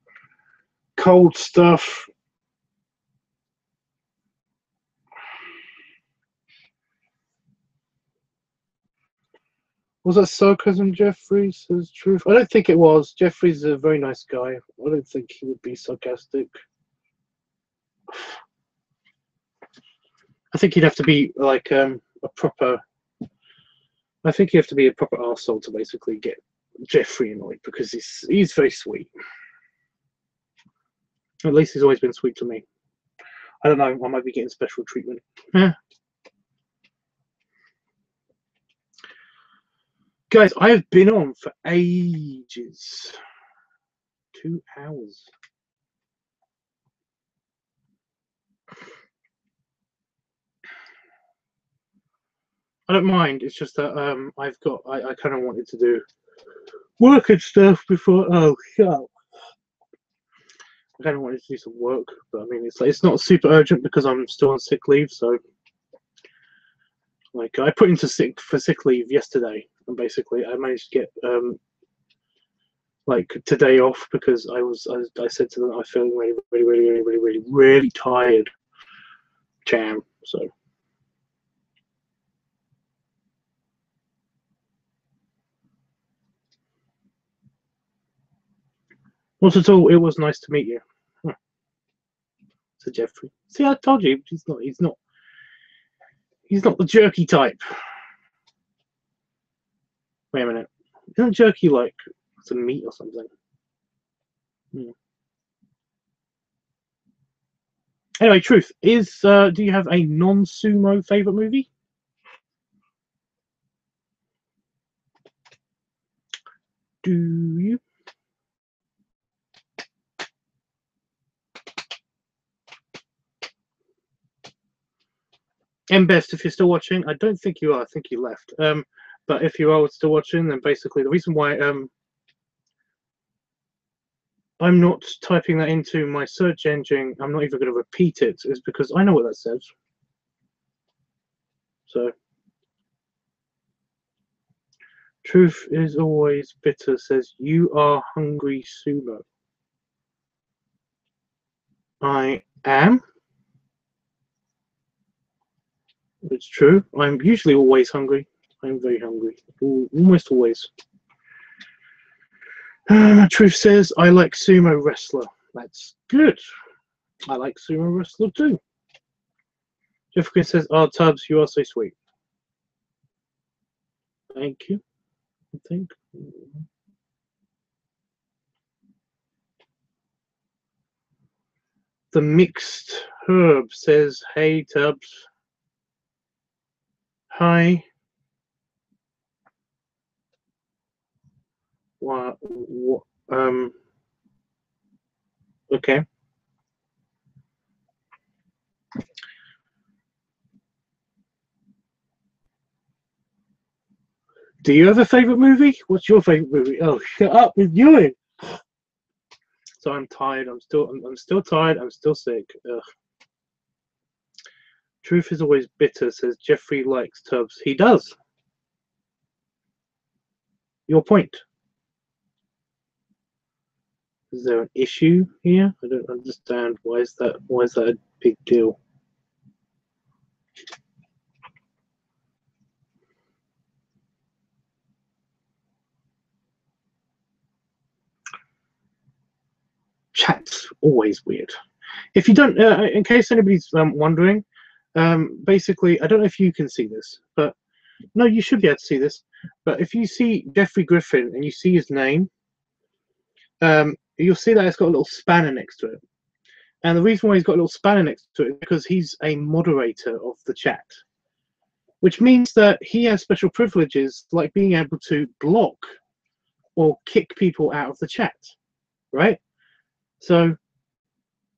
cold stuff. Was that sarcasm, Jeffrey? Says truth. I don't think it was. Jeffrey's a very nice guy. I don't think he would be sarcastic. I think he'd have to be like a proper. I think you have to be a proper arsehole to basically get Jeffrey annoyed, because he's very sweet. At least he's always been sweet to me. I don't know. I might be getting special treatment. Yeah. Guys, I have been on for ages. 2 hours. I don't mind. It's just that I kind of wanted to do work and stuff before. Oh, shut up. I kind of wanted to do some work, but I mean, it's not super urgent because I'm still on sick leave. So, like, I put into sick leave yesterday, and basically I managed to get like today off because I said to them I was feeling really tired. Jam. So. Not at all. It was nice to meet you. Huh. Said Jeffrey. See, I told you he's not the jerky type. Wait a minute. Isn't jerky like some meat or something? Anyway, truth is, do you have a non-sumo favorite movie? Do you? Best, if you're still watching, I don't think you are. I think you left. But if you are still watching, then basically the reason why I'm not typing that into my search engine, I'm not even going to repeat it, is because I know what that says. So, truth is always bitter, says, you are hungry, Sumo. I am. It's true. I'm usually always hungry. I'm very hungry. Almost always. Truth says, I like sumo wrestler. That's good. I like sumo wrestler too. Jeffrey says, oh, Tubbs, you are so sweet. Thank you. I think. The Mixed Herb says, hey, Tubbs. Hi. What, okay. Do you have a favorite movie? What's your favorite movie? Oh, shut up with you. So I'm tired. I'm still tired. I'm still sick. Ugh. Truth is always bitter, says Jeffrey likes Tubbs. He does. Your point. Is there an issue here? I don't understand. Why is that a big deal? Chat's always weird. If you don't, in case anybody's wondering, basically, I don't know if you can see this, but no, you should be able to see this. But if you see Jeffrey Griffin and you see his name, you'll see that it's got a little spanner next to it. And the reason why he's got a little spanner next to it is because he's a moderator of the chat, which means that he has special privileges like being able to block or kick people out of the chat, right? So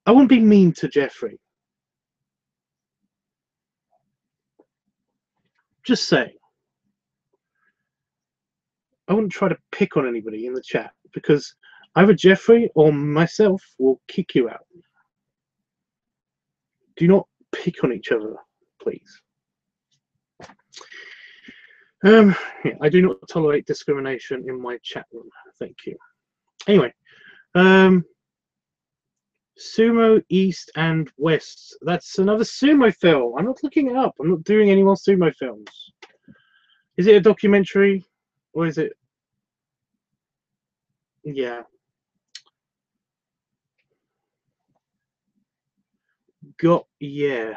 I wouldn't be mean to Jeffrey. Just saying. I wouldn't try to pick on anybody in the chat because either Jeffrey or myself will kick you out. Do not pick on each other, please. Yeah, I do not tolerate discrimination in my chat room. Thank you. Anyway, Sumo East and West. That's another sumo film. I'm not looking it up. I'm not doing any more sumo films. Is it a documentary? Or is it... Yeah. Yeah.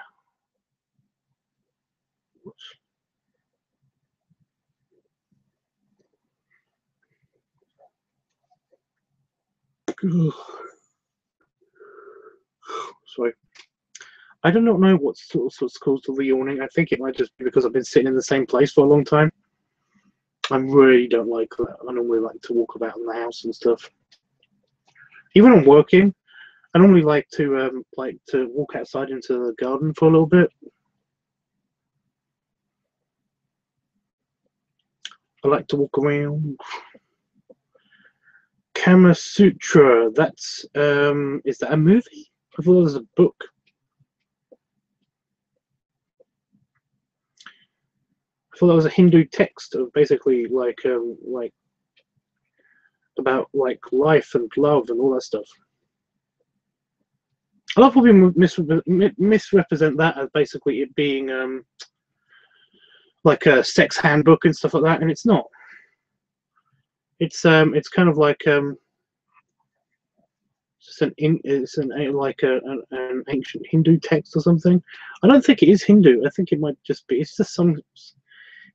Sorry. I do not know what's caused all the yawning. I think it might just be because I've been sitting in the same place for a long time. I really don't like that. I normally like to walk about in the house and stuff. Even when I'm working, I normally like to walk outside into the garden for a little bit. I like to walk around. Kama Sutra. That's is that a movie? I thought it was a book. I thought that was a Hindu text of basically like about like life and love and all that stuff. A lot of people misrepresent that as basically it being like a sex handbook and stuff like that, and it's not. It's kind of like like an ancient Hindu text or something. I don't think it is Hindu. I think it might just be. It's just some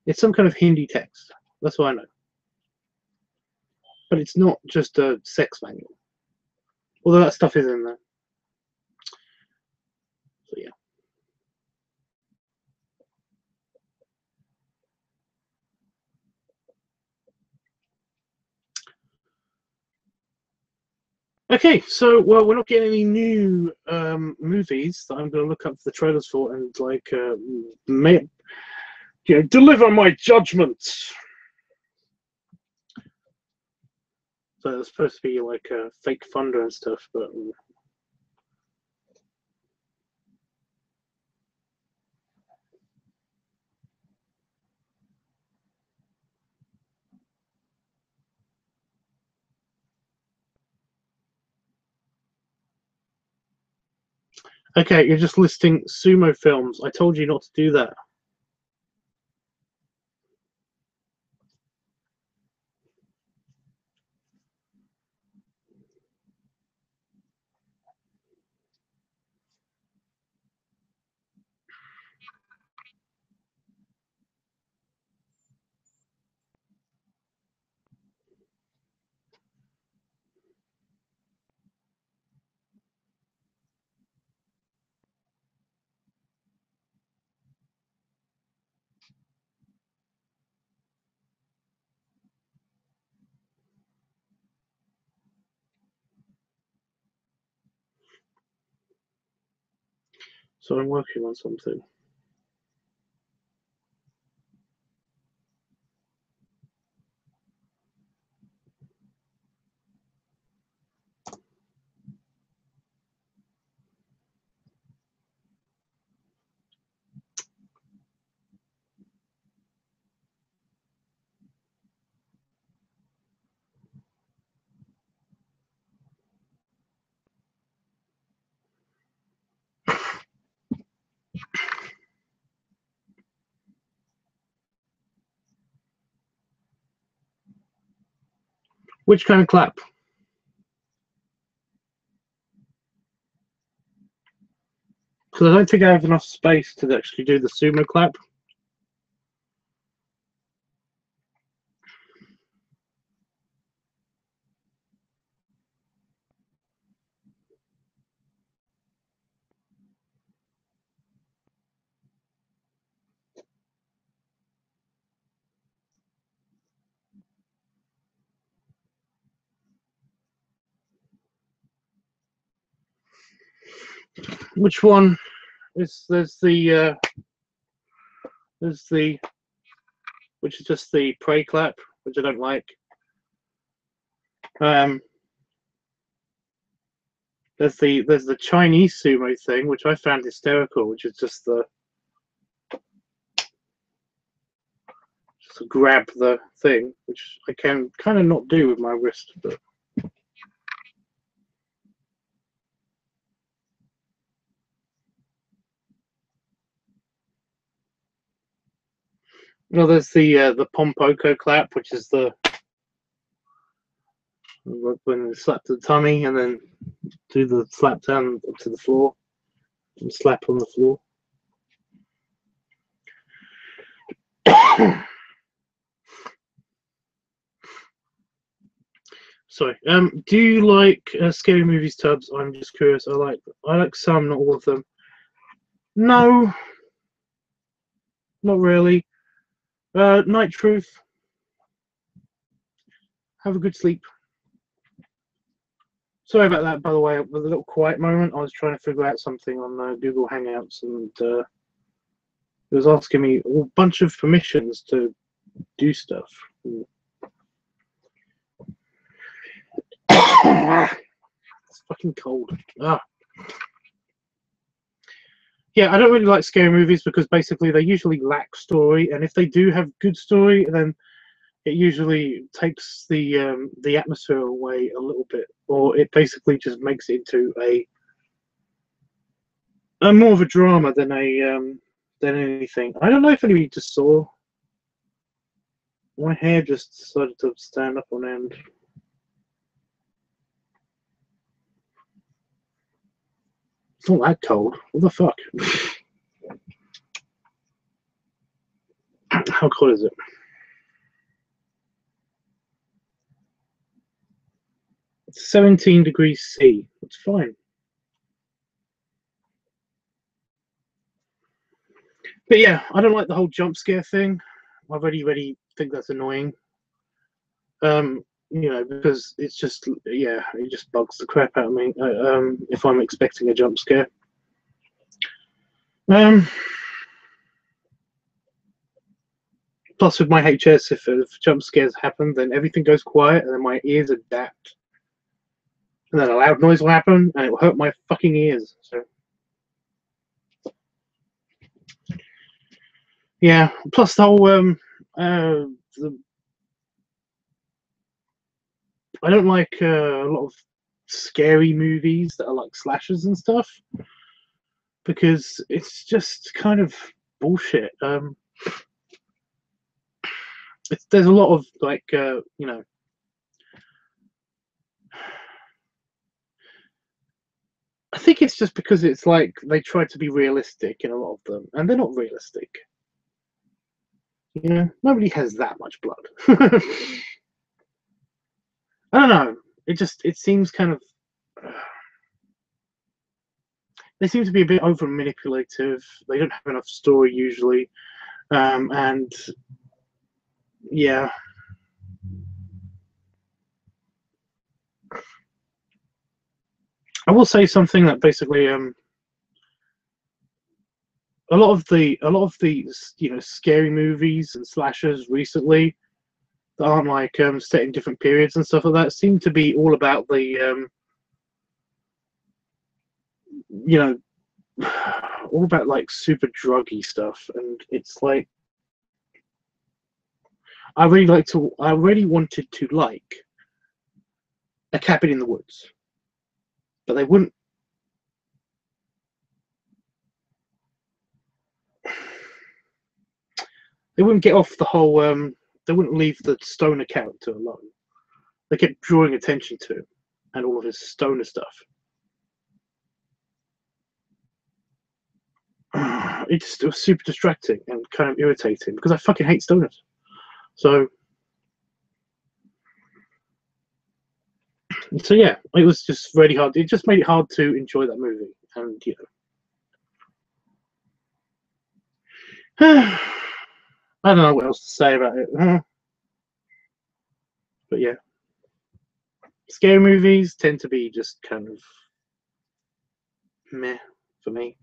kind of Hindi text. That's what I know. But it's not just a sex manual. Although that stuff is in there. So yeah. Okay, so well, we're not getting any new movies that I'm going to look up the trailers for and like deliver my judgments. So it's supposed to be like fake thunder and stuff, but okay, you're just listing sumo films. I told you not to do that. So I'm working on something. Which kind of clap? Because I don't think I have enough space to actually do the sumo clap. Which one is there's the which is just the pray clap, which I don't like. There's the Chinese sumo thing, which I found hysterical, which is just grab the thing, which I can kind of not do with my wrist, but Well, there's the Pompoko clap, which is the when they slap to the tummy and then do the slap down to the floor and slap on the floor. Sorry. Do you like scary movies, Tubbs? I'm just curious. I like some, not all of them. No, not really. Night Truth. Have a good sleep. Sorry about that, by the way. With a little quiet moment, I was trying to figure out something on Google Hangouts, and it was asking me a bunch of permissions to do stuff. It's fucking cold. Yeah, I don't really like scary movies because basically they usually lack story, and if they do have good story, then it usually takes the atmosphere away a little bit, or it basically just makes it into a more of a drama than anything. I don't know if anybody just saw. My hair just decided to stand up on end. It's not that cold. What the fuck? How cold is it? It's 17 degrees C. It's fine. But yeah, I don't like the whole jump scare thing. I really think that's annoying. You know, because it's just, yeah, it just bugs the crap out of me if I'm expecting a jump scare. Plus with my HS, if jump scares happen, then everything goes quiet and then my ears adapt. And then a loud noise will happen and it will hurt my fucking ears. So yeah, plus the whole I don't like a lot of scary movies that are like slashers and stuff because it's just kind of bullshit. There's a lot of like you know, I think it's just because it's like they try to be realistic in a lot of them and they're not realistic. You know, nobody has that much blood. I don't know. It seems kind of. They seem to be a bit over manipulative. They don't have enough story usually, and yeah. I will say something that basically a lot of the you know, scary movies and slashers recently that aren't like set in different periods and stuff like that seem to be all about the you know, all about like super druggy stuff, and it's like I really wanted to like A Cabin in the Woods, but they wouldn't. They wouldn't get off the whole. They wouldn't leave the stoner character alone. They kept drawing attention to him and all of his stoner stuff. It was super distracting and kind of irritating because I fucking hate stoners. So yeah, it was just really hard. It just made it hard to enjoy that movie, and you know. I don't know what else to say about it. But yeah. Scary movies tend to be just kind of meh for me.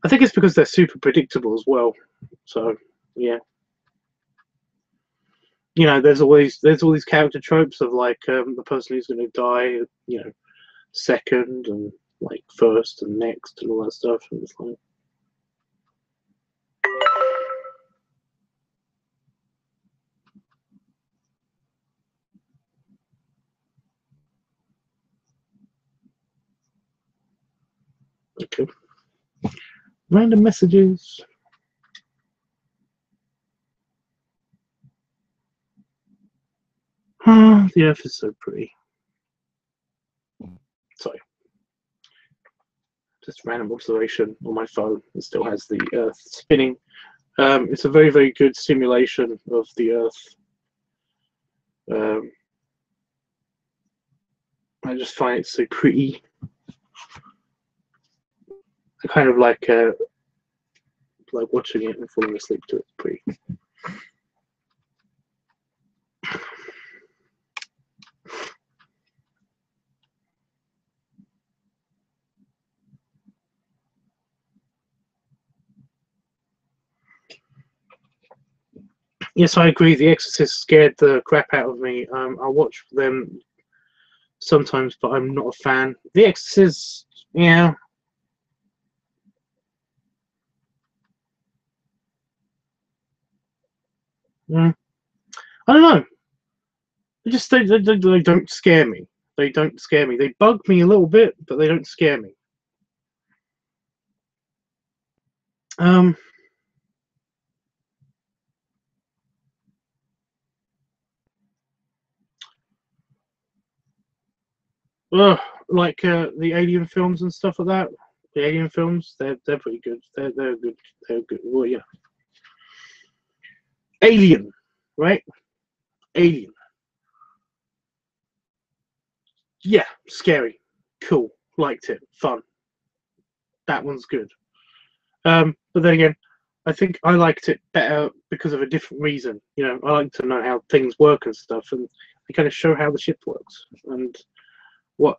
I think it's because they're super predictable as well. So yeah. You know, there's all these character tropes of like the person who's going to die, you know, second and like first and next and all that stuff. And it's like, okay. Random messages. Oh, the Earth is so pretty. Sorry. Just random observation on my phone. It still has the Earth spinning. It's a very, very good simulation of the Earth. I just find it so pretty. I kind of like watching it and falling asleep to it. It's pretty. Yes, I agree. The Exorcist scared the crap out of me. I watch them sometimes, but I'm not a fan. The Exorcist, yeah. I don't know. They don't scare me. They don't scare me. They bug me a little bit, but they don't scare me. Like the Alien films and stuff like that. The Alien films, they're pretty good. They're good. They're good. Well, yeah. Alien, right? Alien. Yeah, scary, cool, liked it, fun. That one's good. But then again, I think I liked it better because of a different reason. You know, I like to know how things work and stuff, and they kind of show how the ship works and what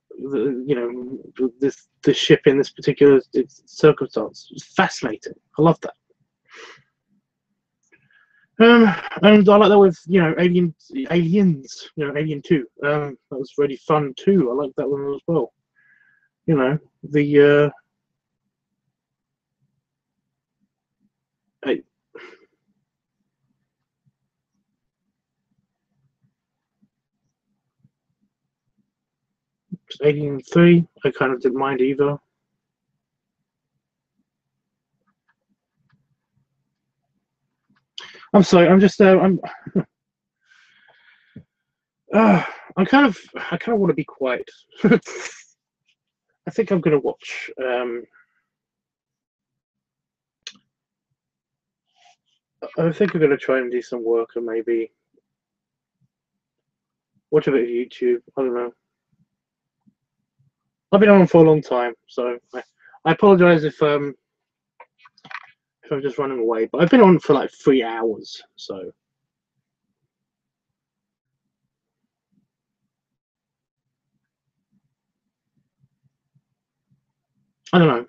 this ship in this particular circumstance. It's fascinating. I love that. And I like that with aliens. Alien 2. That was really fun too. I like that one as well. The 3. I kind of didn't mind either. I'm sorry. I'm just. I kind of want to be quiet. I think I'm gonna watch. I think I'm gonna try and do some work and maybe watch a bit of YouTube. I don't know. I've been on for a long time, so I apologize if I'm just running away. But I've been on for like 3 hours, so. I don't know.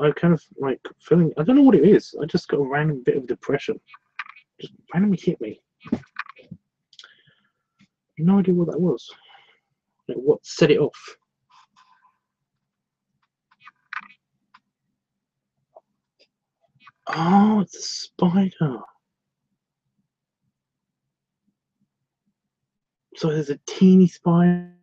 I kind of like feeling. I don't know what it is. I just got a random bit of depression. Just randomly hit me. No idea what that was. Like, what set it off? Oh, it's a spider. So there's a teeny spider.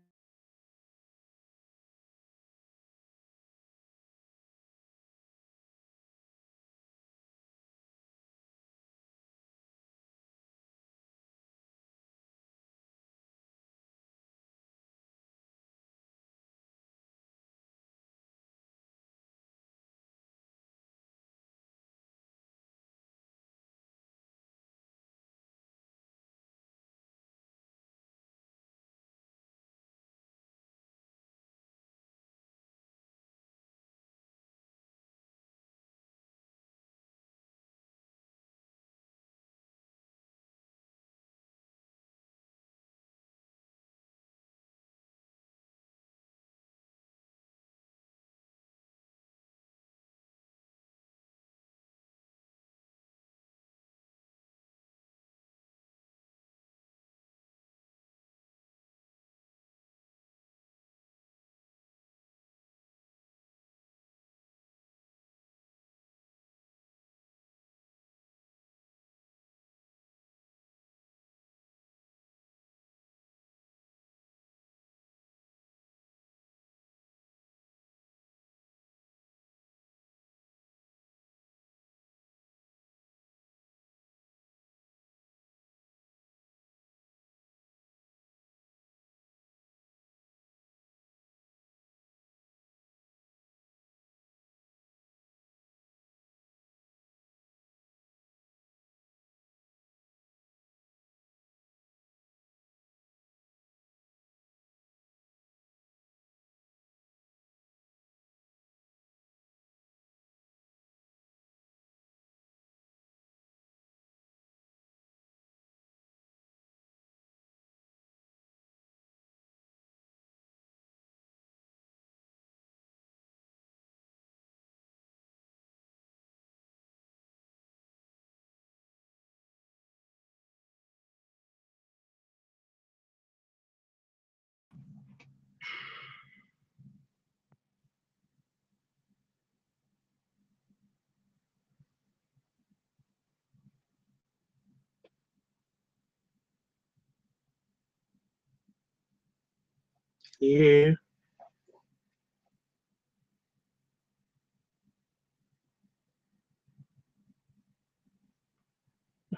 Yeah.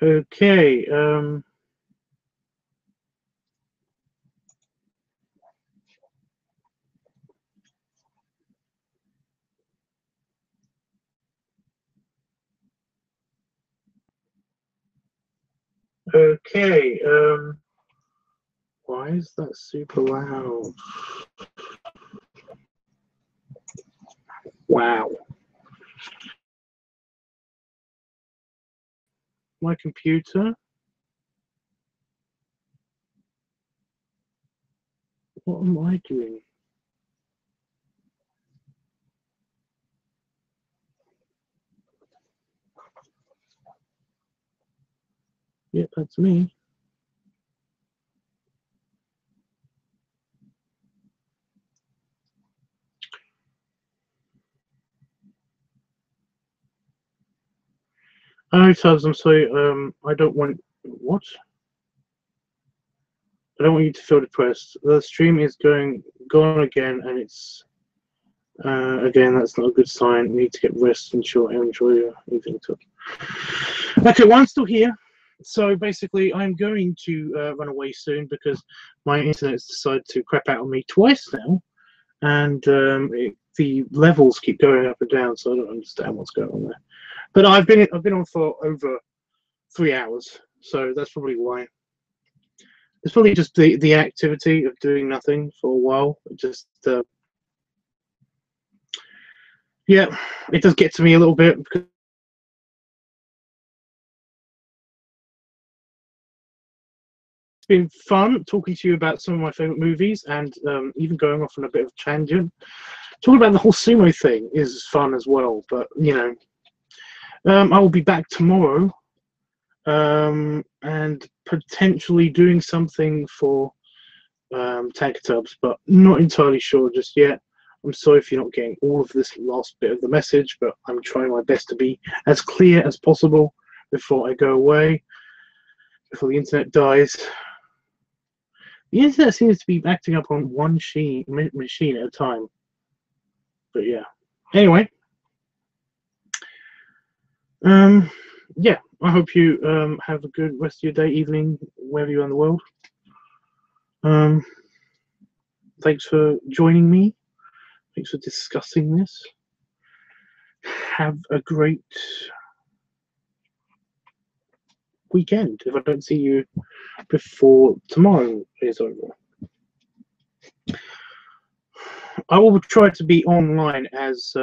Okay. Okay. Why is that super loud? Wow. My computer. What am I doing? Yep, that's me. Oh, Tubbs, I'm sorry. I don't want what? I don't want you to feel depressed. The stream is gone again, and it's again. That's not a good sign. You need to get rest and enjoy your evening. Okay, well, I'm still here. So basically, I'm going to run away soon because my internet's decided to crap out on me twice now, and the levels keep going up and down. So I don't understand what's going on there. But I've been on for over 3 hours, so that's probably why. It's probably just the activity of doing nothing for a while. It just yeah, it does get to me a little bit because it's been fun talking to you about some of my favorite movies, and even going off on a bit of a tangent. Talking about the whole sumo thing is fun as well, but you know, I will be back tomorrow, and potentially doing something for LiveTUBBS, but not entirely sure just yet. I'm sorry if you're not getting all of this last bit of the message, but I'm trying my best to be as clear as possible before I go away, before the internet dies. The internet seems to be acting up on one machine at a time. But yeah. Anyway. Yeah, I hope you have a good rest of your day, evening, wherever you are in the world. Thanks for joining me. Thanks for discussing this. Have a great weekend if I don't see you before tomorrow is over. I will try to be online as